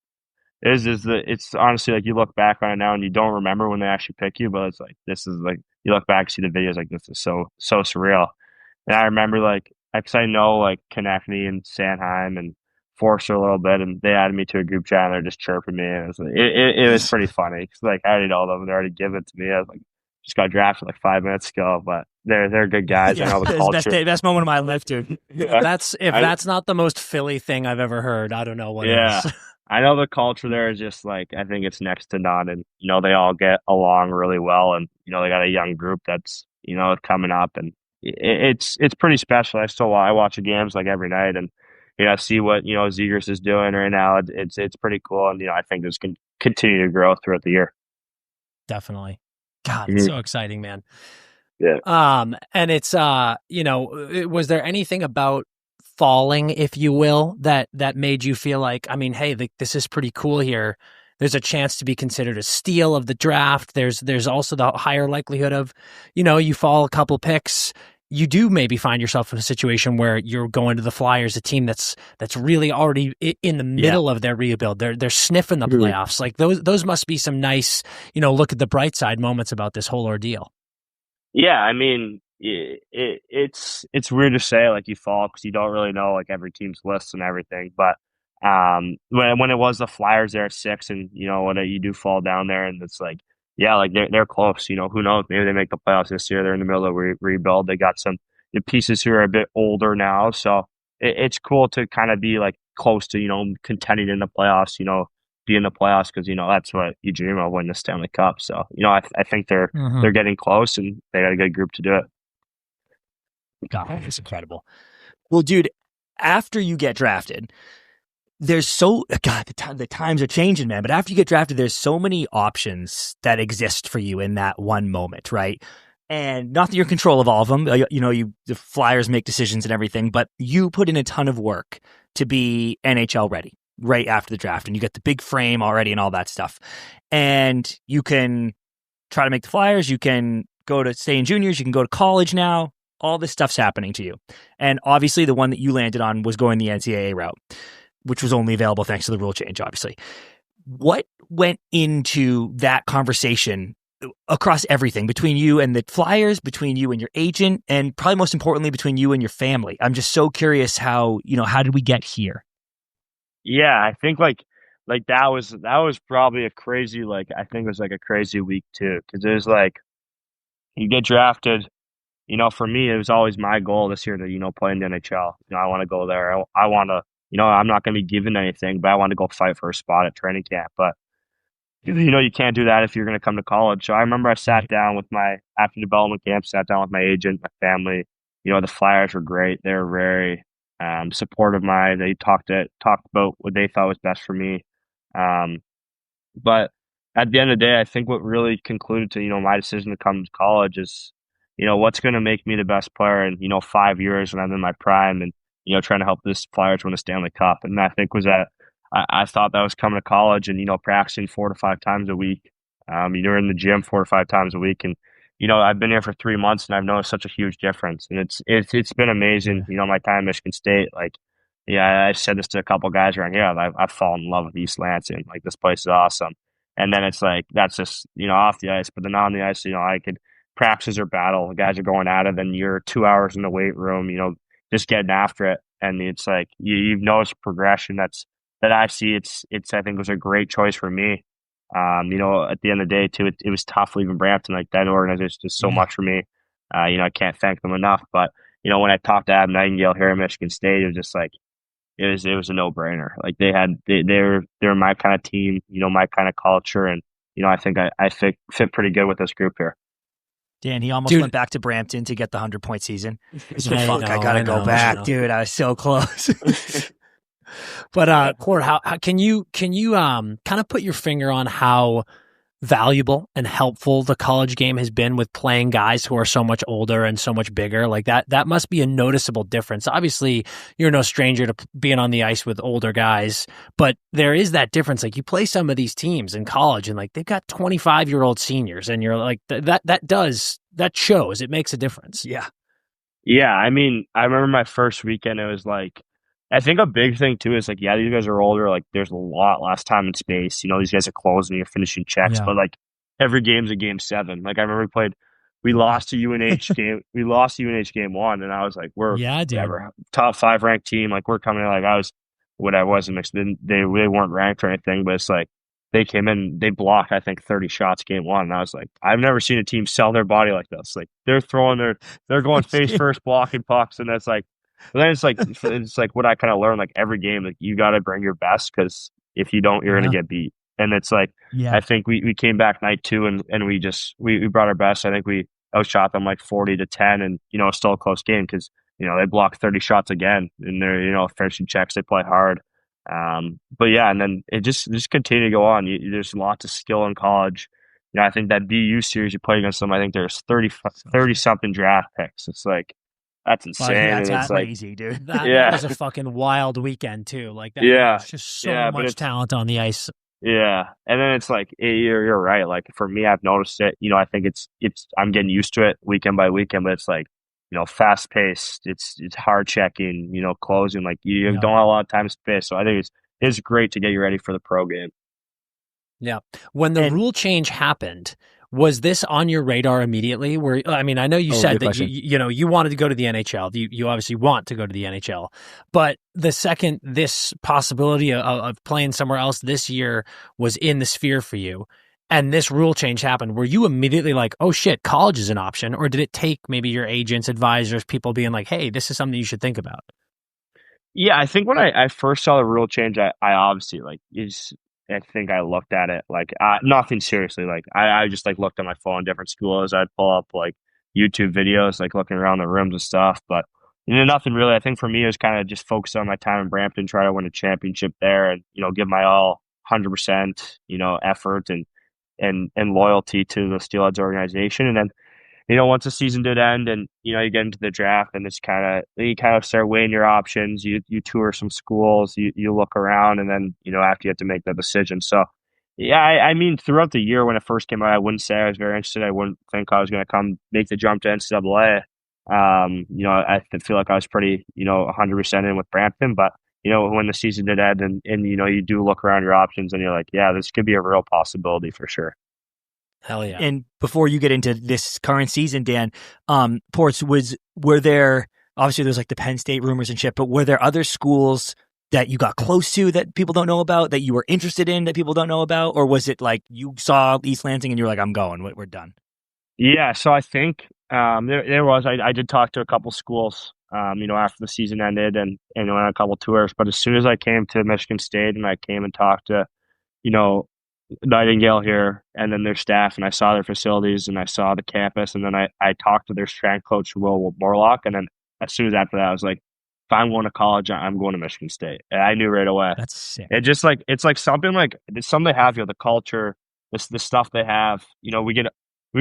it's honestly like you look back on it now and you don't remember when they actually pick you, but it's like this is like you look back, see the videos, like this is so surreal. And I remember like because I know like Konechny and Sanheim and Forster a little bit, and they added me to a group chat and they're just chirping me, and it was like, it was pretty funny because like I already know them, they already give it to me. I was like just got drafted like 5 minutes ago, but they're good guys. I know the culture. Best moment of my life, dude. Yeah. That's not the most Philly thing I've ever heard. I don't know what it is. I know the culture there is just like I think it's next to none, and they all get along really well, and they got a young group that's coming up, and it's pretty special. I watch the games like every night, and see what Zegers is doing right now. It's pretty cool, and I think this can continue to grow throughout the year. Definitely. God, it's so exciting, man. Yeah. And it's was there anything about falling, if you will, that made you feel like, I mean, hey, this is pretty cool here. There's a chance to be considered a steal of the draft. There's also the higher likelihood of, you fall a couple picks. you do maybe find yourself in a situation where you're going to the Flyers, a team that's really already in the middle of their rebuild. They're sniffing the playoffs. Like those must be some nice, look at the bright side moments about this whole ordeal. Yeah, I mean, it's weird to say like you fall because you don't really know like every team's lists and everything. But when it was the Flyers there at 6, and when you do fall down there, and it's like, yeah, like they're close. Who knows? Maybe they make the playoffs this year. They're in the middle of rebuild. They got some pieces who are a bit older now, so it's cool to kind of be like close to contending in the playoffs. Be in the playoffs because that's what you dream of, winning the Stanley Cup. So I think they're getting close, and they got a good group to do it. God, it's incredible. Well, dude, after you get drafted, the times are changing, man. But after you get drafted, there's so many options that exist for you in that one moment, right? And not that you're in control of all of them. The Flyers make decisions and everything, but you put in a ton of work to be NHL ready right after the draft, and you get the big frame already and all that stuff. And you can try to make the Flyers. You can stay in juniors. You can go to college now. All this stuff's happening to you. And obviously the one that you landed on was going the NCAA route, which was only available thanks to the rule change, obviously. What went into that conversation across everything between you and the Flyers, between you and your agent, and probably most importantly, between you and your family? I'm just so curious how did we get here? Yeah, I think like that was probably a crazy, I think it was like a crazy week too, because it was like you get drafted. For me, it was always my goal this year to play in the NHL. I want to go there. I want to. I'm not going to be given anything, but I want to go fight for a spot at training camp. But you can't do that if you're going to come to college. So I remember I sat down after development camp, sat down with my agent, my family. The Flyers were great. They were very supportive of mine. They talked about what they thought was best for me. But at the end of the day, I think what really concluded to my decision to come to college is what's going to make me the best player in 5 years when I'm in my prime, and trying to help this Flyers win a Stanley Cup. And I think was that I thought that was coming to college and practicing 4 to 5 times a week. You're in the gym 4 to 5 times a week, and I've been here for 3 months, and I've noticed such a huge difference. And it's been amazing. My time at Michigan State, I've said this to a couple guys around here. I've fallen in love with East Lansing. Like, this place is awesome. And then it's like that's just off the ice, but then on the ice, I could. Practices or battle, the guys are going at it, then you're 2 hours in the weight room, just getting after it. And it's like you've noticed progression that I see. It's I think it was a great choice for me. At the end of the day too, it was tough leaving Brampton. Like, that organization is so much for me. I can't thank them enough. But when I talked to Adam Nightingale here at Michigan State, it was just like it was a no brainer. Like, they're my kind of team, my kind of culture, and I think I fit pretty good with this group here. Dan, he almost went back to Brampton to get the 100-point season. I gotta go back, dude. I was so close. But Porter, how can you kind of put your finger on how valuable and helpful the college game has been with playing guys who are so much older and so much bigger? Like, that must be a noticeable difference. Obviously, you're no stranger to being on the ice with older guys, but there is that difference. Like, you play some of these teams in college, and like they've got 25-year-old seniors, and you're like, that shows. It makes a difference. Yeah. I mean, I remember my first weekend. It was like, I think a big thing too is like, yeah, these guys are older. Like, there's a lot less time and space. These guys are closing, you're finishing checks, but like every game's a game 7. Like, I remember we lost to UNH game. We lost to UNH game 1, and I was like, we're top 5 ranked team. Like, we're coming in. Like, I wasn't mixed. They weren't ranked or anything, but it's like they came in, they blocked, I think, 30 shots game 1. And I was like, I've never seen a team sell their body like this. Like, they're going face first, blocking pucks, and that's like. But then it's like what I kind of learned, like, every game, like, you got to bring your best, because if you don't, you're going to get beat. And it's like, I think we came back night 2 and we brought our best. I think we outshot them like 40-10, and it's still a close game because they blocked 30 shots again, and they're finishing checks. They play hard, but yeah, and then it just continue to go on. There's lots of skill in college. I think that BU series you play against them, I think there's 30 something draft picks. It's like, that's insane. That's crazy, dude. That was a fucking wild weekend too. Like, that was just so much talent on the ice. Yeah, and then it's like, you're right. Like, for me, I've noticed it. I think it's I'm getting used to it weekend by weekend, but it's like fast paced. It's hard checking, closing. Like you don't have a lot of time to spare. So I think it's great to get you ready for the pro game. Yeah. When the rule change happened, was this on your radar immediately? I know you said that you wanted to go to the NHL. You obviously want to go to the NHL, but the second this possibility of playing somewhere else this year was in the sphere for you, and this rule change happened, were you immediately like, oh shit, college is an option? Or did it take maybe your agents, advisors, people being like, hey, this is something you should think about? Yeah, I think when I first saw the rule change, I obviously I think I looked at it like nothing seriously. Like I just like looked at my phone, different schools. I'd pull up like YouTube videos, like looking around the rooms and stuff. But nothing really. I think for me it was kind of just focus on my time in Brampton, try to win a championship there, and give my all 100%, effort and loyalty to the Steelheads organization. And then once the season did end and, you get into the draft and you kind of start weighing your options, you tour some schools, you look around, and then, after you have to make that decision. So, yeah, I mean, throughout the year when it first came out, I wouldn't say I was very interested. I wouldn't think I was going to come make the jump to NCAA. I feel like I was pretty, 100% in with Brampton, but, when the season did end and, you do look around your options and you're like, yeah, this could be a real possibility for sure. Hell yeah. And before you get into this current season, Dan, Ports, were there, obviously there's like the Penn State rumors and shit, but were there other schools that you got close to that people don't know about, that you were interested in that people don't know about? Or was it like you saw East Lansing and you were like, I'm going, we're done? Yeah, so I think there was, I did talk to a couple schools, after the season ended and went on a couple tours. But as soon as I came to Michigan State and I came and talked to, Nightingale here and then their staff, and I saw their facilities and I saw the campus, and then I talked to their strength coach, Will Morlock, and then as soon as after that I was like, if I'm going to college, I'm going to Michigan State. And I knew right away. That's sick. It's like something they have, the culture, the stuff they have, we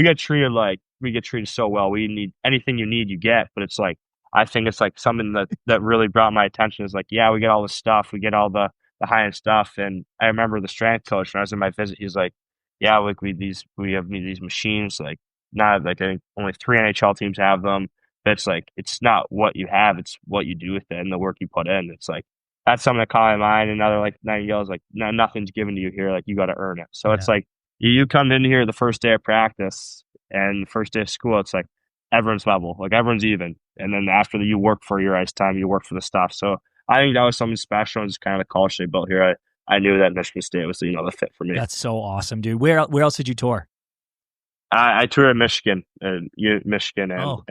get treated so well. We need anything you need, you get, but it's like, I think it's like something that really brought my attention is like, yeah, we get all this stuff, we get all the high-end stuff. And I remember the strength coach when I was in my visit, he's like, yeah, like we have these machines, like not like I think only 3 NHL teams have them. But it's like, it's not what you have, it's what you do with it and the work you put in. It's like, that's something that caught my mind. Another like Nightingale is like, no, nothing's given to you here. Like you got to earn it. So it's like, you come in here the first day of practice and the first day of school, it's like everyone's level, like everyone's even. And then after you work for your ice time, you work for the stuff. So I think that was something special and just kind of the culture they built here. I knew that Michigan State was, the fit for me. That's so awesome, dude. Where else did you tour? I toured in Michigan and Michigan Don't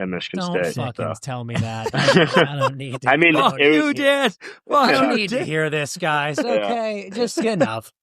State. fucking tell me that. I don't need to. I mean, Dan. I don't need to hear this, guys. Okay, just enough.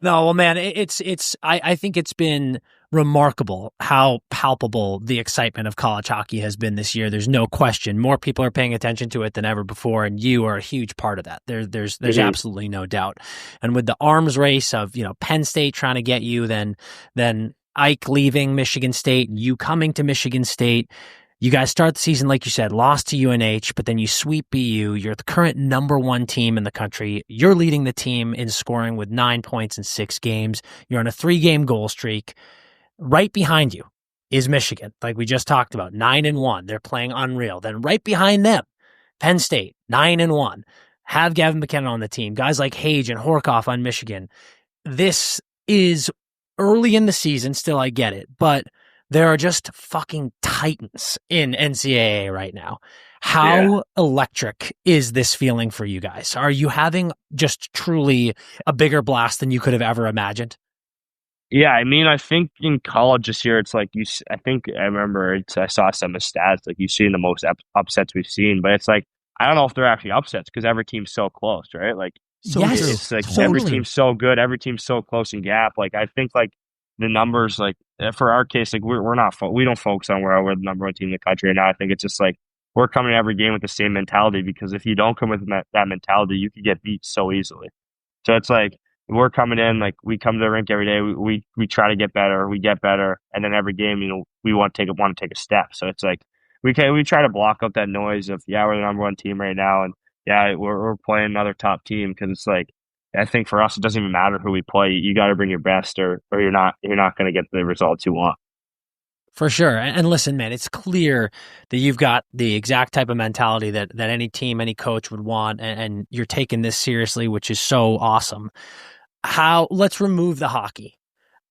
No, well, man, I think it's been remarkable how palpable the excitement of college hockey has been this year. There's no question. More people are paying attention to it than ever before, and you are a huge part of that. There's absolutely no doubt. And with the arms race of, Penn State trying to get you, then Ike leaving Michigan State, you coming to Michigan State, you guys start the season, like you said, lost to UNH, but then you sweep BU. You're the current number 1 team in the country. You're leading the team in scoring with 9 points in 6 games. You're on a 3-game goal streak. Right behind you is Michigan, like we just talked about, 9-1. They're playing unreal. Then right behind them, Penn State, 9-1. Have Gavin McKenna on the team. Guys like Hage and Horkoff on Michigan. This is early in the season, still I get it, but there are just fucking titans in NCAA right now. How electric is this feeling for you guys? Are you having just truly a bigger blast than you could have ever imagined? Yeah, I mean, I think in college this year, it's like I remember I saw some of the stats, like you've seen the most upsets we've seen, but it's like, I don't know if they're actually upsets because every team's so close, right? Like, it's like totally. Every team's so good, every team's so close in gap. Like, I think like the numbers, like for our case, like we don't focus on where we're the number 1 team in the country right now. I think it's just like we're coming to every game with the same mentality, because if you don't come with that mentality, you could get beat so easily. So it's like, we're coming in, like we come to the rink every day. We try to get better. We get better, and then every game, we want to take a step. So it's like we try to block out that noise of we're the number 1 team right now, and we're playing another top team, because it's like, I think for us it doesn't even matter who we play. You got to bring your best, or you're not going to get the results you want. For sure. And listen, man, it's clear that you've got the exact type of mentality that any team, any coach would want, and you're taking this seriously, which is so awesome. Let's remove the hockey.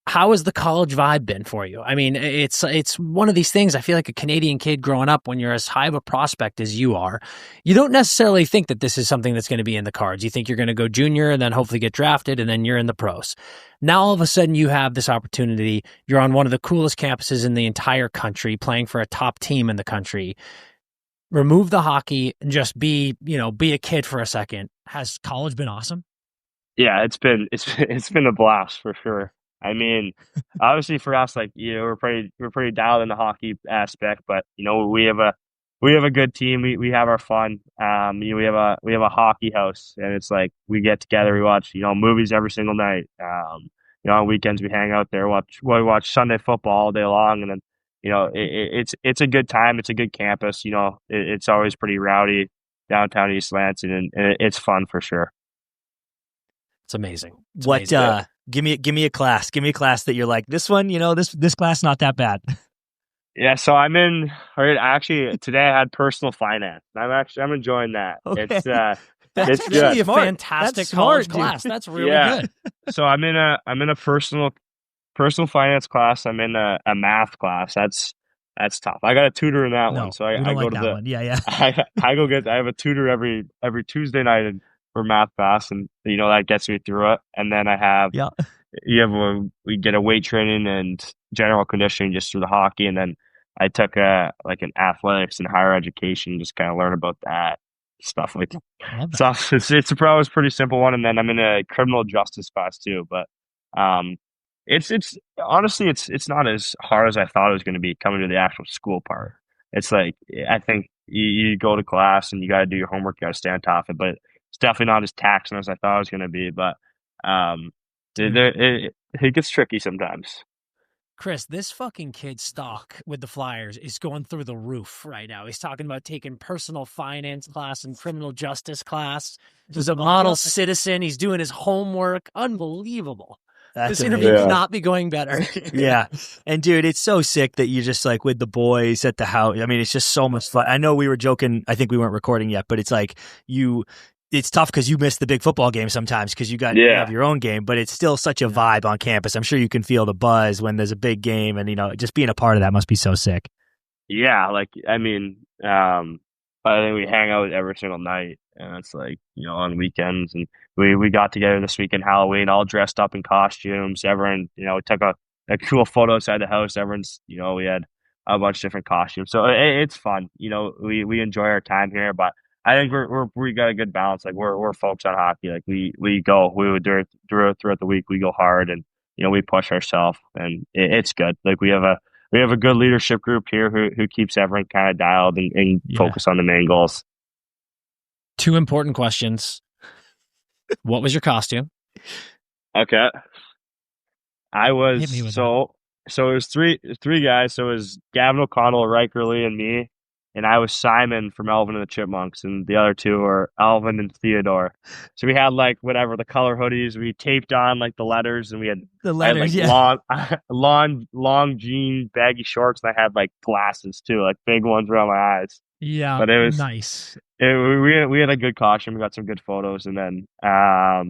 How has the college vibe been for you? I mean, it's one of these things. I feel like a Canadian kid growing up, when you're as high of a prospect as you are, you don't necessarily think that this is something that's going to be in the cards. You think you're going to go junior and then hopefully get drafted and then you're in the pros. Now, all of a sudden, you have this opportunity. You're on one of the coolest campuses in the entire country, playing for a top team in the country. Remove the hockey and just be a kid for a second. Has college been awesome? Yeah, it's been a blast for sure. I mean, obviously for us, like, we're pretty dialed in the hockey aspect, but we have a good team. We have our fun. We have a hockey house, and it's like we get together. We watch movies every single night. On weekends we hang out there. We watch Sunday football all day long, and then it's a good time. It's a good campus. It's always pretty rowdy downtown East Lansing, and it's fun for sure. It's amazing. Give me a class. Give me a class that you're like, this one, this class not that bad. Yeah, so I'm in. Actually, today I had personal finance. I'm enjoying that. Okay. It's That's good. really a fantastic college class. That's really good. So I'm in a personal finance class. I'm in a math class. That's tough. I got a tutor in that one. So I go to that one. Yeah. I have a tutor every Tuesday night for math class, and that gets me through it. And then I have we get a weight training and general conditioning just through the hockey, and then I took an athletics and higher education, just kind of learn about that stuff like that. So it's probably a pretty simple one. And then I'm in a criminal justice class too, but it's honestly it's not as hard as I thought it was going to be coming to the actual school part. It's like, I think you go to class and you got to do your homework, you got to stay on top of it, but it's definitely not as taxing as I thought it was going to be. But it gets tricky sometimes. Chris, this fucking kid's stock with the Flyers is going through the roof right now. He's talking about taking personal finance class and criminal justice class. He's a model citizen. He's doing his homework. Unbelievable. This interview could not be going better. Yeah. And dude, it's so sick that you're just like with the boys at the house. I mean, it's just so much fun. I know we were joking. I think we weren't recording yet, but it's like it's tough because you miss the big football game sometimes because you have your own game, but it's still such a vibe on campus. I'm sure you can feel the buzz when there's a big game, and just being a part of that must be so sick. Yeah, I think we hang out every single night, and it's like on weekends, and we got together this weekend Halloween, all dressed up in costumes. Everyone took a cool photo outside the house. Everyone's we had a bunch of different costumes, so it's fun. We enjoy our time here, but I think we got a good balance. Like we're folks on hockey. Like we throughout the week we go hard, and we push ourselves, and it's good. Like we have a good leadership group here who keeps everyone kind of dialed and focused on the main goals. 2 important questions. What was your costume? Okay, I was so it was three guys. So it was Gavin O'Connell, Riker Lee, and me. And I was Simon from Alvin and the Chipmunks, and the other 2 were Alvin and Theodore. So we had the color hoodies. We taped on the letters, and we had the letters, long jean baggy shorts, and I had glasses too, big ones around my eyes. Yeah, but it was nice. We had a good costume. We got some good photos, and then I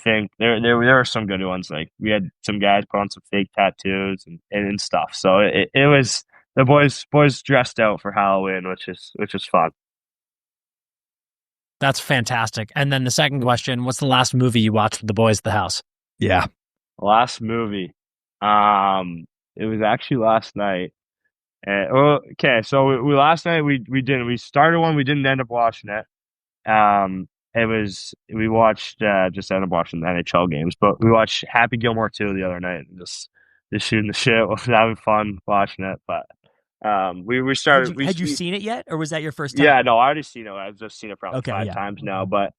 think there were some good ones. Like we had some guys put on some fake tattoos and stuff. So it was. The boys dressed out for Halloween, which is fun. That's fantastic. And then the second question, what's the last movie you watched with the boys at the house? Yeah. Last movie. It was actually last night. Okay, so we last night we started one, we didn't end up watching it. We watched just ended up watching the NHL games, but we watched Happy Gilmore 2 the other night, and just shooting the shit, having fun watching it. But we started. Had you seen it yet, or was that your first time? Yeah, no, I already seen it. I've just seen it probably 5 times now. But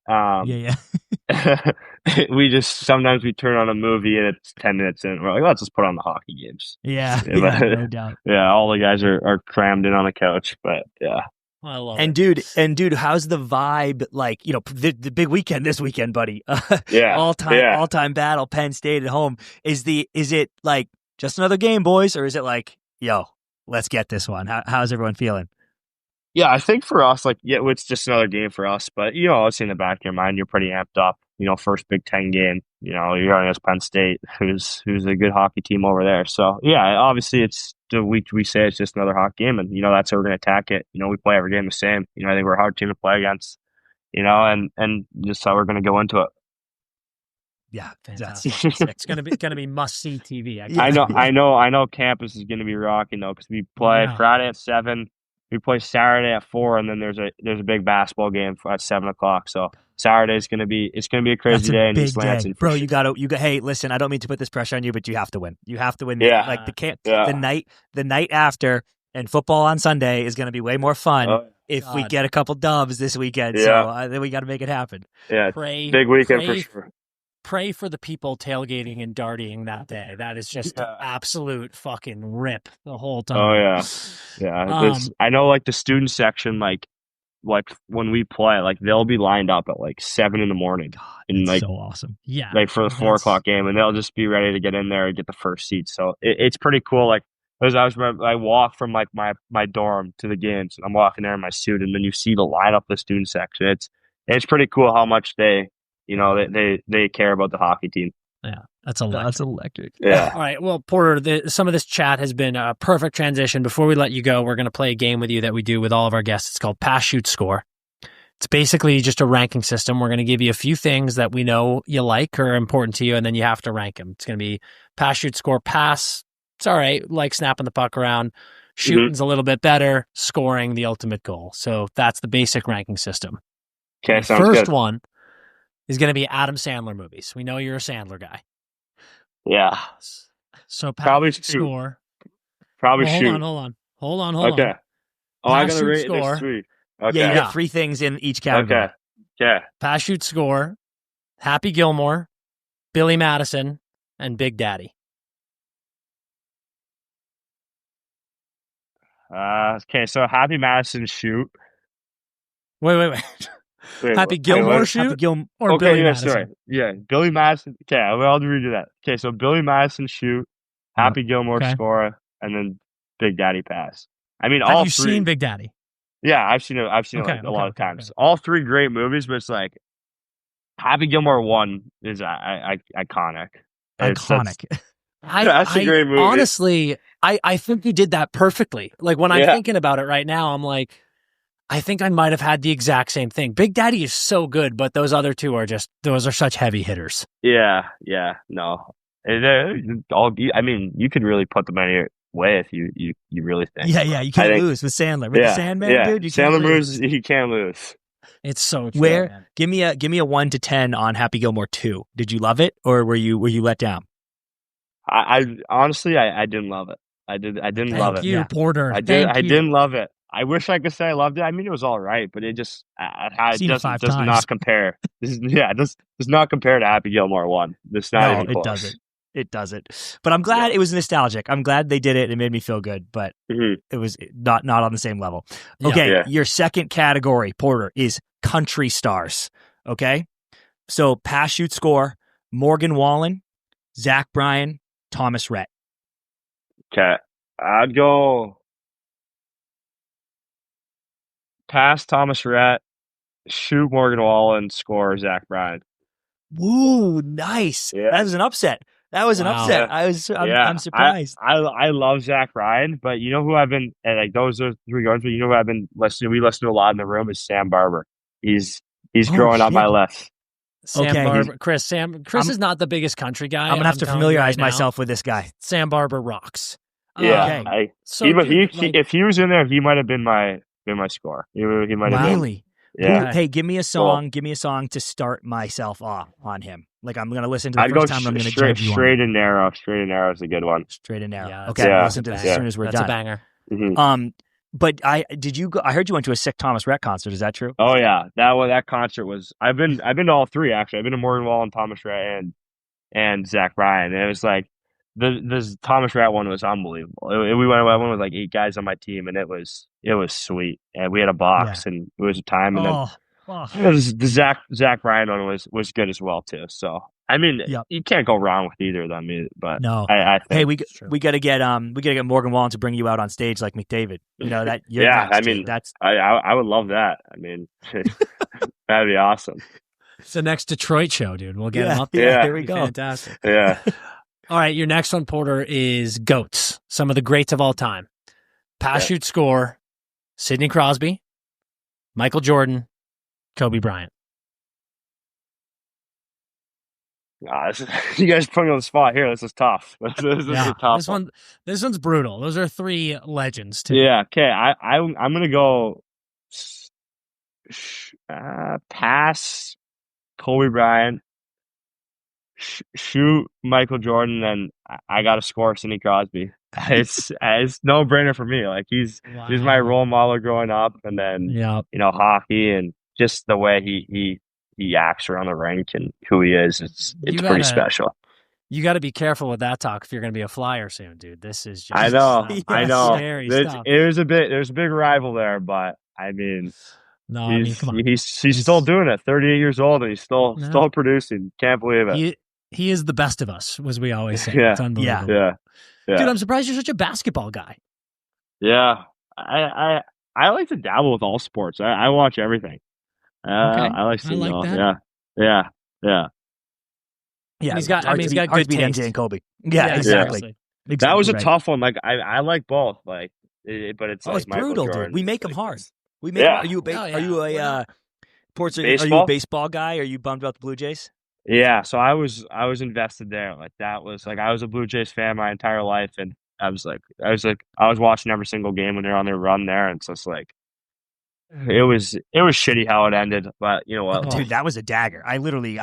we just sometimes we turn on a movie and it's 10 minutes in. We're like, let's just put on the hockey games. Yeah, no doubt. Yeah, all the guys are crammed in on the couch. But yeah. I love it. Dude, how's the vibe? Like, the big weekend this weekend, buddy. All time battle, Penn State at home. Is it like just another game, boys, or is it like yo, let's get this one. How's everyone feeling? Yeah, I think for us, it's just another game for us. But it's in the back of your mind, you're pretty amped up. First Big Ten game. You're going against Penn State, who's a good hockey team over there. So yeah, obviously it's we say it's just another hockey game, and that's how we're going to attack it. We play every game the same. I think we're a hard team to play against. And just how we're going to go into it. Yeah, fantastic. It's gonna be must see TV. I know. Campus is going to be rocking though, because we play Friday at 7. We play Saturday at 4, and then there's a big basketball game at 7 o'clock. So Saturday's gonna be a crazy day in East Lansing, bro. You got. Hey, listen, I don't mean to put this pressure on you, but you have to win. You have to win. Yeah. The night after, and football on Sunday is gonna be way more fun if we get a couple dubs this weekend. Yeah. So then we got to make it happen. Yeah, big weekend for sure. Pray for the people tailgating and darting that day. That is just an absolute fucking rip the whole time. Oh yeah. I know, the student section, like when we play, they'll be lined up at 7 in the morning, and so awesome. Yeah, for the 4 o'clock game, and they'll just be ready to get in there and get the first seat. So it's pretty cool. I walk from my dorm to the games, and I'm walking there in my suit, and then you see the lineup of the student section. It's pretty cool how much they care about the hockey team. Yeah, that's electric. Yeah. All right. Well, Porter, some of this chat has been a perfect transition. Before we let you go, we're going to play a game with you that we do with all of our guests. It's called Pass, Shoot, Score. It's basically just a ranking system. We're going to give you a few things that we know you like or are important to you, and then you have to rank them. It's going to be pass, shoot, score. Pass, it's all right, like snapping the puck around. Shooting's a little bit better. Scoring, the ultimate goal. So that's the basic ranking system. Okay, sounds good. First good. one is going to be Adam Sandler movies. We know you're a Sandler guy. Yeah. So probably score. Probably well, shoot. Hold on. Okay. Oh, I gotta rate score. this 3. Okay. Yeah, you got 3 things in each category. Okay. Pass, shoot, score. Happy Gilmore, Billy Madison, and Big Daddy. Okay, so Happy Madison shoot. Wait. Happy Gilmore shoot? Happy Gilmore or okay, Billy yeah, Madison? Sorry. Yeah, Billy Madison. Okay, I'll redo that. Okay, so Billy Madison shoot, Happy Gilmore score, and then Big Daddy pass. I mean, Have all you 3. seen Big Daddy? Yeah, I've seen it a lot of times. All 3 great movies, but it's Happy Gilmore 1 is iconic. Iconic. That's a great movie. Honestly, I think you did that perfectly. When I'm thinking about it right now, I'm like, I think I might have had the exact same thing. Big Daddy is so good, but those other 2 are those are such heavy hitters. Yeah, no. I mean, you could really put them any way if you really think. Yeah, you can't lose with Sandler. With the Sandman, dude, you Sandler can't lose. moves, you can't lose. It's so true. Man. Give me a 1 to 10 on Happy Gilmore 2. Did you love it, or were you let down? I honestly I didn't love it. I didn't love it. Thank you, Porter. I didn't love it. I wish I could say I loved it. I mean, it was all right, but it just does not compare. Does not compare to Happy Gilmore 1. It's not even close. It doesn't. But I'm glad it was nostalgic. I'm glad they did it. It made me feel good, but it was not on the same level. Okay, your second category, Porter, is country stars. Okay, so pass, shoot, score: Morgan Wallen, Zach Bryan, Thomas Rhett. Okay, I'd go pass Thomas Rhett, shoot Morgan Wallen, score Zach Bryan. Woo, nice. Yeah. That was an upset. I'm surprised. I love Zach Bryan, but you know who I've been, and those are 3 guys, but you know who I've been listening. We listen to a lot in the room is Sam Barber. He's growing on my list. Sam Barber, Chris is not the biggest country guy. I'm gonna have to familiarize myself with this guy. Sam Barber rocks. Yeah, okay. If he was in there, he might have been my score. He might have been. Really? Yeah. Hey, give me a song. Cool. Give me a song to start myself off on him. I'm gonna listen to the first time. I'm gonna judge you. Straight and Narrow. Straight and Narrow is a good one. Straight and Narrow. Yeah, okay, I'll listen to this as soon as we're done. That's a banger. Mm-hmm. But I heard you went to a sick Thomas Rhett concert. Is that true? Oh yeah, that concert was. I've been to all 3 actually. I've been to Morgan Wallen, Thomas Rhett, and Zach Bryan. And it was the Thomas Rhett one was unbelievable. I went with 8 guys on my team, and it was sweet. And we had a box, and it was a time. And then The Zach Ryan one was good as well too. So I mean, Yep. you can't go wrong with either of them. But No. I think, hey, we got to get Morgan Wallen to bring you out on stage like McDavid. You know that. You're yeah, next, I mean, dude. That's I would love that. I mean, that'd be awesome. It's the next Detroit show, dude. We'll get him up there. Yeah. Here we go. Fantastic. Yeah. All right, your next one, Porter, is GOATs. Some of the greats of all time. Pass, shoot, score. Sidney Crosby, Michael Jordan, Kobe Bryant. You guys put me on the spot here. This is tough. This is a tough one. This one's brutal. Those are three legends too. Yeah. Okay. I'm gonna go pass Kobe Bryant, shoot Michael Jordan, and I got to score Sidney Crosby. It's no brainer for me. Like he's my role model growing up, and then hockey and just the way he acts around the rink and who he is. It's pretty special. You got to be careful with that talk if you're going to be a Flyer soon, dude. This is just I know. scary stuff. There's a big rival there, but I mean, come on. He's still doing it. 38 years old, and he's still producing. Can't believe it. He is the best of us, as we always say. Yeah. It's unbelievable. Yeah. Dude, I'm surprised you're such a basketball guy. Yeah, I like to dabble with all sports. I watch everything. Okay. I like I like that. Yeah. Yeah, he's got good taste. taste. MJ and Kobe. Yeah, exactly. That was a tough one. Like I like both. Like, but it's it's Michael brutal, Jordan. dude. We make them hard. We make. Yeah. Are you a Ports? Are Baseball? you a baseball guy? Are you bummed about the Blue Jays? Yeah. So I was invested there. Like that was like I was a Blue Jays fan my entire life, and I was watching every single game when they're on their run there, and it's just like. It was shitty how it ended, but you know what, dude, that was a dagger. I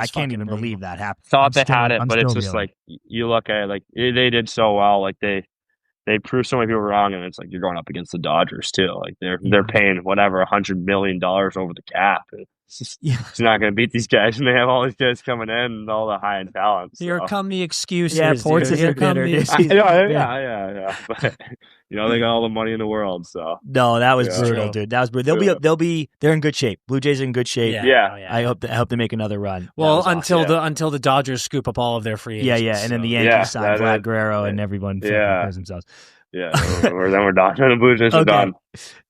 can't even believe that happened. Thought they had it, but it's just like you look at it, like they did so well, like they proved so many people wrong, and it's like you're going up against the Dodgers too. Like they're paying whatever $100 million over the cap. It's not going to beat these guys, and they have all these guys coming in and all the high end talent. Here come the excuses. Yeah, Ports is here come the excuses. Yeah. But they got all the money in the world. So no, that was brutal, dude. That was brutal. They're in good shape. Blue Jays are in good shape. Yeah. I hope they make another run. Well, until the Dodgers scoop up all of their free agents. Yeah, and then the Yankees sign Vlad Guerrero, and everyone kills themselves. Yeah, then we're done. The Blue Jays are done.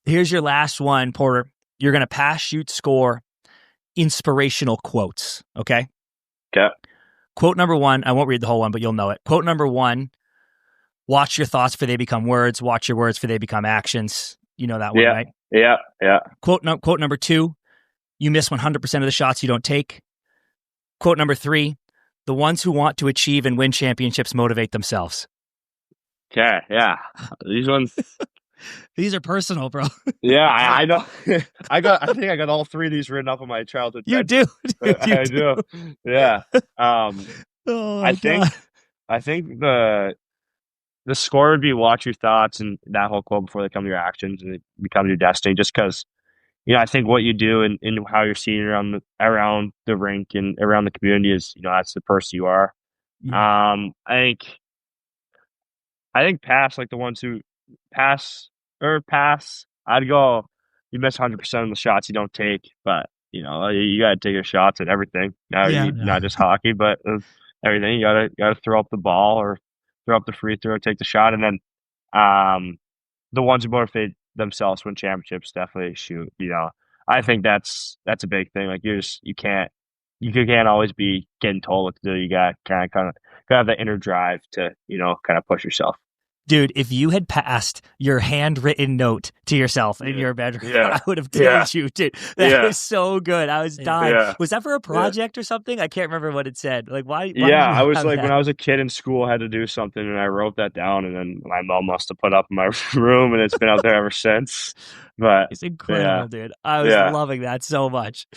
Here's your last one, Porter. You're gonna pass, shoot, score. Inspirational quotes. Okay. Quote number 1. I won't read the whole one, but you'll know it. Quote number 1. Watch your thoughts for they become words. Watch your words for they become actions. You know that one, right? Yeah. Quote number 2. You miss 100% of the shots you don't take. Quote number 3. The ones who want to achieve and win championships motivate themselves. Okay. Yeah. These ones. These are personal, bro. Yeah, I know. I think I got all 3 of these written up on my childhood. You do. I do. Yeah. I think the score would be watch your thoughts and that whole quote before they come to your actions and it becomes your destiny. Just because, I think what you do and how you're seen around the rink and around the community is, that's the person you are. Yeah. I think pass, like the ones who pass, I'd go, you miss 100% of the shots you don't take, but you got to take your shots at everything. Not just hockey, but everything. You got to throw up the ball or throw up the free throw, take the shot, and then the ones who motivate themselves win championships definitely shoot. I think that's a big thing. Like you can't always be getting told what to do. You got kind of have that inner drive to kind of push yourself. Dude, if you had passed your handwritten note to yourself in your bedroom, I would have killed you, dude. That was so good. I was dying. Yeah. Was that for a project or something? I can't remember what it said. Like, why I was like, when I was a kid in school, I had to do something, and I wrote that down, and then my mom must have put it up in my room, and it's been out there ever since. But it's incredible, dude. I was loving that so much.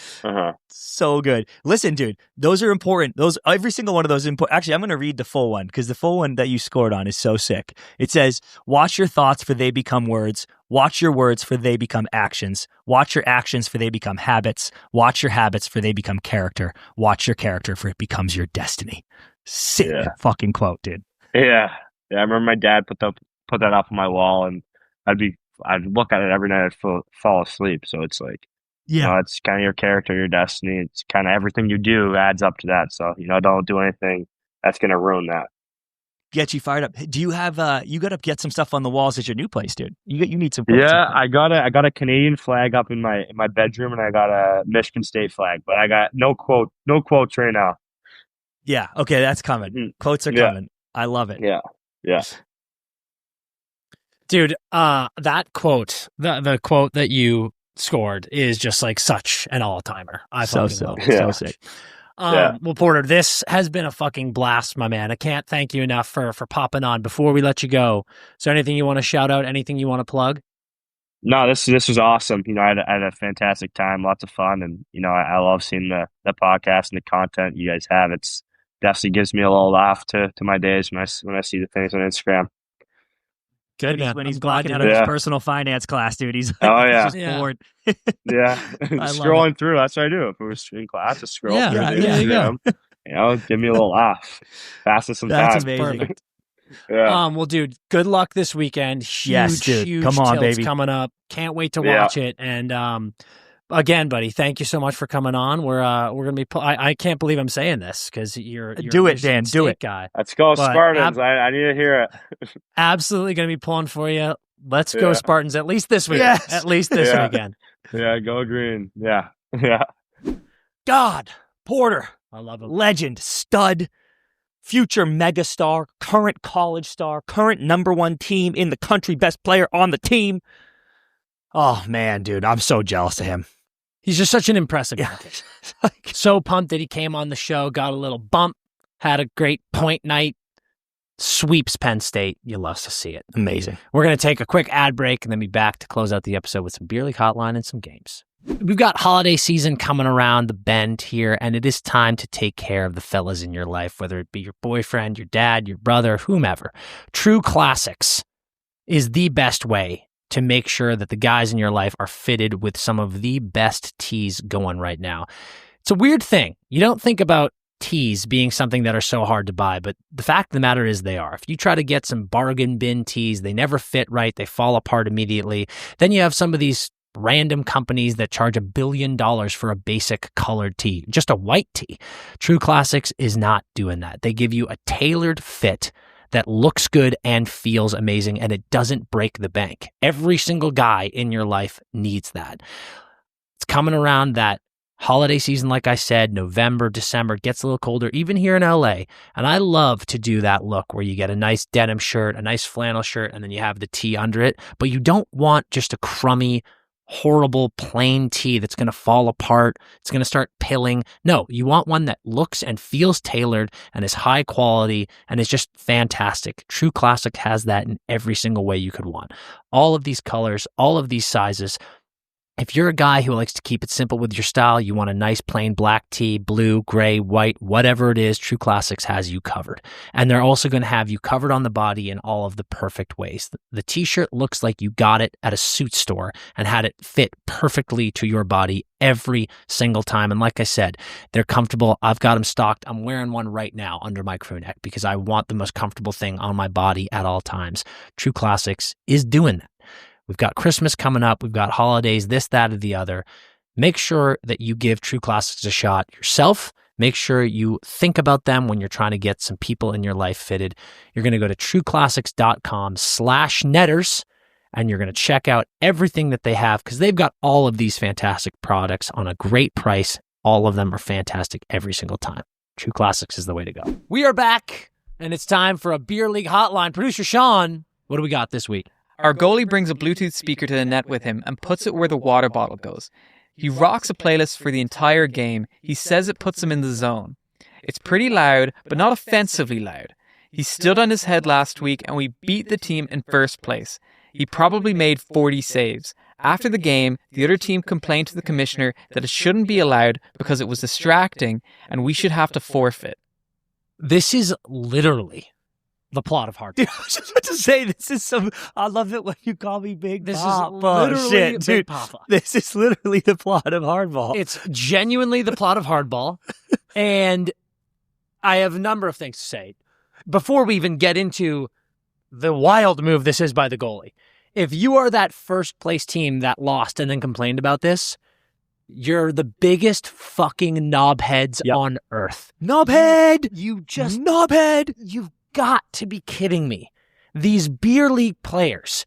So good. Listen, dude, those are important. Every single one of those important. Actually, I'm going to read the full one because the full one that you scored on is so sick. It says, watch your thoughts for they become words. Watch your words for they become actions. Watch your actions for they become habits. Watch your habits for they become character. Watch your character for it becomes your destiny. Sick fucking quote, dude. Yeah. I remember my dad put that up on my wall, and I'd look at it every night. I'd fall asleep. So it's like, it's kind of your character, your destiny. It's kind of everything you do adds up to that. So, don't do anything that's going to ruin that. Get you fired up. Do you have you got to get some stuff on the walls at your new place, dude? You need some quotes. Yeah, I got a Canadian flag up in my bedroom, and I got a Michigan State flag, but I got no quotes right now. Yeah, okay, that's coming. Quotes are coming. I love it. Yeah. Dude, that quote, the quote that you scored is just like such an all-timer. So sick. Well, Porter, this has been a fucking blast, my man. I can't thank you enough for popping on. Before we let you go, is there anything you want to shout out? Anything you want to plug? No, this was awesome. I had a fantastic time, lots of fun, and I love seeing the podcast and the content you guys have. It's definitely gives me a little laugh to my days when I see the things on Instagram. Good, man. When he's blocking out of his personal finance class, dude. He's like, he's just bored. Scrolling through. That's what I do. If we were in class, just scroll through Instagram. You go. Give me a little laugh. Pass us some time. That's amazing. Perfect. Well, dude, good luck this weekend. Huge come on, tilts baby. coming up. Can't wait to watch it. And again, buddy, thank you so much for coming on. We're gonna be. I can't believe I'm saying this because you're do it, Dan. Do it, guy. Let's go, Spartans. I need to hear it. Absolutely gonna be pulling for you. Let's go, Spartans. At least this week. Yes. At least this weekend. Yeah, go green. Yeah. God, Porter. I love him. Legend, stud, future megastar, current college star, current #1 team in the country, best player on the team. Oh, man, dude, I'm so jealous of him. He's just such an impressive guy. So pumped that he came on the show, got a little bump, had a great point night, sweeps Penn State. You love to see it. Amazing. We're going to take a quick ad break and then be back to close out the episode with some Beer League Hotline and some games. We've got holiday season coming around the bend here, and it is time to take care of the fellas in your life, whether it be your boyfriend, your dad, your brother, whomever. True Classics is the best way to make sure that the guys in your life are fitted with some of the best tees going right now. It's a weird thing. You don't think about tees being something that are so hard to buy, but the fact of the matter is they are. If you try to get some bargain bin tees, they never fit right. They fall apart immediately. Then you have some of these random companies that charge $1 billion for a basic colored tee, just a white tee. True Classics is not doing that. They give you a tailored fit that looks good and feels amazing, and it doesn't break the bank. Every single guy in your life needs that. It's coming around that holiday season, like I said, November, December, gets a little colder, even here in LA. And I love to do that look where you get a nice denim shirt, a nice flannel shirt, and then you have the tee under it. But you don't want just a crummy, horrible plain tee that's going to fall apart. It's going to start pilling. No, you want one that looks and feels tailored and is high quality and is just fantastic. True Classic has that in every single way you could want. All of these colors, all of these sizes. If you're a guy who likes to keep it simple with your style, you want a nice plain black tee, blue, gray, white, whatever it is, True Classics has you covered. And they're also going to have you covered on the body in all of the perfect ways. The t-shirt looks like you got it at a suit store and had it fit perfectly to your body every single time. And like I said, they're comfortable. I've got them stocked. I'm wearing one right now under my crew neck because I want the most comfortable thing on my body at all times. True Classics is doing that. We've got Christmas coming up. We've got holidays, this, that, or the other. Make sure that you give True Classics a shot yourself. Make sure you think about them when you're trying to get some people in your life fitted. You're going to go to trueclassics.com/netters, and you're going to check out everything that they have because they've got all of these fantastic products on a great price. All of them are fantastic every single time. True Classics is the way to go. We are back, and it's time for a Beer League Hotline. Producer Sean, what do we got this week? Our goalie brings a Bluetooth speaker to the net with him and puts it where the water bottle goes. He rocks a playlist for the entire game. He says it puts him in the zone. It's pretty loud, but not offensively loud. He stood on his head last week and we beat the team in first place. He probably made 40 saves. After the game, the other team complained to the commissioner that it shouldn't be allowed because it was distracting and we should have to forfeit. This is literally the plot of Hardball. Dude, I was just about to say, this is some... I love it when you call me Big This Papa. is literally Shit, Big dude. Papa. This is literally the plot of Hardball. It's genuinely the plot of Hardball. And I have a number of things to say. Before we even get into the wild move this is by the goalie, if you are that first place team that lost and then complained about this, You're the biggest fucking knobheads on earth. Knobhead! Knobhead! You've got to be kidding me. These beer league players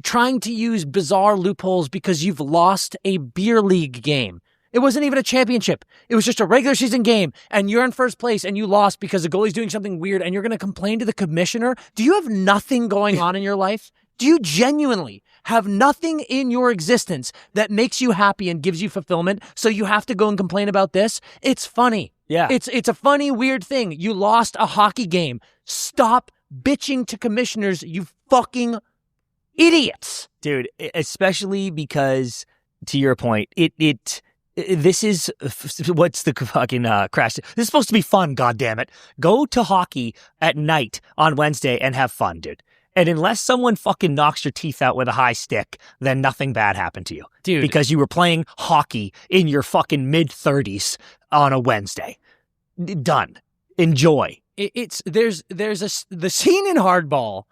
trying to use bizarre loopholes because you've lost a beer league game. It wasn't even a championship. It was just a regular season game, and you're in first place, and you lost because the goalie's doing something weird, and you're going to complain to the commissioner? Do you have nothing going on in your life? Do you genuinely have nothing in your existence that makes you happy and gives you fulfillment, so you have to go and complain about this? It's funny. Yeah. It's a funny, weird thing. You lost a hockey game. Stop bitching to commissioners, you fucking idiots. Dude, especially because, to your point, this is what's the fucking crash. This is supposed to be fun, goddammit. Go to hockey at night on Wednesday and have fun, dude. And unless someone fucking knocks your teeth out with a high stick, then nothing bad happened to you. Dude. Because you were playing hockey in your fucking mid-30s on a Wednesday. Done. Enjoy. There's the scene in Hardball.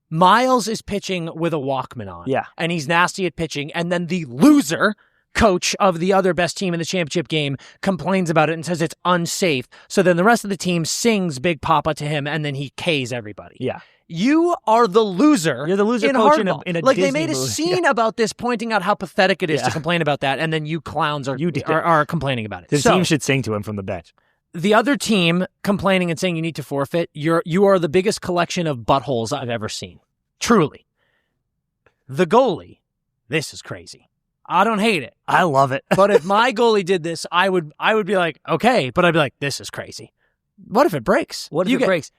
Miles is pitching with a Walkman on. Yeah. And he's nasty at pitching. And then the loser coach of the other best team in the championship game complains about it and says it's unsafe. So then the rest of the team sings Big Papa to him, and then he K's everybody. Yeah. You are the loser. You're the loser in coach Hardball. in a like Disney they made a movie. scene about this, pointing out how pathetic it is to complain about that, and then you clowns are complaining about it. The team should sing to him from the bench. The other team complaining and saying you need to forfeit, you are the biggest collection of buttholes I've ever seen. Truly. The goalie, this is crazy. I don't hate it. I love it. But if my goalie did this, I would be like, okay, but I'd be like, this is crazy. What if it breaks? What if it breaks?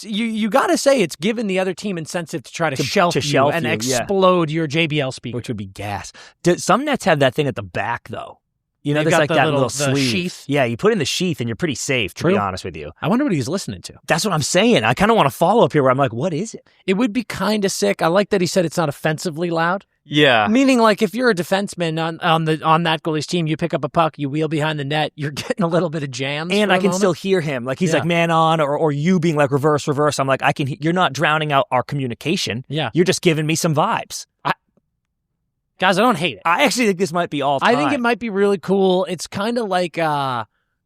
You got to say it's given the other team incentive to try to shelf you and explode your JBL speaker. Which would be gas. Some nets have that thing at the back, though. You know, They've there's got like the that little the sleeve. sheath. Yeah, you put in the sheath and you're pretty safe, to be honest with you. I wonder what he was listening to. That's what I'm saying. I kind of want to follow up here where I'm like, what is it? It would be kind of sick. I like that he said it's not offensively loud. Yeah. Meaning, like, if you're a defenseman on that goalie's team, you pick up a puck, you wheel behind the net, you're getting a little bit of jams. And I can still hear him. Like, he's like, man on, or you being like, reverse. I'm like, you're not drowning out our communication. Yeah. You're just giving me some vibes. Guys, I don't hate it. I actually think this might be all time. I think it might be really cool. It's kind of like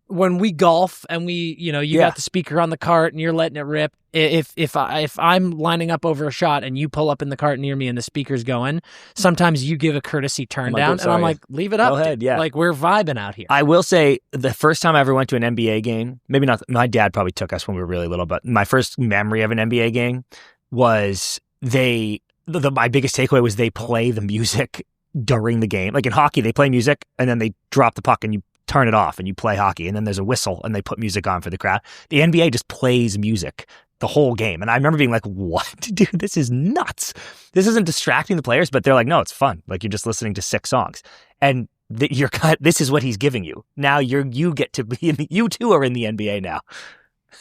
when we golf and you got the speaker on the cart and you're letting it rip. If I'm lining up over a shot and you pull up in the cart near me and the speaker's going, sometimes you give a courtesy turn down, and I'm like, leave it up. Go ahead, yeah. Like, we're vibing out here. I will say the first time I ever went to an NBA game, maybe not, my dad probably took us when we were really little, but my first memory of an NBA game was my biggest takeaway was they play the music during the game. Like in hockey, they play music and then they drop the puck and you turn it off and you play hockey, and then there's a whistle and they put music on for the crowd. The NBA just plays music the whole game. And I remember being like, what? Dude, this is nuts. This isn't distracting the players, but they're like, no, it's fun. Like, you're just listening to 6 songs. And this is what he's giving you. Now you get to be you too are in the NBA now.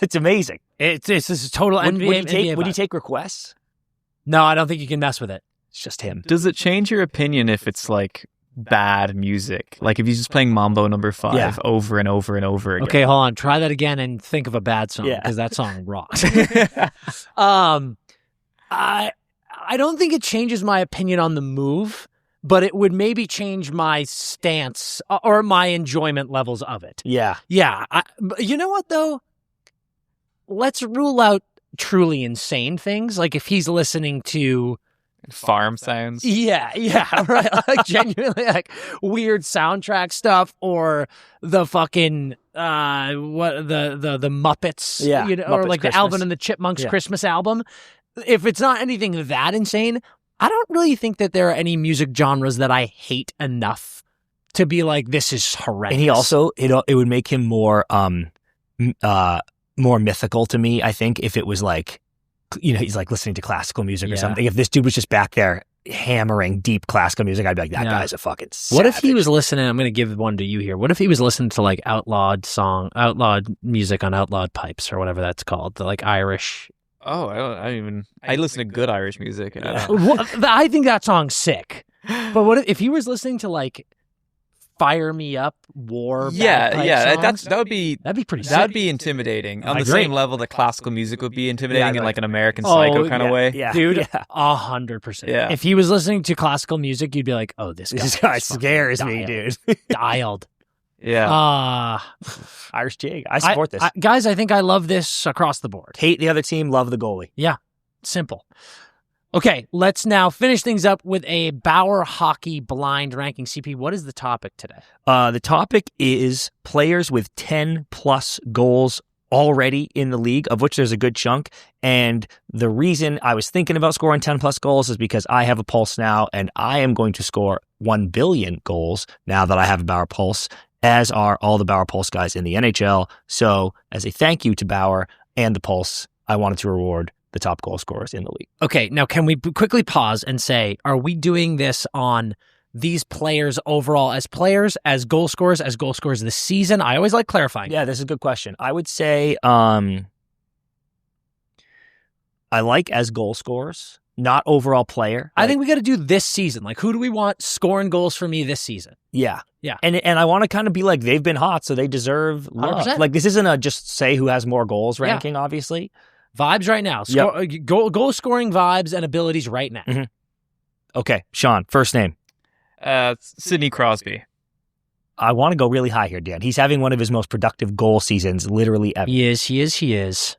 It's amazing. This is total NBA. Would you take requests? No, I don't think you can mess with it. It's just him. Does it change your opinion if it's like bad music? Like if he's just playing Mambo No. 5 over and over and over again. Okay, hold on. Try that again and think of a bad song, because that song rocks. I don't think it changes my opinion on the move, but it would maybe change my stance or my enjoyment levels of it. Yeah. Yeah. You know what, though? Let's rule out truly insane things. Like if he's listening to farm sounds. Yeah, right. Like genuinely like weird soundtrack stuff, or the fucking the Muppets, Muppets or like Christmas. the Alvin and the Chipmunks Christmas album. If it's not anything that insane, I don't really think that there are any music genres that I hate enough to be like, this is horrendous. And he also it would make him more mythical to me, I think, if it was like, he's like listening to classical music or something. If this dude was just back there hammering deep classical music, I'd be like, that guy's a fucking savage. What if he was listening? I'm going to give one to you here. What if he was listening to like outlawed music on outlawed pipes or whatever that's called, the like Irish. Oh, I listen to good Irish music. I think that song's sick. But what if he was listening to like fire me up war. Yeah, songs. that would be pretty. That would sick. be intimidating on I the agree. same level that classical music would be intimidating in like- like an American Psycho kind of way. Yeah, Dude, yeah. 100%. Yeah. If he was listening to classical music, you'd be like, "Oh, this guy is fucking scares me, dialed. dude. Dialed." Yeah. Irish jig. I support this. Guys, I think I love this across the board. Hate the other team, love the goalie. Yeah, simple. Okay, let's now finish things up with a Bauer Hockey blind ranking. CP, what is the topic today? The topic is players with 10-plus goals already in the league, of which there's a good chunk. And the reason I was thinking about scoring 10-plus goals is because I have a pulse now, and I am going to score 1 billion goals now that I have a Bauer Pulse, as are all the Bauer Pulse guys in the NHL. So as a thank you to Bauer and the Pulse, I wanted to reward the top goal scorers in the league. Okay, now can we quickly pause and say, are we doing this on these players overall as players, as goal scorers this season? I always like clarifying. Yeah, this is a good question. I would say I like as goal scorers, not overall player. I think we got to do this season. Like, who do we want scoring goals for me this season? Yeah. Yeah. And I want to kind of be like, they've been hot, so they deserve love. 100%. Like, this isn't a just say who has more goals ranking, obviously. Vibes right now. Goal scoring vibes and abilities right now. Mm-hmm. Okay, Sean, first name. Sidney Crosby. I want to go really high here, Dan. He's having one of his most productive goal seasons literally ever. He is.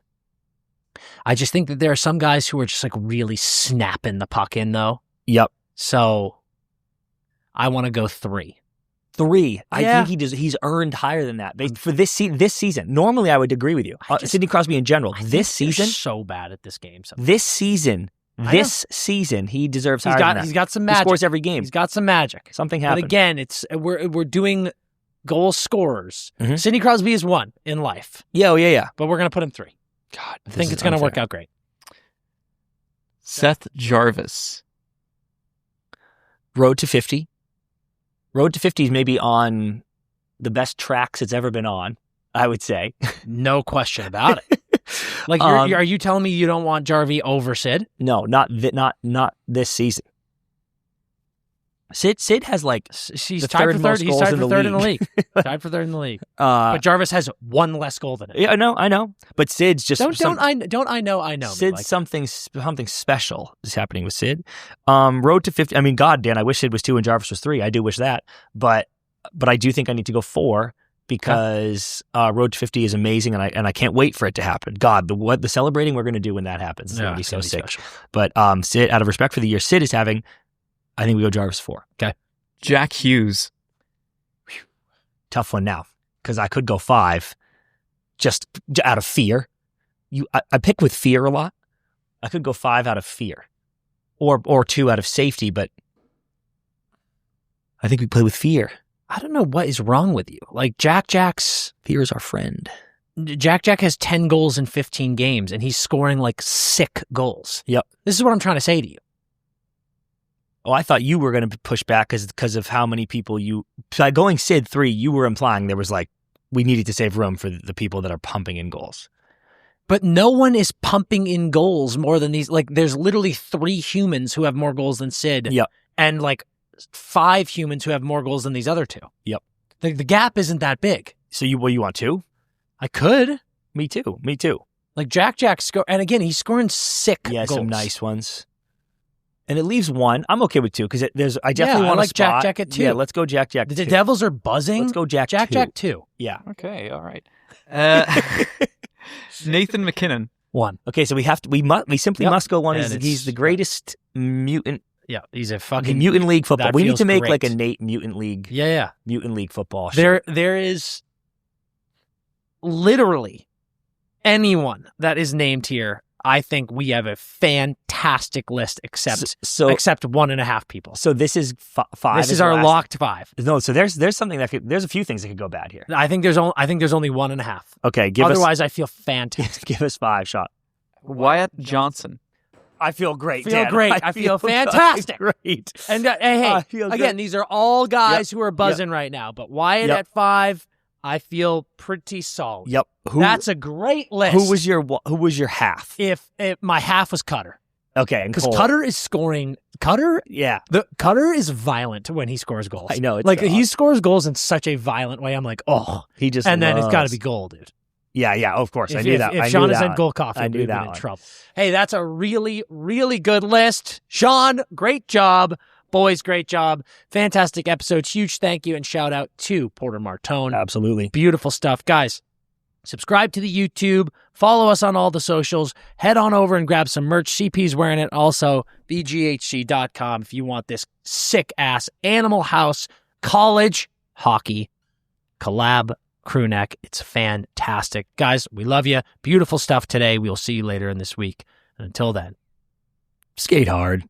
I just think that there are some guys who are just like really snapping the puck in, though. Yep. So I want to go 3. 3. I Yeah. think he's earned higher than that. For this season, normally I would agree with you. Sidney Crosby in general. This season, so bad at this game. this season, he deserves higher than that. He's got some He magic. scores every game. He's got some magic. Something But happened. again, we're doing goal scorers. Mhm. Sidney Crosby is 1 in life, Yeah. but we're gonna put him 3. God, I think it's gonna work out great. Seth Jarvis. Road to 50. Road to 50 is maybe on the best tracks it's ever been on, I would say. No question about it. Like, are you telling me you don't want Jarvie over Sid? No, not this season. Sid has like He's the tied third for most third. He's goals tied in for the third in the league. league. Tied for third in the league. But Jarvis has 1 less goal than him. Yeah, I know. But Sid's just I know. Sid's like, something special is happening with Sid. Road to 50. I mean, God, Dan, I wish Sid was 2 and Jarvis was 3. I do wish that, but I do think I need to go 4 because Road to 50 is amazing, and I can't wait for it to happen. God, the celebrating we're going to do when that happens is going to be so sick. Special. But Sid, out of respect for the year Sid is having, I think we go Jarvis 4. Okay. Jack Hughes. Tough one now because I could go 5 just out of fear. I pick with fear a lot. I could go 5 out of fear or 2 out of safety, but I think we play with fear. I don't know what is wrong with you. Like, Jack's Fear is our friend. Jack has 10 goals in 15 games, and he's scoring like sick goals. Yep. This is what I'm trying to say to you. Oh, I thought you were going to push back because of how many people by going Sid 3, you were implying there was like, we needed to save room for the people that are pumping in goals. But no one is pumping in goals more than these. Like, there's literally 3 humans who have more goals than Sid. Yep. And like 5 humans who have more goals than these other 2. Yep. The gap isn't that big. So you want 2? I could. Me too. Like, Jack score, and again, he's scoring sick Yeah, goals. some nice ones. And it leaves 1. I'm okay with 2 because I definitely want like to spot. Jack at 2. Yeah, let's go Jack The 2. Devils are buzzing. Let's go Jack 2. Jack 2. Yeah. Okay, all right. Nathan McKinnon. 1. Okay, so we simply must go 1. And He's the greatest mutant. Yeah, he's a Okay, fucking mutant league football. that We need feels to make great. like a Nate mutant league. Yeah. Mutant league football. Shit. There is literally anyone that is named here. I think we have a fantastic list, except 1.5 people. So this is 5. This is our locked 5. No, so there's something there's a few things that could go bad here. I think there's only 1.5. Okay, Otherwise, I feel fantastic. give us 5 shot. Wyatt Johnson. I feel great. Feel Dan. great. I feel fantastic. Great. And hey, I feel again, good. these are all guys who are buzzing right now. But Wyatt at 5, I feel pretty solid. Yep. That's a great list. Who was your half? If my half was Cutter. Okay, because Cutter is scoring. Cutter is violent when he scores goals. I know. Like he scores goals in such a violent way. I'm like, then it's got to be goal, dude. Yeah, of course. I knew that. If Sean is in goal coffee, we've been in trouble. Hey, that's a really, really good list. Sean, great job. Boys, great job. Fantastic episode. Huge thank you and shout out to Porter Martone. Absolutely. Beautiful stuff. Guys, subscribe to the YouTube. Follow us on all the socials. Head on over and grab some merch. CP's wearing it. Also, bghc.com if you want this sick-ass Animal House college hockey collab crew neck. It's fantastic. Guys, we love you. Beautiful stuff today. We'll see you later in this week. And until then, skate hard.